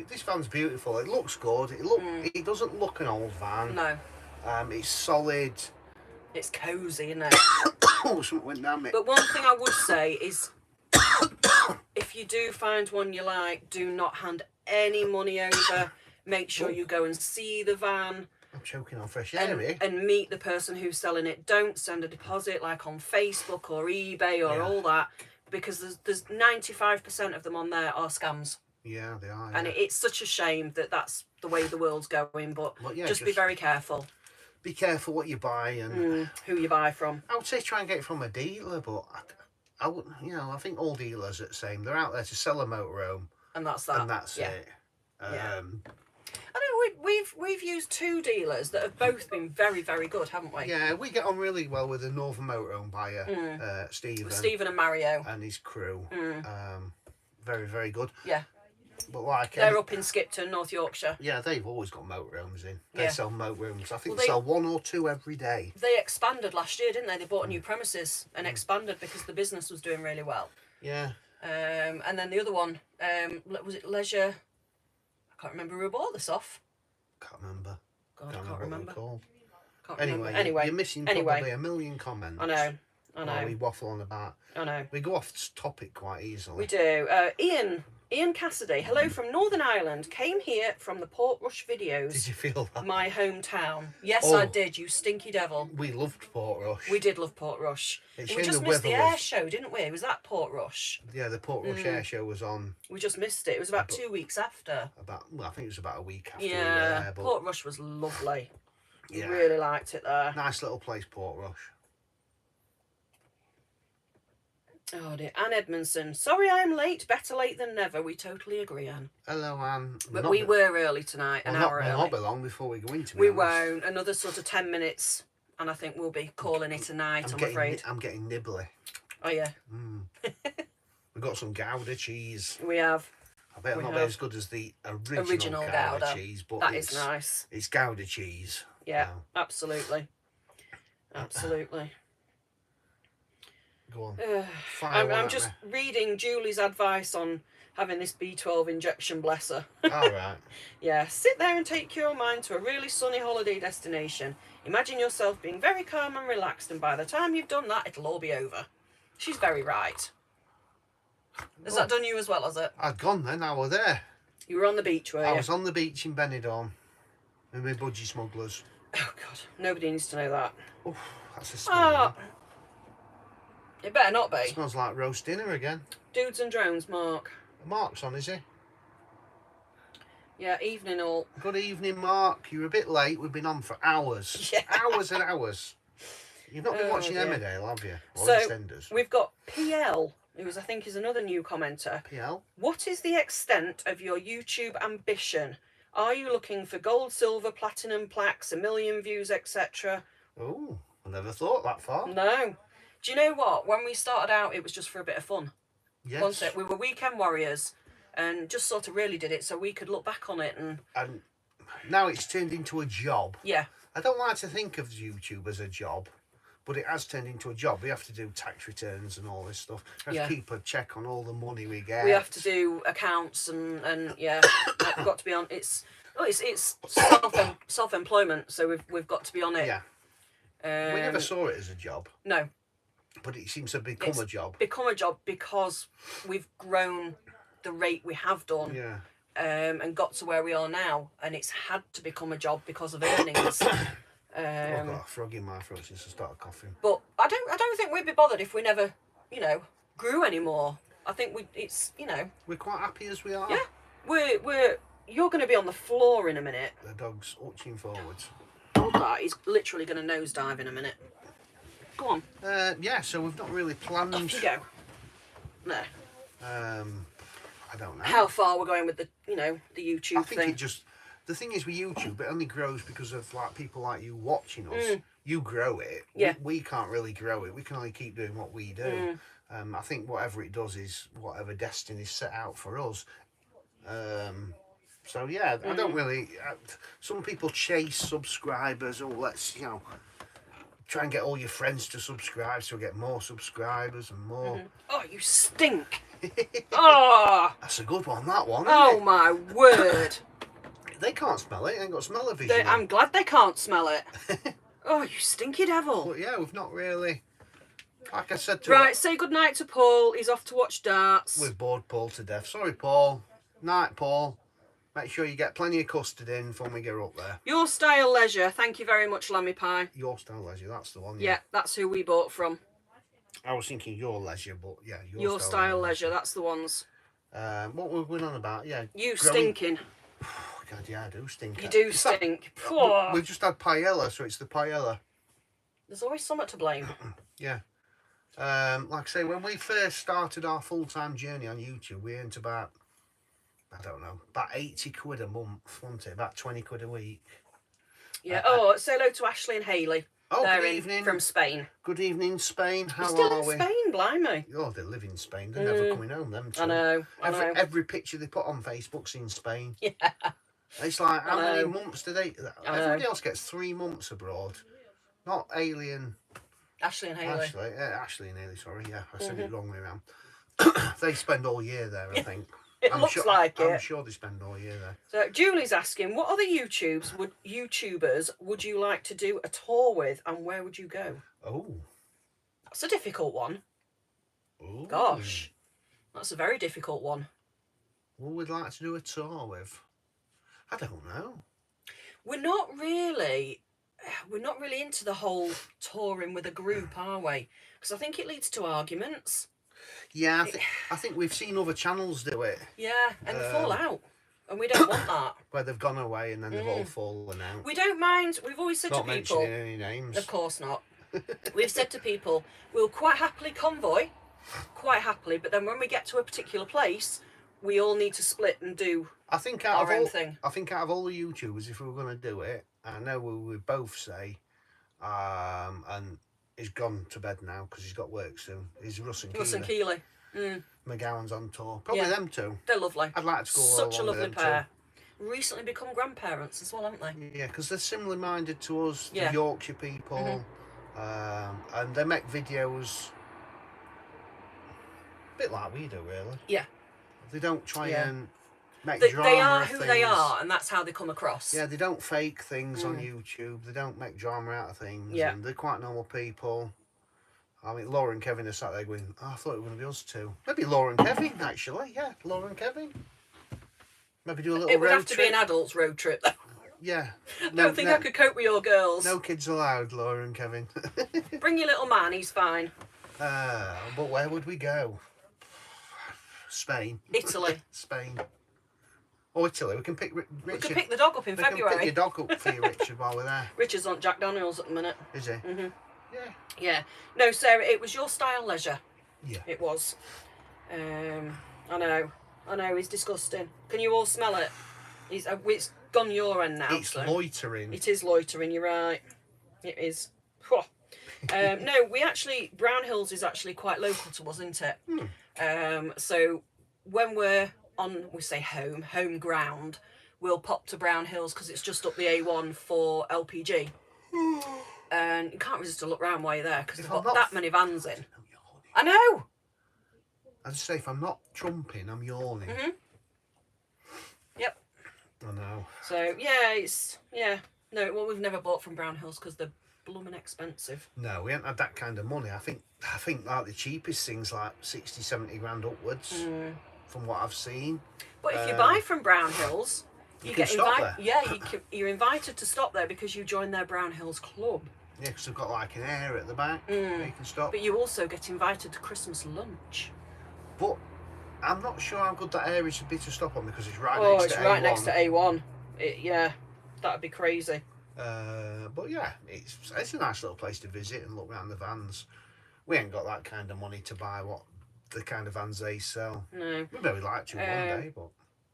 This van's beautiful. It looks good. It doesn't look an old van. No. It's solid. It's cosy, isn't it? Oh, something went down me. But one thing I would say is, if you do find one you like, do not hand any money over. Make sure you go and see the van. I'm choking on fresh air here. And meet the person who's selling it. Don't send a deposit like on Facebook or eBay or all that, because there's 95% of them on there are scams. Yeah, they are. And it's such a shame that that's the way the world's going. But just be very careful. Be careful what you buy and who you buy from. I would say try and get it from a dealer, but I would, I think all dealers are the same. They're out there to sell a motorhome, and that's that. And that's it. I know we've used 2 dealers that have both been very, very good, haven't we? Yeah, we get on really well with the Northern Motorhome buyer, Stephen and Mario and his crew. Very, very good. Yeah. But they're up in Skipton, North Yorkshire. Yeah, they've always got motorhomes in. They sell motorhomes. I think they sell 1 or 2 every day. They expanded last year, didn't they? They bought a new premises and expanded because the business was doing really well. Yeah. And then the other one, was it Leisure? I can't remember who bought this off. Can't remember. God, I can't remember. Anyway, you're missing probably a million comments. I know. We waffle on about. I know. We go off topic quite easily. We do. Ian Cassidy, hello from Northern Ireland. Came here from the Portrush videos. Did you feel that? My hometown. Yes, I did, you stinky devil. We loved Portrush. We did love Portrush. We just missed the air show, didn't we? Was that Portrush? Yeah, the Portrush air show was on. We just missed it. It was about 2 weeks after. I think it was about a week after. Yeah, Portrush was lovely. Yeah. Really liked it there. Nice little place, Portrush. Oh dear, Anne Edmondson. Sorry I'm late. Better late than never. We totally agree, Anne. Hello, Anne. But we were early tonight, an hour early. We'll not be long before we go into it. We won't. Another sort of 10 minutes, and I think we'll be calling it a night, I'm afraid. I'm getting nibbly. Oh, yeah. We've got some Gouda cheese. We have. I bet not be as good as the original Gouda cheese, but that is nice. It's Gouda cheese. Yeah, absolutely. Absolutely. Go on. I'm just reading Julie's advice on having this B12 injection, bless her. All right. Yeah, sit there and take your mind to a really sunny holiday destination. Imagine yourself being very calm and relaxed, and by the time you've done that, it'll all be over. She's very right. Has that done you as well, has it? I'd gone then, I was there. You were on the beach, were you? I was on the beach in Benidorm with my budgie smugglers. Oh, God. Nobody needs to know that. Oof, that's a smell. It better not be. It smells like roast dinner again. Dudes and Drones, Mark. Mark's on, is he? Yeah, evening all. Good evening, Mark. You're a bit late. We've been on for hours. Yeah. Hours and hours. You've not been watching Emmerdale, have you? Or so, EastEnders? We've got PL, who I think is another new commenter. PL? What is the extent of your YouTube ambition? Are you looking for gold, silver, platinum plaques, 1 million views, etc.? Oh, I never thought that far. No. Do you know what? When we started out, it was just for a bit of fun. Yes. Wasn't it? We were weekend warriors and just sort of really did it so we could look back on it. And now it's turned into a job. Yeah. I don't like to think of YouTube as a job, but it has turned into a job. We have to do tax returns and all this stuff. We have to keep a check on all the money we get. We have to do accounts and yeah, we've got to be on. It's self-employment, so we've got to be on it. Yeah. We never saw it as a job. No. But it seems to become a job. Become a job because we've grown the rate we have done. Yeah. And got to where we are now, and it's had to become a job because of earnings. I've got a frog in my throat since I started coughing. But I don't think we'd be bothered if we never, grew anymore. I think we're quite happy as we are. Yeah. You're going to be on the floor in a minute. The dog's arching forwards. Hold that. He's literally going to nosedive in a minute. Go on. Yeah, so we've not really planned. Off you go. No. I don't know. How far we're going with the YouTube thing. I think the thing is with YouTube, it only grows because of people like you watching us. You grow it. Yeah. We can't really grow it. We can only keep doing what we do. I think whatever it does is whatever destiny is set out for us. So yeah, I don't really. Some people chase subscribers. Let's try and get all your friends to subscribe so we get more subscribers and more. Oh, you stink! Oh, That's a good one, that one, isn't oh it? my word. They can't smell it. They ain't got smell-o-vision. I'm glad they can't smell it. Oh, you stinky devil. But yeah, we've not really... Like I said to Right, say goodnight to Paul. He's off to watch darts. We've bored Paul to death. Sorry, Paul. Night, Paul. Make sure you get plenty of custard in when we get up there. Your Style Leisure. Thank you very much, Lammy Pie. Your Style Leisure, that's the one. Yeah, that's who we bought from. I was thinking Your Leisure, but yeah, Your Style Leisure. That's the ones. What were we going on about? Yeah. You stinking. God, yeah, I do stink. You do stink. We've just had paella, so it's the paella. There's always something to blame. Yeah. Like I say, when we first started our full-time journey on YouTube, we earned about, I don't know, about 80 quid a month, wasn't it? About 20 quid a week. Yeah. Say hello to Ashley and Hayley. Oh, They're good evening. from Spain. Good evening, Spain. How Still are in we? Spain, blimey. Oh, they live in Spain. They're never coming home, them two. I know. Every picture they put on Facebook's in Spain. Yeah. It's like, how many know. months do they... Everybody else gets 3 months abroad. Not Alien... Ashley and Hayley. Ashley and Hayley, sorry. Yeah, I said it wrong way around. They spend all year there, I think. It looks like it. I'm sure they spend all year there. So Julie's asking, what other YouTubers would you like to do a tour with, and where would you go? Oh. That's a difficult one. Ooh. Gosh, that's a very difficult one. Who would like to do a tour with? I don't know. We're not really into the whole touring with a group, are we? Because I think it leads to arguments. Yeah, I think we've seen other channels do it. Yeah, and fall out. And we don't want that. Where they've gone away and then they've all fallen out. We don't mind. We've always said Not to people... mentioning any names. Of course not. We've said to people, we'll quite happily convoy, quite happily, but then when we get to a particular place, we all need to split and do our own thing. I think out of all the YouTubers, if we were going to do it, I know we would both say, and he's gone to bed now because he's got work soon, is Russ and Keeley. McGowan's on tour. Probably them two. They're lovely. I'd like to go Such a along with lovely them pair. Recently become grandparents as well, haven't they? Yeah, because they're similarly minded to us, Yeah. the Yorkshire people, and they make videos a bit like we do, really. Yeah. They don't try and make They drama are of who things. they are, and that's how they come across. Yeah, they don't fake things on YouTube. They don't make drama out of things. Yeah. And they're quite normal people. I mean, Laura and Kevin are sat there going, oh, I thought it was going to be us two. Maybe Laura and Kevin, actually. Yeah, Laura and Kevin. Maybe do a little road trip. It would have to be an adult's road trip, though. Yeah. I don't think I could cope with your girls. No kids allowed, Laura and Kevin. Bring your little man, he's fine. But where would we go? Spain. Italy. Spain. Or Italy. We can pick Richard. We could pick the dog up in February. We can pick your dog up for you, Richard, while we're there. Richard's on Jack Daniels at the minute. Is he? Mm-hmm. Yeah. Yeah. No, Sarah, it was Your Style Leisure. Yeah. It was. I know, he's disgusting. Can you all smell it? It's gone your end now. It's loitering. It is loitering, you're right. It is. No, Brown Hills is actually quite local to us, isn't it? So when we're on, we say home ground, we'll pop to Brown Hills because it's just up the A1 for LPG. And you can't resist to look round while you're there because they've got that many vans in. I know. I just say, if I'm not trumping, I'm yawning. Yep. I know. So no. Well, we've never bought from Brown Hills because they're blooming expensive. No, we haven't had that kind of money. I think like the cheapest things like 60, 70 grand upwards from what I've seen. But if you buy from Brown Hills, you get invited. Yeah, you're invited to stop there because you join their Brown Hills club. Yeah, because they've got like an area at the back where you can stop. But you also get invited to Christmas lunch. But I'm not sure how good that area should be to stop on because it's right next to A1. Yeah, that'd be crazy. But yeah, it's a nice little place to visit and look around the vans. We ain't got that kind of money to buy what the kind of vans they sell. No. We'd very like to one day, but...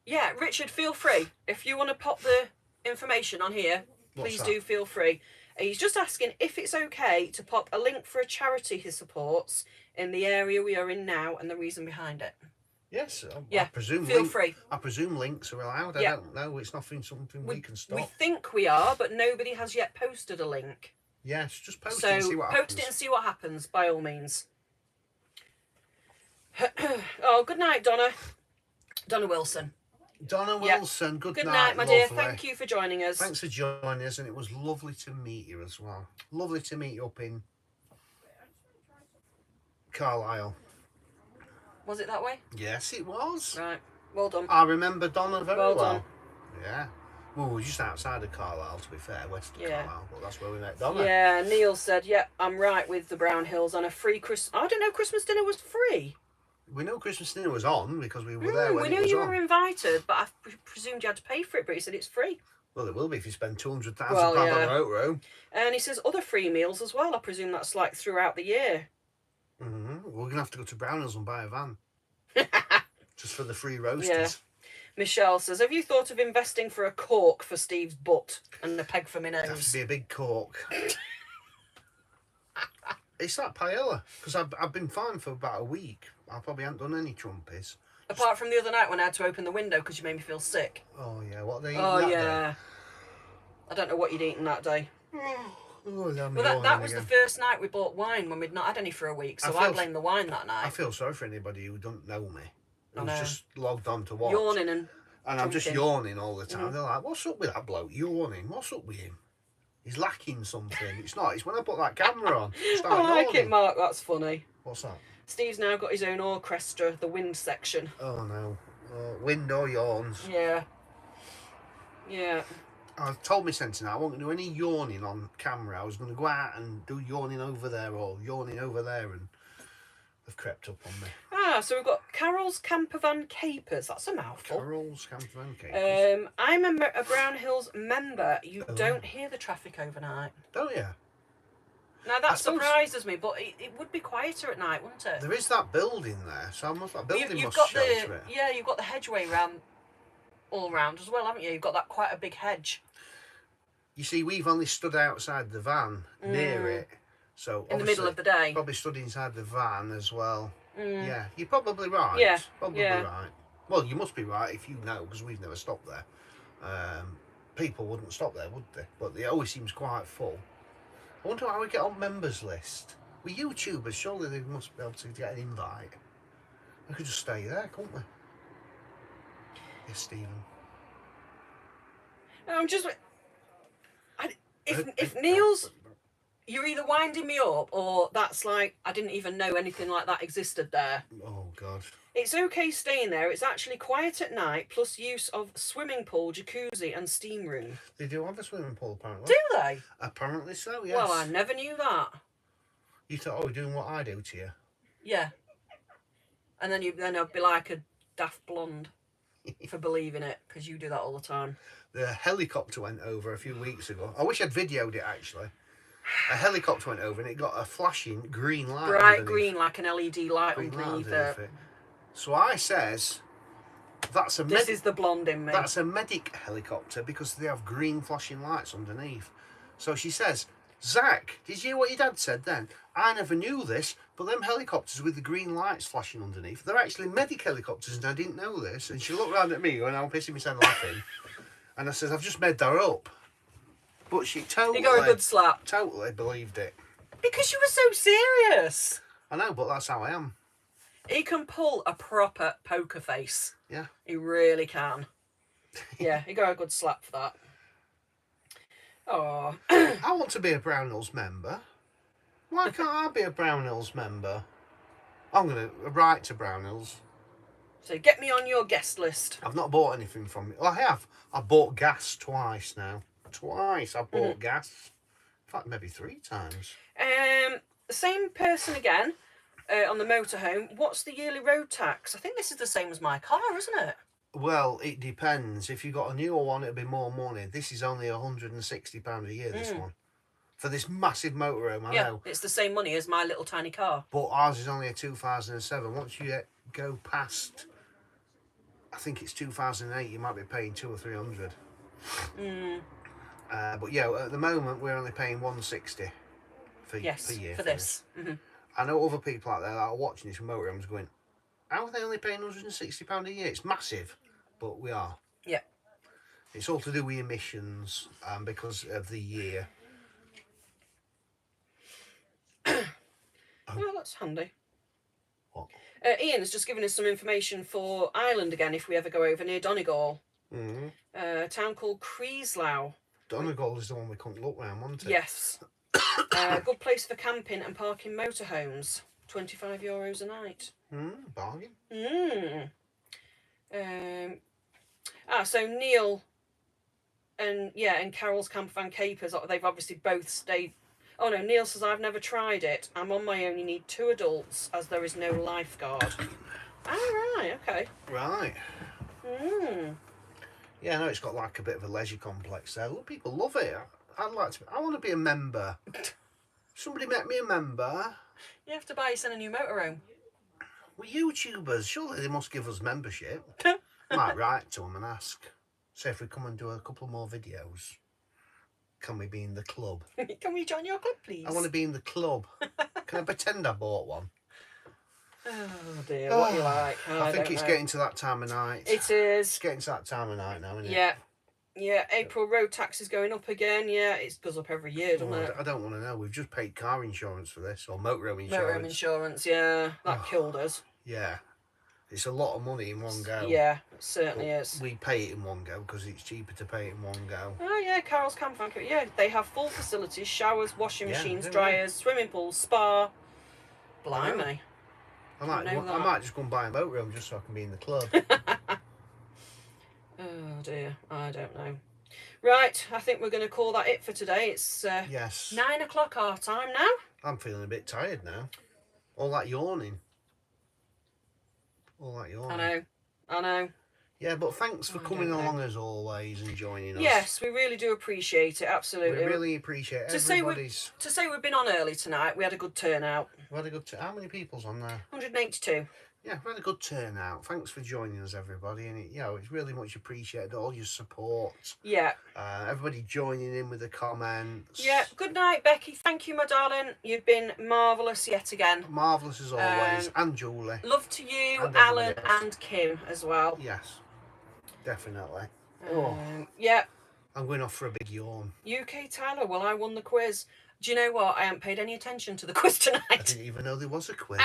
Yeah, Richard, feel free. If you want to pop the information on here, please do feel free. He's just asking if it's okay to pop a link for a charity he supports in the area we are in now and the reason behind it. Yes, yeah, I presume feel free. I presume links are allowed. I don't know. It's nothing something we can stop. We think we are, but nobody has yet posted a link. Yes, just post it and see what happens. Post it and see what happens, by all means. Oh, good night, Donna. Donna Wilson. Donna Wilson, good Good night, night, my lovely. dear. Thank you for joining us. Thanks for joining us, and it was lovely to meet you as well. Lovely to meet you up in Carlisle. Was it that way? Yes, it was. Right. Well done. I remember Donna very well. Well done. Yeah. Well, we were just outside of Carlisle, to be fair, west of Carlisle, but that's where we met Donna. Yeah, Neil said, yeah, I'm right with the Brown Hills on a free Christmas. I don't know, Christmas dinner was free. We know Christmas dinner was on because we were there when we it knew was you on. were invited, but I presumed you had to pay for it, but he said it's free. Well, it will be if you spend £200,000 Well, on yeah. a motor home. And he says other free meals as well. I presume that's like throughout the year. We're going to have to go to Brownhills and buy a van. Just for the free roasters. Yeah. Michelle says, have you thought of investing for a cork for Steve's butt and a peg for my It'd have to nose? be a big cork. It's that paella, because I've been fine for about a week. I probably haven't done any trumpies. Apart from the other night when I had to open the window because you made me feel sick. Oh, yeah, what are they eating Oh, that yeah. I don't know what you'd eaten that day. Oh, Well, that was the first night we bought wine when we'd not had any for a week, so I blame the wine that night. I feel sorry for anybody who don't know me. I Who's know. just logged on to watch. Yawning and I'm just drinking. yawning all the time. They're like, what's up with that bloke yawning? What's up with him? He's lacking something. It's not. It's when I put that camera on. I start I like yawning. it, Mark. That's funny. What's that? Steve's now got his own orchestra, the wind section. Oh, no. Window yawns. Yeah. Yeah. I've told my centre now I wasn't going to do any yawning on camera. I was going to go out and do yawning over there or yawning over there, and they've crept up on me. Ah, so we've got Carol's Campervan Capers. That's a mouthful. Carol's Campervan Capers. I'm a Brown Hills member. You don't hear the traffic overnight. Don't you? Now I that suppose- surprises me, but it would be quieter at night, wouldn't it? There is that building there, so that building You've must got shelter it. yeah, you've got the hedgeway all round as well, haven't you? You've got that quite a big hedge. You see, we've only stood outside the van near it, so In the middle of the day. probably stood inside the van as well. Yeah, you're probably right. Yeah, probably yeah. right. Well, you must be right if you know, because we've never stopped there. People wouldn't stop there, would they? But it always seems quite full. I wonder how we get on members list. We're YouTubers, surely they must be able to get an invite. We could just stay there, couldn't we? Yes, Stephen. I'm just. If Neil's, you're either winding me up or that's like I didn't even know anything like that existed there. Oh God. It's okay staying there. It's actually quiet at night, plus use of swimming pool, jacuzzi, and steam room. They do have a swimming pool, apparently. Do they? Apparently so, yes. Well, I never knew that. You thought, oh, we're doing what I do to you. Yeah. And then I'd be like a daft blonde for believing it, because you do that all the time. The helicopter went over a few weeks ago. I wish I'd videoed it, actually. A helicopter went over and it got a flashing green light. Bright underneath. green, like an LED light Green light underneath underneath it. it. So I says, that's a This is the blonde in me. that's a medic helicopter because they have green flashing lights underneath. So she says, Zach, did you hear what your dad said then? I never knew this, but them helicopters with the green lights flashing underneath, they're actually medic helicopters, and I didn't know this. And she looked round at me and I'm pissing myself laughing. And I says, I've just made that up. But she totally, You got a good slap. totally believed it. Because you were so serious. I know, but that's how I am. He can pull a proper poker face. Yeah. He really can. Yeah, he got a good slap for that. Oh. I want to be a Brownells member. Why can't I be a Brownells member? I'm going to write to Brownells. So get me on your guest list. I've not bought anything from it. Well, I have. I've bought gas twice now. Twice I've bought gas. In fact, maybe 3 times. Same person again on the motorhome. What's the yearly road tax? I think this is the same as my car, isn't it? Well, it depends. If you got a newer one, it'll be more money. This is only £160 a year, this one. For this massive motorhome, I know. It's the same money as my little tiny car. But ours is only a 2007. Once you go past, I think it's 2008, you might be paying 200 or 300. But yeah, at the moment we're only paying 160 per year for this. I know other people out there that are watching this from motorhomes going, how are they only paying £160 a year? It's massive, but we are. Yeah. It's all to do with emissions because of the year. Well, that's handy. What? Ian has just given us some information for Ireland again if we ever go over near Donegal. A town called Creeslough. Donegal is the one we couldn't look round, wasn't it? Yes. Good place for camping and parking motorhomes. €25 a night. Bargain. So Neil and Carol's Camper Van Capers, they've obviously both stayed. Oh no, Neil says, I've never tried it. I'm on my own. You need 2 adults as there is no lifeguard. Right, okay. Right. Yeah, no, it's got like a bit of a leisure complex there. Look, people love it. I want to be a member. Somebody make me a member. You have to buy yourself a new motorhome. We're YouTubers. Surely they must give us membership. Might write to them and ask. Say if we come and do a couple more videos, can we be in the club? Can we join your club, please? I want to be in the club. Can I pretend I bought one? Oh dear, what you like? I think it's getting to that time of night. It is. It's getting to that time of night now, isn't it? Yeah. Yeah, April road tax is going up again. Yeah, it goes up every year, doesn't it? I don't want to know. We've just paid car insurance for this, or motorhome insurance. Motorhome insurance, yeah. That killed us. Yeah. It's a lot of money in one go. Yeah, it certainly is. We pay it in one go because it's cheaper to pay it in one go. Oh yeah, Carol's Camp Van. Yeah, they have full facilities, showers, washing machines, dryers, swimming pools, spa. Blimey. I might just go and buy a motorhome just so I can be in the club. Oh dear, I don't know. Right, I think we're going to call that it for today. It's yes. 9 o'clock our time now. I'm feeling a bit tired now. All that yawning. I know. Yeah, but thanks for coming along as always and joining us. Yes, we really do appreciate it, absolutely. We really appreciate everybody's... To say we've been on early tonight, we had a good turnout. We had a good... How many people's on there? 182. Yeah, we had a good turnout. Thanks for joining us, everybody. And, it's really much appreciated, all your support. Yeah. Everybody joining in with the comments. Yeah, good night, Becky. Thank you, my darling. You've been marvellous yet again. Marvellous as always. And Julie. Love to you, Alan and Kim as well. Yes, definitely. Yeah. I'm going off for a big yawn. UK Tyler, well, I won the quiz. Do you know what? I haven't paid any attention to the quiz tonight. I didn't even know there was a quiz.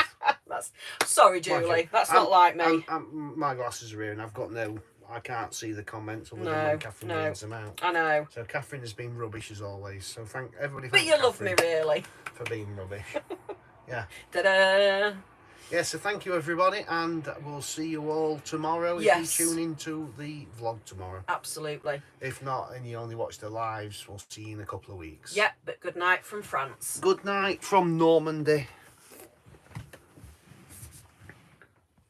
Sorry, Julie. That's not like me. My glasses are here and I can't see the comments other than when Catherine reads them out. I know. So Catherine has been rubbish as always. So thank everybody. But you love me, really. For being rubbish. Yeah. Ta-da! Yeah, so thank you everybody, and we'll see you all tomorrow if you tune into the vlog tomorrow. Absolutely. If not, and you only watch the lives, we'll see you in a couple of weeks. Yep, but good night from France. Good night from Normandy.